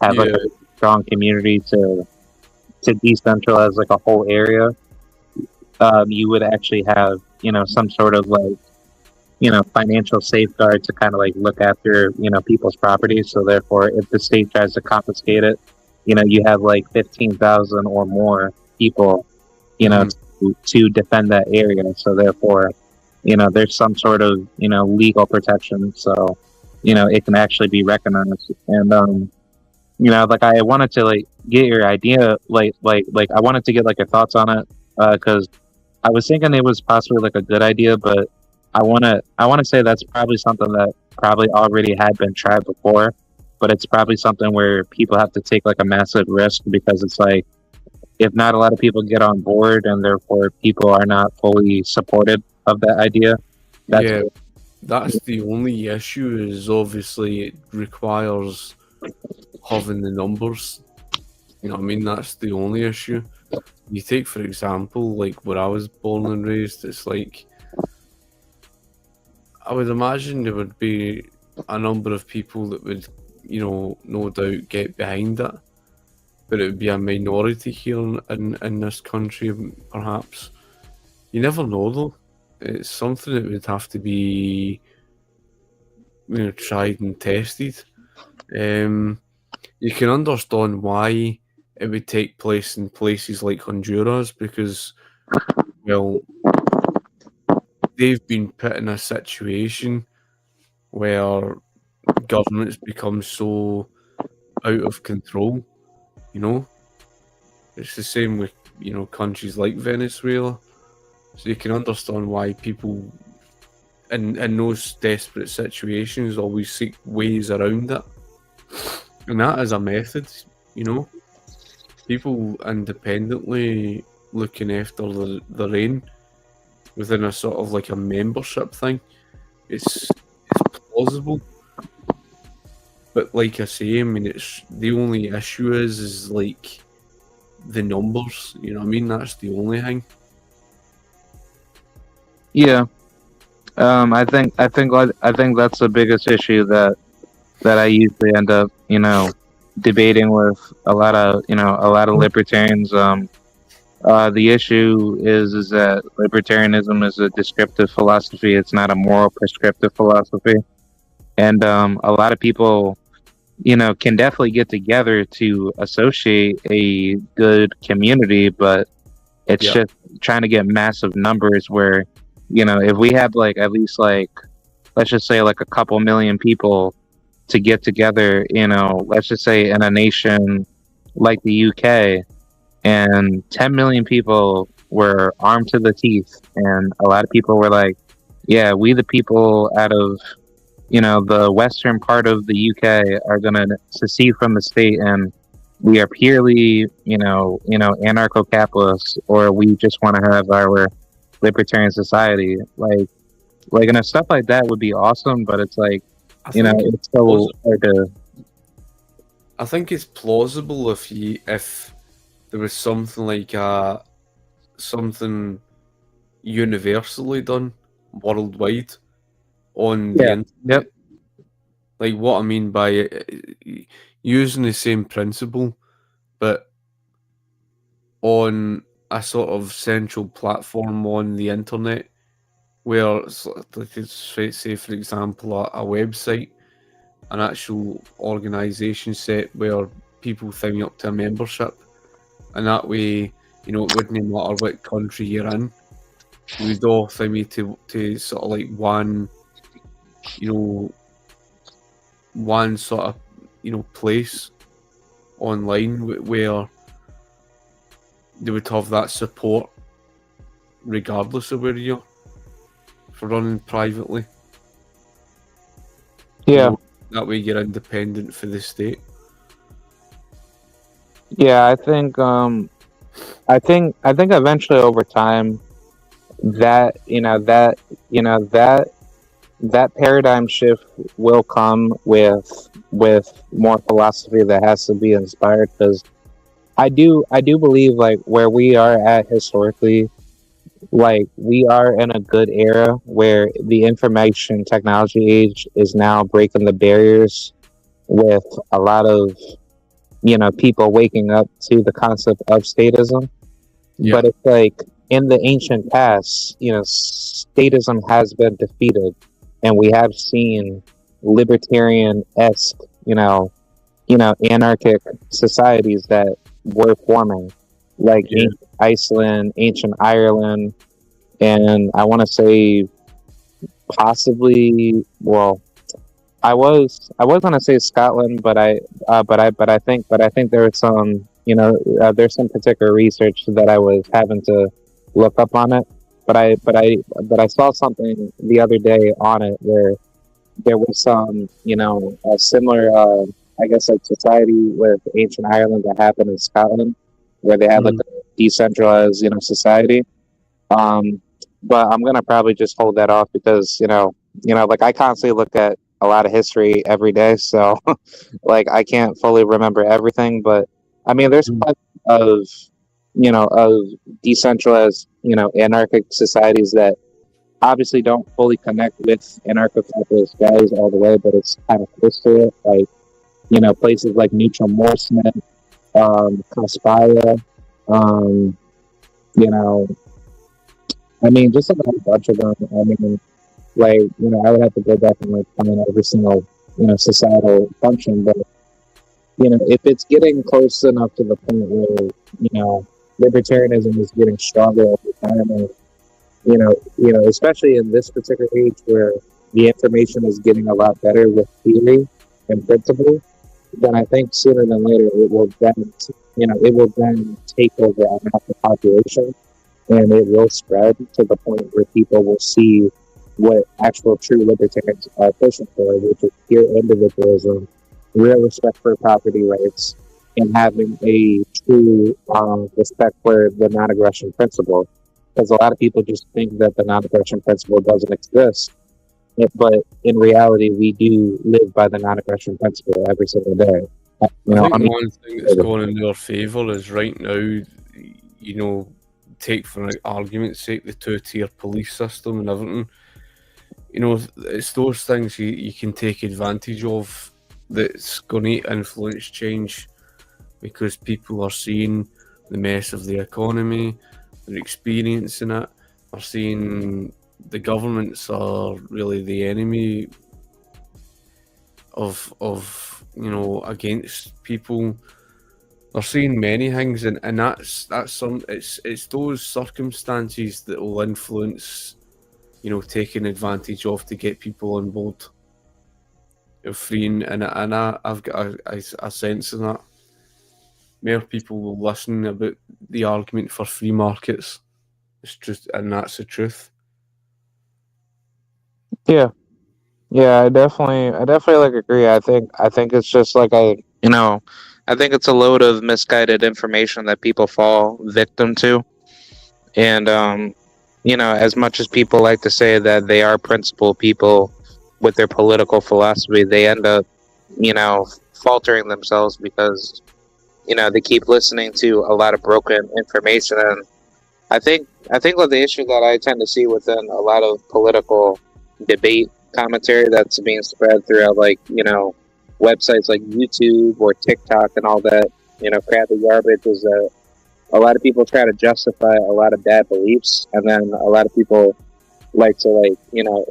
have a strong community to decentralize a whole area, you would actually have some sort of financial safeguard to kind of look after people's property. So therefore, if the state tries to confiscate it, you have 15,000 or more people to defend that area. So therefore, there's some sort of legal protection, so it can actually be recognized. And I wanted to get your idea, I wanted to get your thoughts on it, because I was thinking it was possibly a good idea, but I want to say that's probably something that probably already had been tried before, but it's probably something where people have to take a massive risk, because it's if not a lot of people get on board, and therefore people are not fully supported of that idea. Yeah, that's the only issue. Is obviously it requires having the numbers. You know what I mean? That's the only issue. You take, for example, like where I was born and raised, it's like I would imagine there would be a number of people that would, no doubt get behind it, but it would be a minority here in this country, perhaps. You never know, though. It's something that would have to be, tried and tested. You can understand why it would take place in places like Honduras because, well, they've been put in a situation where governments become so out of control, It's the same with, countries like Venezuela. So you can understand why people in those desperate situations always seek ways around it. And that is a method, People independently looking after their own within a sort of like a membership thing. It's plausible. But like I say, I mean, it's the only issue is like the numbers. You know what I mean? That's the only thing. Yeah. I think that's the biggest issue that I usually end up, debating with a lot of libertarians. The issue is that libertarianism is a descriptive philosophy. It's not a moral prescriptive philosophy. And a lot of people, can definitely get together to associate a good community, but it's just trying to get massive numbers where, if we have like at least like, let's just say like a couple million people to get together, let's just say in a nation like the UK, and 10 million people were armed to the teeth, and a lot of people were like, yeah, we the people out of the western part of the UK are going to secede from the state, and we are purely anarcho-capitalists, or we just want to have our libertarian society. Like stuff like that would be awesome, but it's like, it's so hard to. I think it's plausible if there was something like something universally done worldwide on the internet. Yep. Like what I mean by it, using the same principle, but on a sort of central platform on the internet, where say for example a website, an actual organisation set where people sign up to a membership, and that way, it wouldn't matter what country you're in, you would all sign me to sort of like one sort of place online where they would have that support regardless of where you're for running privately. Yeah. That way you're independent for the state. Yeah, I think eventually over time that that paradigm shift will come with more philosophy that has to be inspired, because I do believe like where we are at historically, like we are in a good era where the information technology age is now breaking the barriers with a lot of people waking up to the concept of statism. But it's like in the ancient past, statism has been defeated, and we have seen libertarian-esque, anarchic societies that were forming, like ancient Iceland, ancient Ireland, and I want to say possibly, well, I was gonna say Scotland, but I think there was some there's some particular research that I was having to look up on it, but I saw something the other day on it where there was some a similar I guess like society with ancient Ireland that happened in Scotland, where they had like a decentralized society. but I'm gonna probably just hold that off because like I constantly look at a lot of history every day, so like I can't fully remember everything. But I mean, there's plenty of of decentralized anarchic societies that obviously don't fully connect with anarcho-capitalist values all the way, but it's kind of close to it. Like places like Neutral Morseman, Conspire, you know, I mean, just like a whole bunch of them. I mean, like, I would have to go back and like find every single, societal function. But, if it's getting close enough to the point where, libertarianism is getting stronger over time, and, especially in this particular age where the information is getting a lot better with theory and principle, then I think sooner than later it will then take over half the population, and it will spread to the point where people will see what actual true libertarians are pushing for, which is pure individualism, real respect for property rights, and having a true respect for the non-aggression principle. Because a lot of people just think that the non-aggression principle doesn't exist, but in reality, we do live by the non-aggression principle every single day. I think one thing that's going in their favour is right now, take for argument's sake the two-tier police system and everything. It's those things you can take advantage of that's going to influence change, because people are seeing the mess of the economy, they're experiencing it, they're seeing the governments are really the enemy of against people. They're seeing many things, and that's it's those circumstances that will influence taking advantage of to get people on board of freeing, and I've got a sense of that. More people will listen about the argument for free markets. It's just, and that's the truth. Yeah, I definitely like agree. I think it's just like I think it's a load of misguided information that people fall victim to, and as much as people like to say that they are principled people with their political philosophy, they end up faltering themselves because they keep listening to a lot of broken information. And I think what the issue that I tend to see within a lot of political debate commentary that's being spread throughout websites like YouTube or TikTok and all that crappy garbage is that a lot of people try to justify a lot of bad beliefs, and then a lot of people like to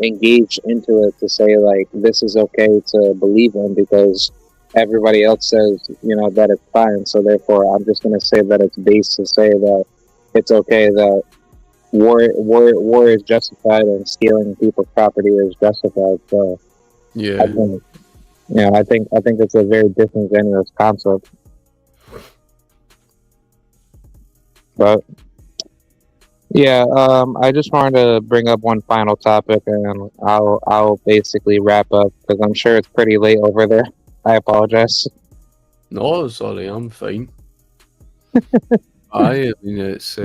engage into it to say this is okay to believe in because everybody else says that it's fine, so therefore I'm just going to say that it's based to say that it's okay that war is justified and stealing people's property is justified. So yeah, I think it's a very disingenuous concept. But yeah, I just wanted to bring up one final topic, and I'll basically wrap up because I'm sure it's pretty late over there. I apologize. No, sorry, I'm fine. I mean, it's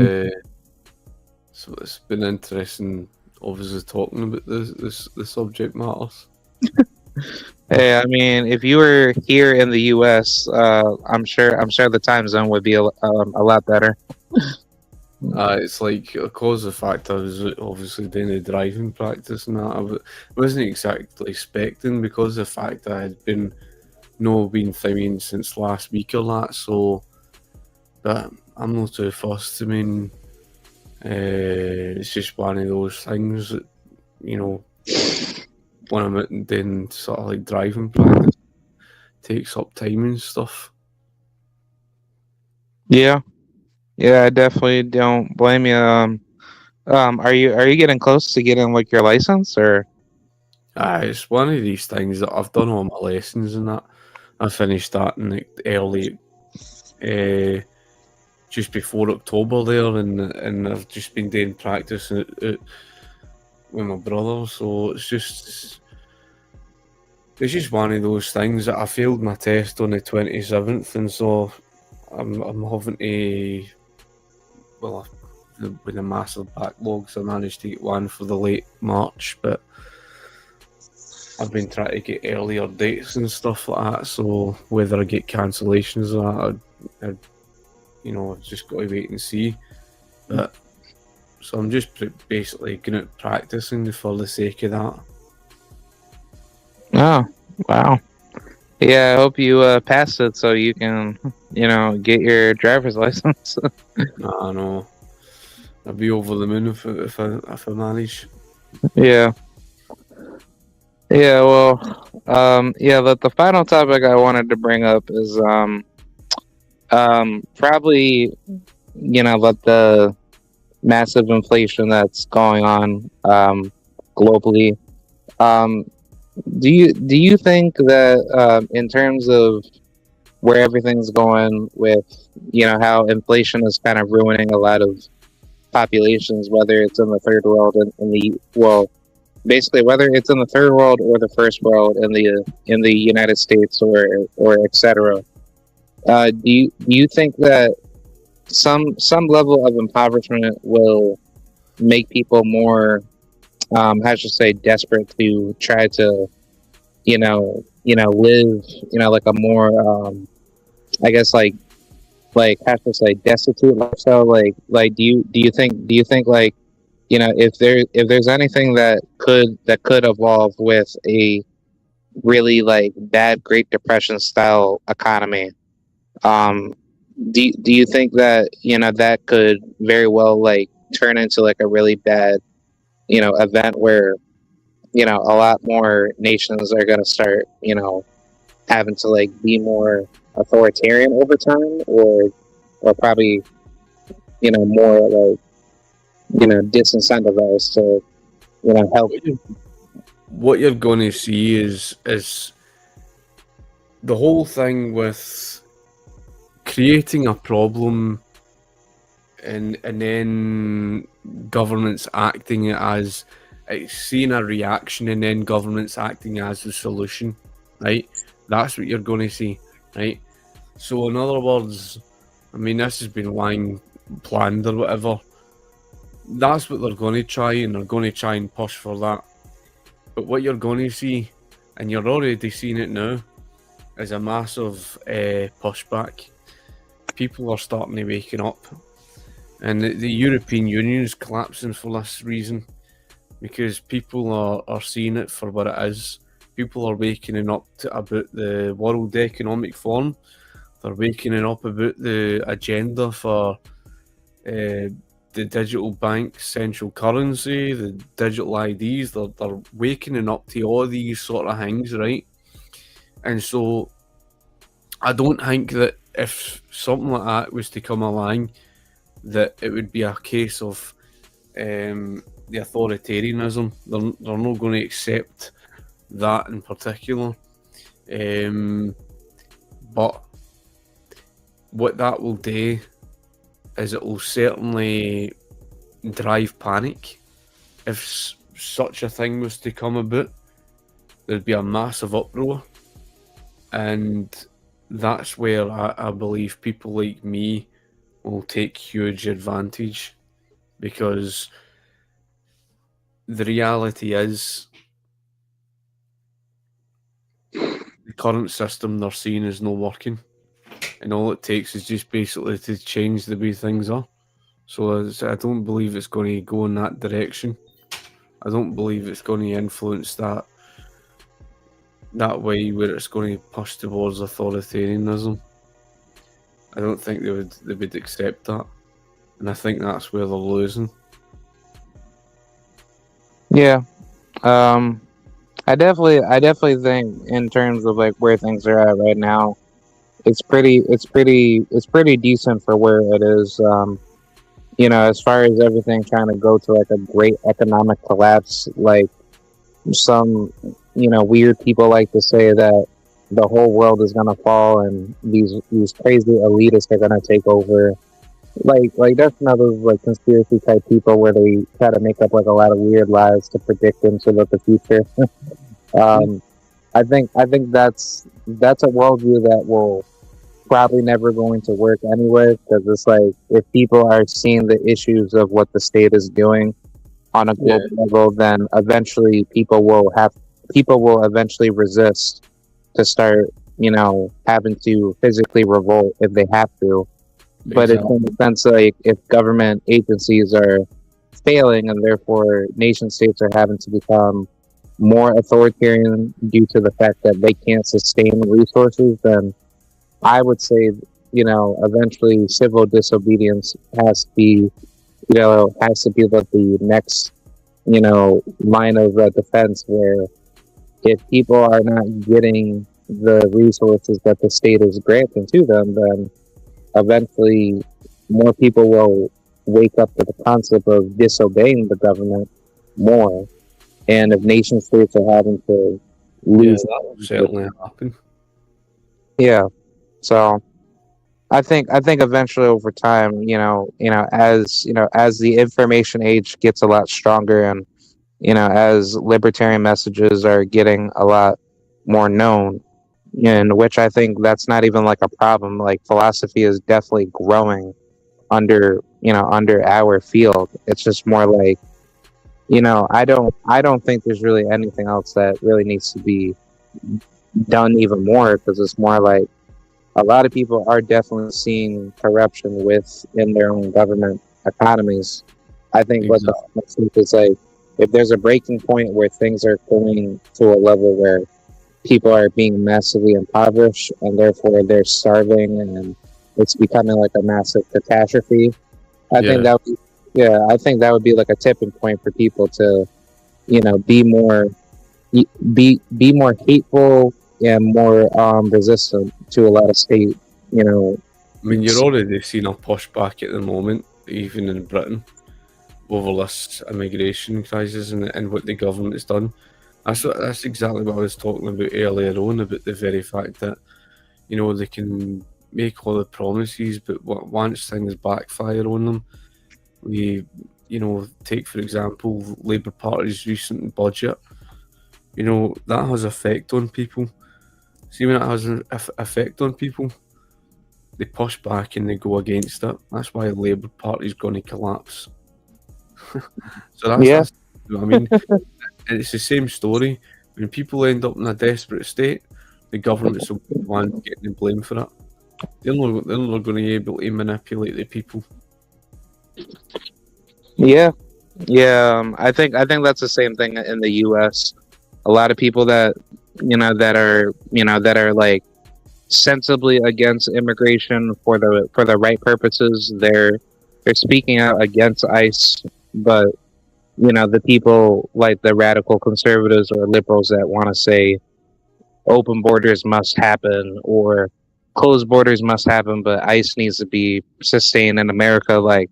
been interesting, obviously, talking about the subject matters. Hey, I mean, if you were here in the U.S., I'm sure the time zone would be a lot better. It's like because of the fact I was obviously doing the driving practice and that, I wasn't exactly expecting, because of the fact that I had been filming since last week or that. So, but I'm not too fussed. I mean, it's just one of those things that when I'm out and doing sort of like driving practice, takes up time and stuff. Yeah, I definitely don't blame you. Are you getting close to getting your license, or? It's one of these things that I've done all my lessons and that. I finished that in early, just before October there, and I've just been doing practice with my brother. So it's just one of those things that I failed my test on the 27th, and so I'm having to, with a massive backlogs. I managed to get one for the late March, but I've been trying to get earlier dates and stuff like that. So whether I get cancellations or that, I've just got to wait and see. But so I'm just basically going to practicing for the sake of that. Oh, wow. Yeah, I hope you pass it so you can, get your driver's license. I know. I'll be over the moon if I manage. Yeah. Yeah, well, the final topic I wanted to bring up is probably, about the massive inflation that's going on globally. Do you think that in terms of where everything's going with how inflation is kind of ruining a lot of populations, whether it's in the third world basically whether it's in the third world or the first world in the United States or etc. Do you think that some level of impoverishment will make people more desperate to try to live like a more destitute lifestyle, like do you think like if there's anything that could evolve with a really like bad Great Depression style economy, do you think that that could very well like turn into like a really bad event where a lot more nations are going to start having to like be more authoritarian over time, or probably more like disincentivized to help. What you're going to see is the whole thing with creating a problem and then governments acting as seeing a reaction and then governments acting as the solution, right? That's what you're going to see, right? So in other words, I mean, this has been long planned or whatever. That's what they're going to try, and they're going to try and push for that. But what you're going to see, and you're already seeing it now, is a massive pushback. People are starting to waking up. And the European Union is collapsing for this reason, because people are seeing it for what it is. People are waking up about the World Economic Forum. They're waking up about the agenda for the digital bank central currency, the digital IDs. They're waking up to all these sort of things, right? And so I don't think that if something like that was to come along, that it would be a case of the authoritarianism. They're not going to accept that in particular. But what that will do is it will certainly drive panic. If such a thing was to come about, there'd be a massive uproar. And that's where I believe people like me will take huge advantage, because the reality is the current system they're seeing is not working, and all it takes is just basically to change the way things are. So I don't believe it's going to go in that direction. I don't believe it's going to influence that way where it's going to push towards authoritarianism. I don't think they would accept that, and I think that's where they're losing. Yeah, I definitely think in terms of like where things are at right now, it's pretty decent for where it is. As far as everything trying to go to like a great economic collapse, like some weird people like to say that the whole world is gonna fall and these crazy elitists are gonna take over. Like that's another like conspiracy type people where they try to make up like a lot of weird lies to predict into the future. I think that's a worldview that will probably never going to work anyway, because it's like if people are seeing the issues of what the state is doing on a global level, then eventually people will eventually resist to start, having to physically revolt if they have to. But it's in the sense like if government agencies are failing and therefore nation states are having to become more authoritarian due to the fact that they can't sustain resources, then I would say, eventually civil disobedience has to be, the next, line of defense, where if people are not getting the resources that the state is granting to them, then eventually more people will wake up to the concept of disobeying the government more. And if nation states are having to lose, that will certainly happen. Yeah. So I think eventually over time, as the information age gets a lot stronger, and as libertarian messages are getting a lot more known, in which I think that's not even like a problem. Like philosophy is definitely growing under our field. It's just more like, I don't think there's really anything else that really needs to be done even more, because it's more like a lot of people are definitely seeing corruption within their own government economies. I think what the truth is, like, if there's a breaking point where things are going to a level where people are being massively impoverished and therefore they're starving and it's becoming like a massive catastrophe, I think that would be like a tipping point for people to, be more hateful and more resistant to a lot of state, I mean, you're already seeing a pushback at the moment, even in Britain, over this immigration crisis and what the government has done. That's exactly what I was talking about earlier on, about the very fact that, they can make all the promises, but once things backfire on them, take for example Labour Party's recent budget, that has effect on people. See, when it has an effect on people, they push back and they go against it. That's why the Labour Party's going to collapse. So that's what I mean. And it's the same story. When people end up in a desperate state, the government's the one getting the blame for it. They're not going to be able to manipulate the people. Yeah. I think that's the same thing in the U.S. A lot of people that are like sensibly against immigration for the right purposes, they're speaking out against ICE, but the people like the radical conservatives or liberals that want to say open borders must happen or closed borders must happen, but ICE needs to be sustained in America, like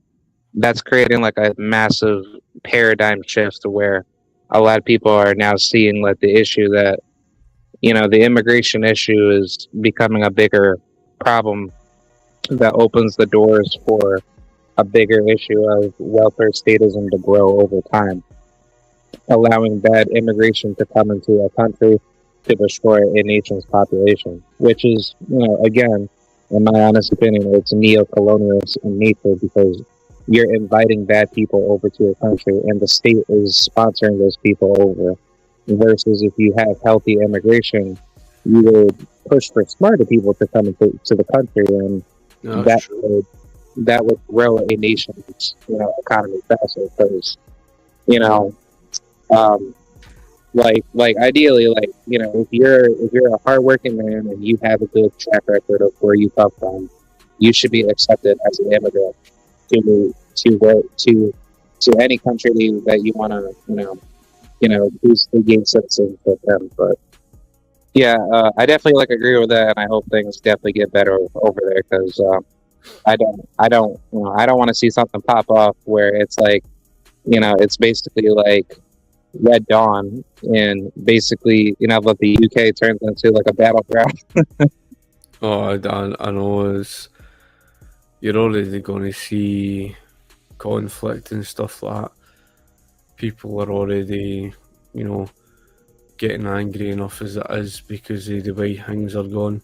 that's creating like a massive paradigm shift to where a lot of people are now seeing like the issue that the immigration issue is becoming a bigger problem that opens the doors for a bigger issue of welfare statism to grow over time, allowing bad immigration to come into a country to destroy a nation's population, which is, again, in my honest opinion, it's neo-colonialist in nature, because you're inviting bad people over to your country and the state is sponsoring those people over. Versus if you have healthy immigration, you would push for smarter people to come into the country, and that would grow a nation's economy faster. Because like ideally, like if you're a hardworking man and you have a good track record of where you come from, you should be accepted as an immigrant to any country that you want to boost the game citizens with them. But I definitely agree with that, and I hope things definitely get better over there, because I don't want to see something pop off where it's like it's basically like Red Dawn, and basically what the UK turns into like a battleground. I know, you're already going to see conflict and stuff like that. People are already, getting angry enough as it is because of the way things are going.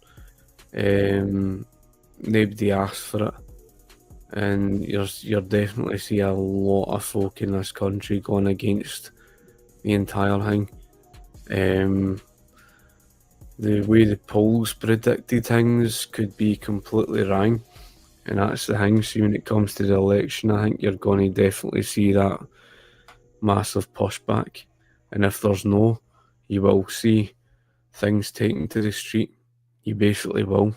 nobody asked for it, and you're definitely see a lot of folk in this country going against the entire thing. The way the polls predicted things could be completely wrong, and that's the thing. So when it comes to the election, I think you're going to definitely see that massive pushback, and if there's no, you will see things taken to the street. You basically will.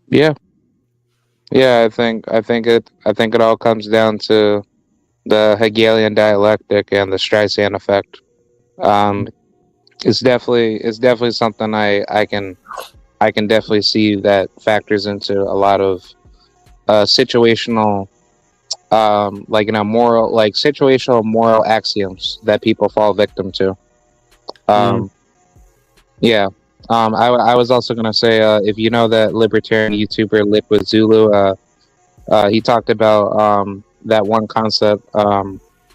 Yeah, I think it all comes down to the Hegelian dialectic and the Streisand effect. It's definitely something I can definitely see that factors into a lot of situational situational moral axioms that people fall victim to. Yeah. I was also gonna say, if you know that libertarian YouTuber Liquid Zulu, he talked about that one concept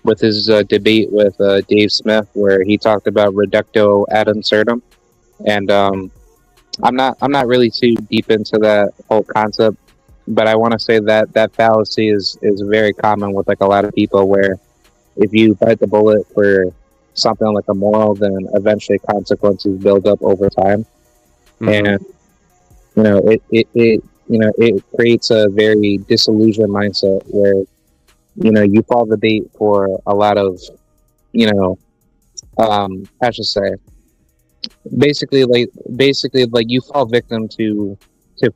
with his debate with Dave Smith, where he talked about reductio ad absurdum, and I'm not really too deep into that whole concept, but I want to say that that fallacy is very common with like a lot of people, where if you bite the bullet for something like a moral, then eventually consequences build up over time, and it creates a very disillusioned mindset where you fall the bait for a lot of I should say basically like you fall victim to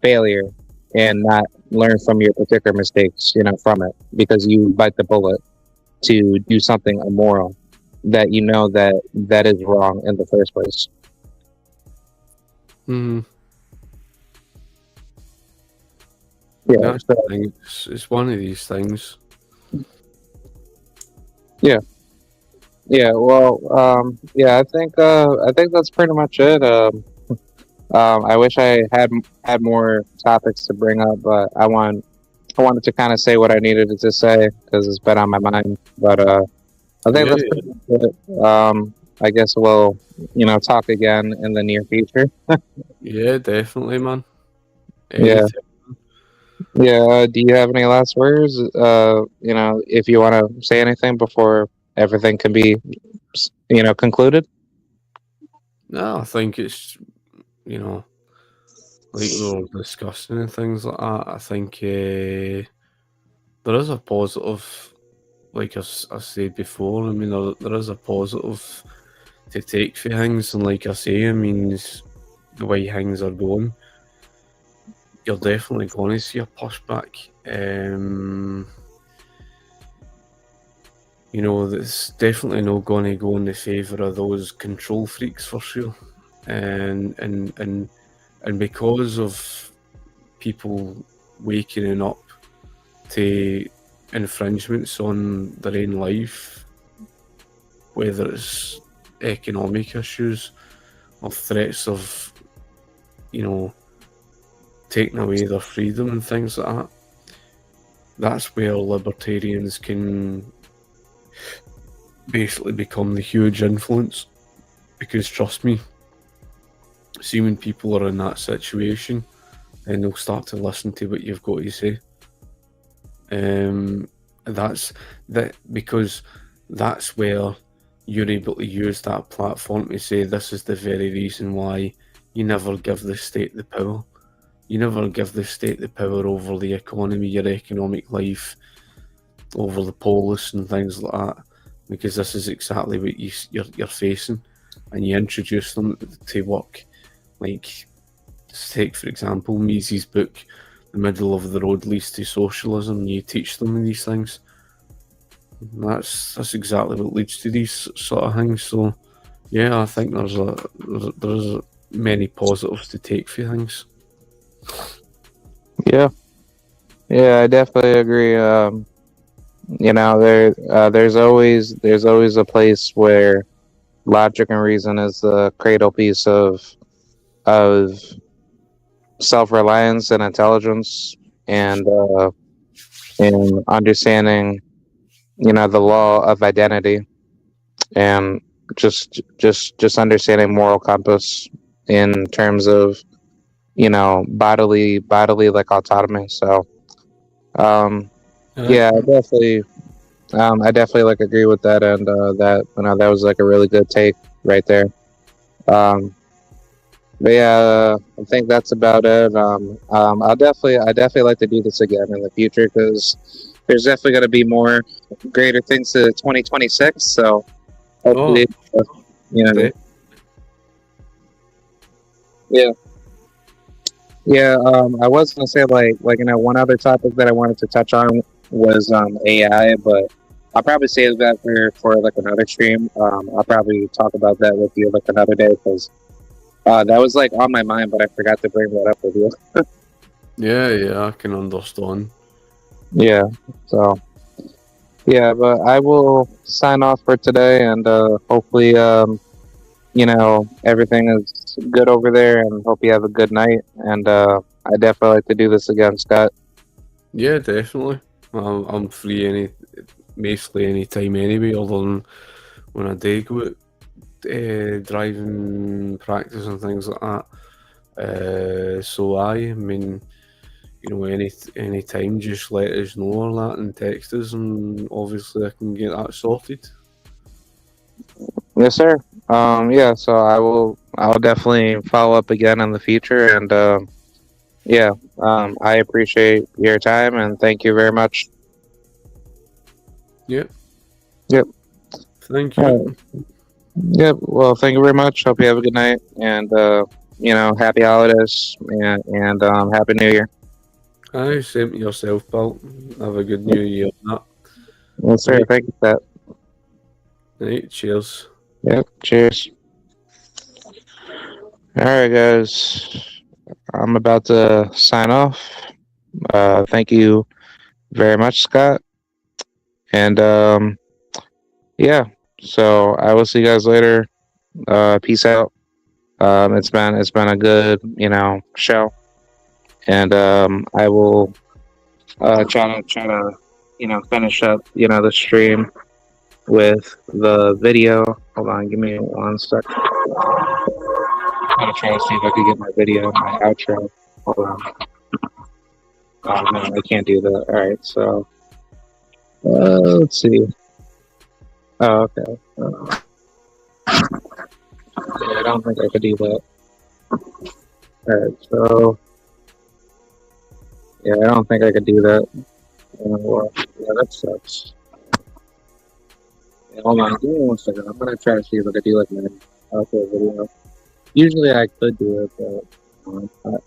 failure and not learn from your particular mistakes from it, because you bite the bullet to do something immoral that that is wrong in the first place. Yeah, that's the thing. It's one of these things. Yeah. Well, I think that's pretty much it. I wish I had more topics to bring up, but I wanted to kind of say what I needed to say because it's been on my mind. But I think that's pretty much it. I guess we'll talk again in the near future. Yeah, definitely, man. Yeah. Yeah. Do you have any last words? If you want to say anything before everything can be, concluded. No, I think it's like we were discussing and things like that. I think there is a positive, like I said before. I mean, there is a positive to take for things, and like I say, I mean, the way things are going, you're definitely going to see a pushback. That's definitely not going to go in the favour of those control freaks for sure, and because of people waking up to infringements on their own life, whether it's economic issues or threats of taking away their freedom and things like that, that's where libertarians can basically become the huge influence. Because trust me, see, when people are in that situation, then they'll start to listen to what you've got to say. Because that's where you're able to use that platform to say, this is the very reason why you never give the state the power. You never give the state the power over the economy, your economic life, over the police and things like that, because this is exactly what you're facing, and you introduce them to work. Like, take for example Mises' book, The Middle of the Road Leads to Socialism. You teach them these things. That's exactly what leads to these sort of things. So yeah, I think there's many positives to take for things. Yeah, I definitely agree. There's always a place where logic and reason is the cradle piece of self-reliance and intelligence, and understanding the law of identity, and just understanding moral compass in terms of bodily like autonomy. So yeah, I definitely like agree with that, and that that was like a really good take right there. But yeah, I think that's about it. I definitely like to do this again in the future because there's definitely going to be more greater things to 2026. So hopefully, Okay. yeah. Yeah, I was gonna say like one other topic that I wanted to touch on was AI, but I'll probably save that for like another stream. I'll probably talk about that with you like another day because that was like on my mind, but I forgot to bring that up with you. Yeah, I can understand. Yeah, so yeah, but I will sign off for today, and hopefully everything is good over there, and hope you have a good night. And I definitely like to do this again, Scott. Yeah, definitely. I'm free mostly any time anyway, other than when I do go out driving practice and things like that. So I mean, any time, just let us know or that and text us, and obviously I can get that sorted. Yes, sir. Yeah, so I'll definitely follow up again in the future, and yeah, I appreciate your time and thank you very much. Yep. Yep. Thank you. Yep. Well, thank you very much. Hope you have a good night, and happy holidays, and happy New Year. Aye, same to yourself, pal. Have a good New Year. That. Yes, sir. Right. Thank you for that. Right, cheers. Yep. Cheers. All right, guys. I'm about to sign off. Thank you very much, Scott. And yeah. So I will see you guys later. Peace out. It's been a good show, and I will try to finish up the stream with the video. Hold on, give me 1 second. I'm gonna try to see if I can get my video, my outro. Hold on. Oh no, I can't do that. All right, so let's see. Oh, okay. Yeah, I don't think I could do that. Alright, so yeah, I don't think I could do that. Well, yeah, that sucks. Yeah, hold on, give me 1 second. I'm gonna try to see if I could do like my outro video. Usually I could do it, but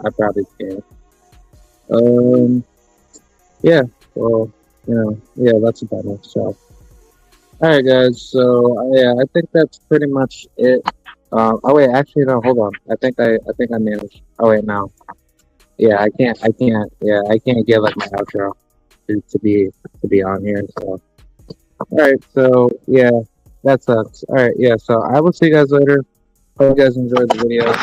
I probably can't. Yeah, well, yeah, that's about it. So, alright, guys. So, yeah, I think that's pretty much it. Oh wait, actually no, hold on. I think I managed. Oh wait, no. Yeah, I can't. Yeah, I can't get like my outro to be on here. So, all right. So yeah, that sucks. All right. Yeah. So I will see you guys later. Hope you guys enjoyed the video, and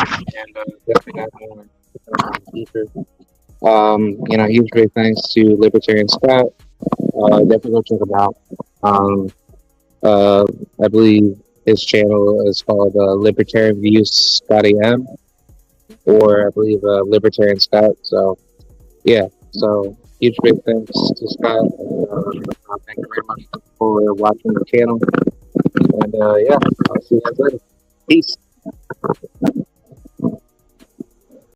definitely got more in the future. Huge big thanks to Libertarian Scott. Definitely go check him out. I believe his channel is called Libertarian Views Scotty M, or I believe Libertarian Scott. So yeah, so huge big thanks to Scott. Thank you very much for watching the channel, and yeah, I'll see you guys later. Peace.